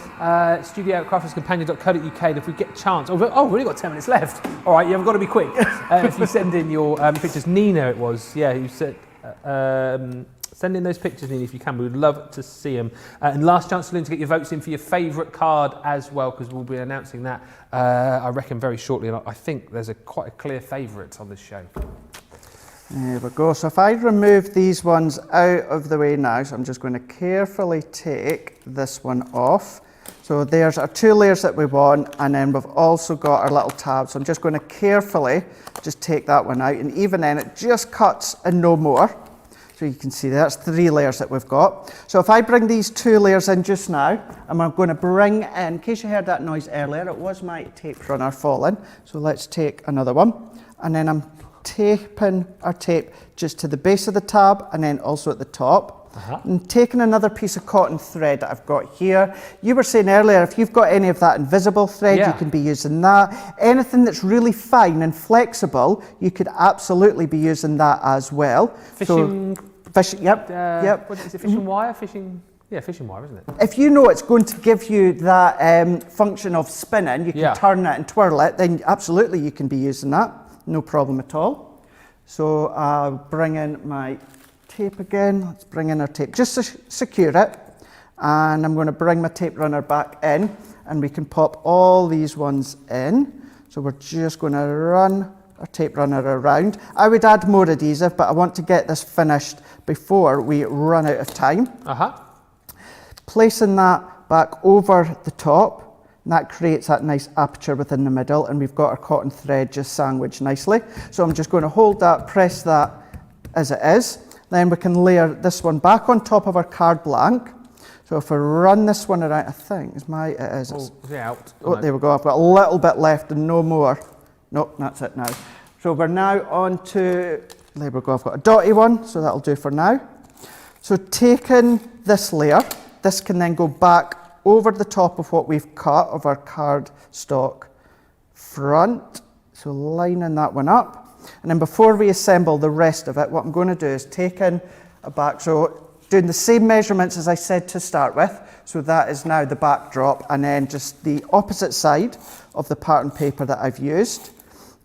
studio@crafterscompanion.co.uk. And if we get a chance, we've only got 10 minutes left. All right, you've got to be quick. If you send in your pictures, Nina it was, who said, send in those pictures, Nina, if you can. We would love to see them. And last chance to get your votes in for your favourite card as well, because we'll be announcing that, I reckon, very shortly. And I think there's quite a clear favourite on this show. There we go. So if I remove these ones out of the way now, so I'm just going to carefully take this one off. So there's our 2 layers that we want, and then we've also got our little tab. So I'm just going to carefully just take that one out, and even then it just cuts and no more. So you can see that's 3 layers that we've got. So if I bring these 2 layers in just now, and I'm going to bring in case you heard that noise earlier, it was my tape runner falling. So let's take another one, and then I'm taping our tape just to the base of the tab and then also at the top. And taking another piece of cotton thread that I've got here. You were saying earlier, if you've got any of that invisible thread, you can be using that. Anything that's really fine and flexible, you could absolutely be using that as well. Fishing, yep. What is it, fishing wire? Fishing wire, isn't it? If you know it's going to give you that function of spinning, you can turn it and twirl it, then absolutely you can be using that. No problem at all. So I'll bring in my tape again. Let's bring in our tape just to secure it. And I'm going to bring my tape runner back in, and we can pop all these ones in. So we're just going to run our tape runner around. I would add more adhesive, but I want to get this finished before we run out of time. Placing that back over the top. And that creates that nice aperture within the middle, and we've got our cotton thread just sandwiched nicely. So I'm just going to hold that, press that as it is. Then we can layer this one back on top of our card blank. So if I run this one around, I think it is. Oh, is it out? Oh, there we go. I've got a little bit left and no more. Nope, that's it now. So we're now on to, there we go. I've got a dotty one, so that'll do for now. So taking this layer, this can then go back over the top of what we've cut of our cardstock front. So lining that one up. And then before we assemble the rest of it, what I'm going to do is take in a back, so doing the same measurements as I said to start with. So that is now the backdrop, and then just the opposite side of the pattern paper that I've used.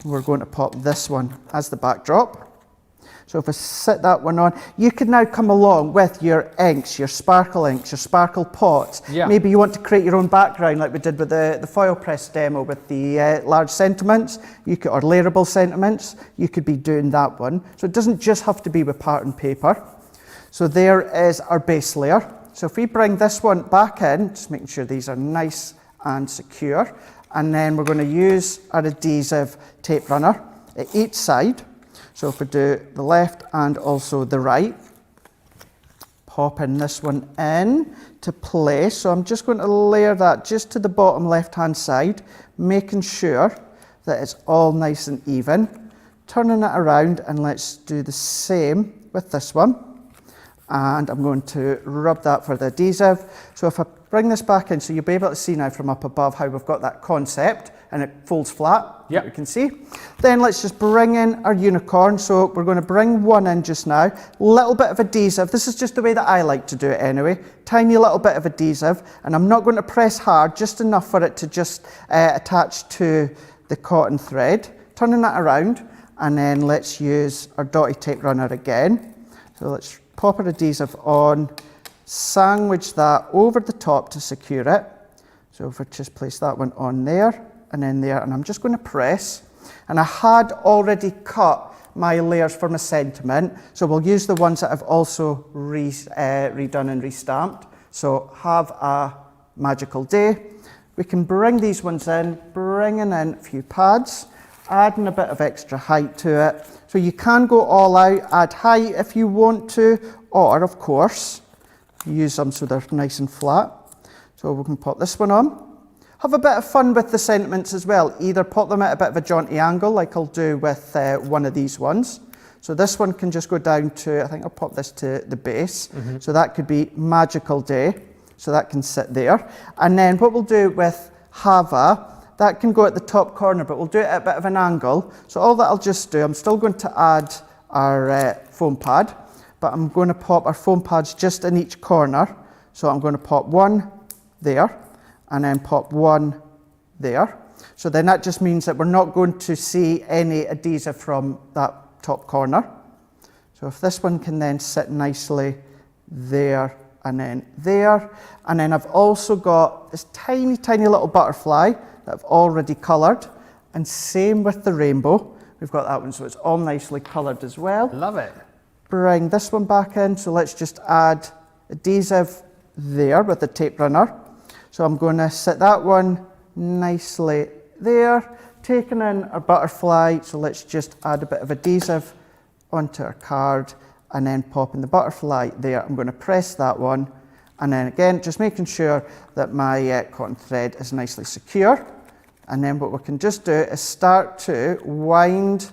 We're going to pop this one as the backdrop. So if I sit that one on, you can now come along with your inks, your sparkle inks, your sparkle pots. Maybe you want to create your own background like we did with the foil press demo with the large sentiments, or layerable sentiments. You could be doing that one. So it doesn't just have to be with pattern paper. So there is our base layer. So if we bring this one back in, just making sure these are nice and secure, and then we're going to use our adhesive tape runner at each side. So if we do the left and also the right, popping this one in to place. So I'm just going to layer that just to the bottom left-hand side, making sure that it's all nice and even. Turning it around, and let's do the same with this one. And I'm going to rub that for the adhesive. So if I bring this back in, so you'll be able to see now from up above how we've got that concept, and it folds flat, you can see. Then let's just bring in our unicorn. So we're going to bring one in just now. Little bit of adhesive. This is just the way that I like to do it anyway. Tiny little bit of adhesive, and I'm not going to press hard, just enough for it to just attach to the cotton thread. Turning that around, and then let's use our dotty tape runner again. So let's pop our adhesive on, sandwich that over the top to secure it. So if I just place that one on there and then there, and I'm just going to press. And I had already cut my layers for my sentiment, so we'll use the ones that I've also redone and restamped. So have a magical day. We can bring these ones in, bringing in a few pads, adding a bit of extra height to it. So you can go all out, add height if you want to, or of course, use them so they're nice and flat. So we can pop this one on. have a bit of fun with the sentiments as well. Either pop them at a bit of a jaunty angle, like I'll do with one of these ones. So this one can just go down to, I think I'll pop this to the base. So that could be magical day. So that can sit there. And then what we'll do with Hava, that can go at the top corner, but we'll do it at a bit of an angle. So all that I'll just do, I'm still going to add our foam pad, but I'm going to pop our foam pads just in each corner. So I'm going to pop one there, and then pop one there. So then that just means that we're not going to see any adhesive from that top corner. So if this one can then sit nicely there and then there. And then I've also got this tiny, tiny little butterfly that I've already coloured. And same with the rainbow. We've got that one, so it's all nicely coloured as well. Love it. Bring this one back in. So let's just add adhesive there with the tape runner. So I'm going to set that one nicely there. Taking in our butterfly, so let's just add a bit of adhesive onto our card and then popping the butterfly there. I'm going to press that one, and then again just making sure that my cotton thread is nicely secure. And then what we can just do is start to wind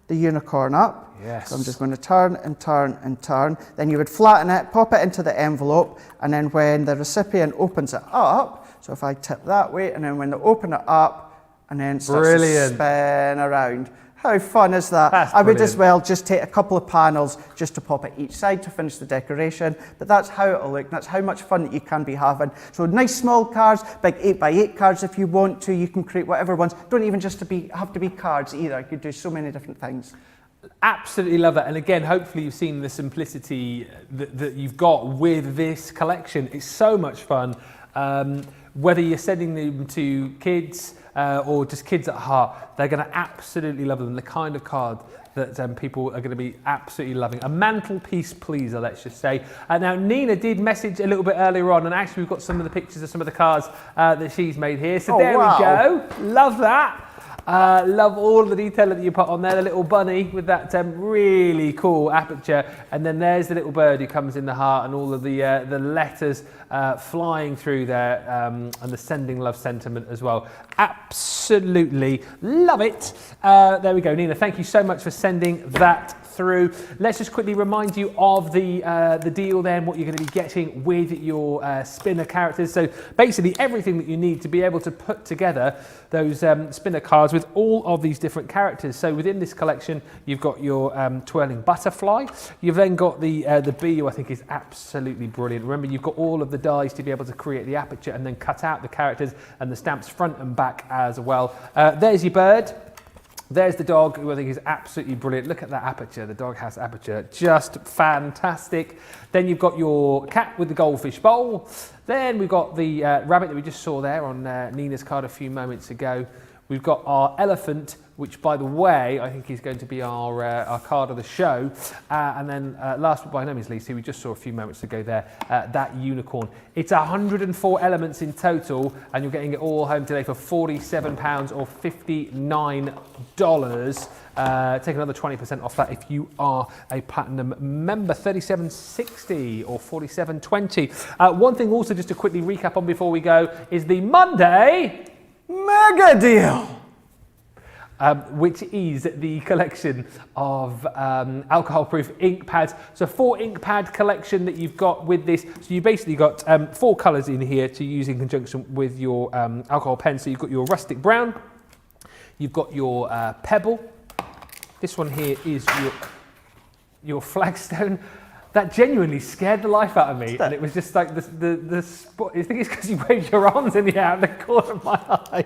the unicorn up. Yes. So I'm just going to turn and turn and turn. Then you would flatten it, pop it into the envelope, and then when the recipient opens it up, so if I tip that way, and then when they open it up, and then it starts to spin around. How fun is that? That's I would brilliant. as well just take a couple of panels just to pop it each side to finish the decoration, but that's how it'll look. That's how much fun that you can be having. So nice small cards, big 8x8 cards if you want to. You can create whatever ones. Don't even just have to be cards either. You could do so many different things. Absolutely love it. And again, hopefully you've seen the simplicity that you've got with this collection. It's so much fun. Whether you're sending them to kids or just kids at heart, they're going to absolutely love them. The kind of card that people are going to be absolutely loving. A mantelpiece pleaser, let's just say. Now, Nina did message a little bit earlier on, and actually we've got some of the pictures of some of the cards that she's made here. So there we go. Love that. Love all the detail that you put on there, the little bunny with that really cool aperture, and then there's the little bird who comes in the heart, and all of the letters flying through there, and the sending love sentiment as well. Absolutely love it. There we go, Nina. Thank you so much for sending that through. Let's just quickly remind you of the deal then, what you're going to be getting with your spinner characters. So basically everything that you need to be able to put together those spinner cards with all of these different characters. So within this collection, you've got your twirling butterfly. You've then got the bee, who I think is absolutely brilliant. Remember, you've got all of the dies to be able to create the aperture and then cut out the characters and the stamps front and back as well. There's your bird. There's the dog, who I think is absolutely brilliant. Look at that aperture. The dog has aperture. Just fantastic. Then you've got your cat with the goldfish bowl. Then we've got the rabbit that we just saw there on Nina's card a few moments ago. We've got our elephant, which, by the way, I think is going to be our card of the show. And then last but by no means least, who we just saw a few moments ago there, that unicorn. It's 104 elements in total, and you're getting it all home today for £47 or $59. Take another 20% off that if you are a platinum member. $37.60 or $47.20. One thing also just to quickly recap on before we go is the Monday Mega deal! Which is the collection of alcohol-proof ink pads. So 4 ink pad collection that you've got with this. So you basically got 4 colours in here to use in conjunction with your alcohol pen. So you've got your rustic brown, you've got your pebble. This one here is your flagstone. That genuinely scared the life out of me, and it was just like the spot. I think it's because you waved your arms in the air out of the corner of my eye.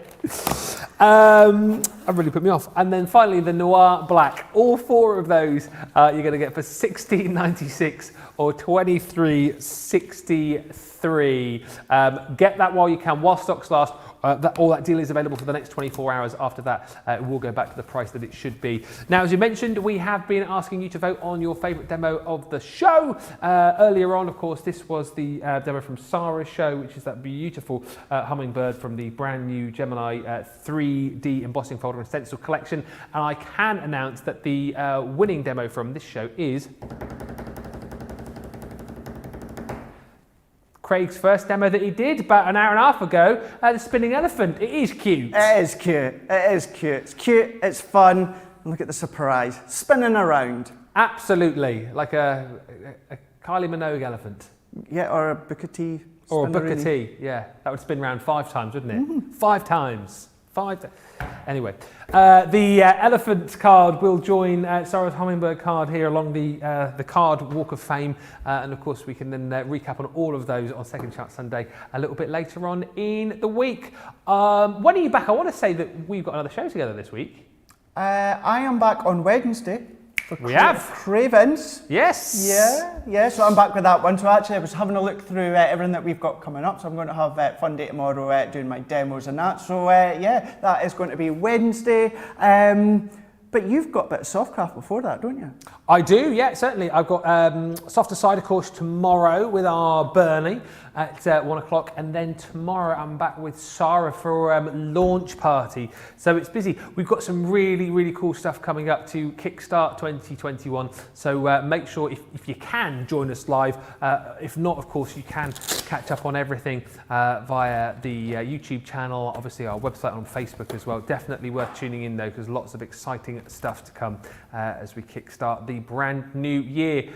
That really put me off. And then finally, the Noir Black. All 4 of those you're going to get for $16.96 or $23.63. Get that while you can, while stocks last. All that deal is available for the next 24 hours. After that, it will go back to the price that it should be. Now, as you mentioned, we have been asking you to vote on your favourite demo of the show. Earlier on, of course, this was the demo from Sarah's show, which is that beautiful hummingbird from the brand new Gemini 3D embossing folder and stencil collection. And I can announce that the winning demo from this show is Craig's first demo that he did about an hour and a half ago, the spinning elephant. It is cute. It is cute. It is cute. It's cute. It's fun. Look at the surprise. Spinning around. Absolutely. Like a Kylie Minogue elephant. Yeah, or a Booker T. Or a Booker T, yeah. That would spin around 5 times, wouldn't it? 5 times. Anyway, the elephant card will join Sarah's hummingbird card here along the card Walk of Fame. And of course, we can then recap on all of those on Second Chance Sunday a little bit later on in the week. When are you back? I want to say that we've got another show together this week. I am back on Wednesday. We have Cravens. Yes. Yeah. So I'm back with that one. So actually, I was having a look through everything that we've got coming up. So I'm going to have a fun day tomorrow doing my demos and that. So yeah, that is going to be Wednesday. But you've got a bit of Softcraft before that, don't you? I do, yeah, certainly. I've got Softer Side, of course, tomorrow with our Bernie at 1 o'clock. And then tomorrow I'm back with Sarah for launch party. So it's busy. We've got some really, really cool stuff coming up to kickstart 2021. So make sure, if you can, join us live. If not, of course, you can catch up on everything via the YouTube channel, obviously our website, on Facebook as well. Definitely worth tuning in, though, because lots of exciting stuff to come as we kickstart the brand new year.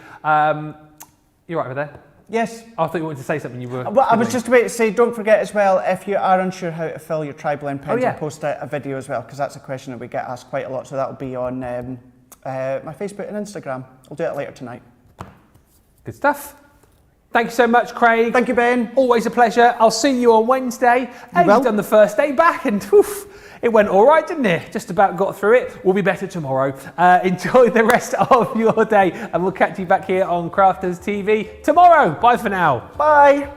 You're right over there? Yes. I thought you wanted to say something. You were. Well, I was just about to say, don't forget as well, if you are unsure how to fill your tri-blend pens, I'll post a video as well, because that's a question that we get asked quite a lot. So that'll be on my Facebook and Instagram. I'll do it later tonight. Good stuff. Thank you so much, Craig. Thank you, Ben. Always a pleasure. I'll see you on Wednesday. You've done the first day back, and it went all right, didn't it? Just about got through it. We'll be better tomorrow. Enjoy the rest of your day, and we'll catch you back here on Crafters TV tomorrow. Bye for now. Bye.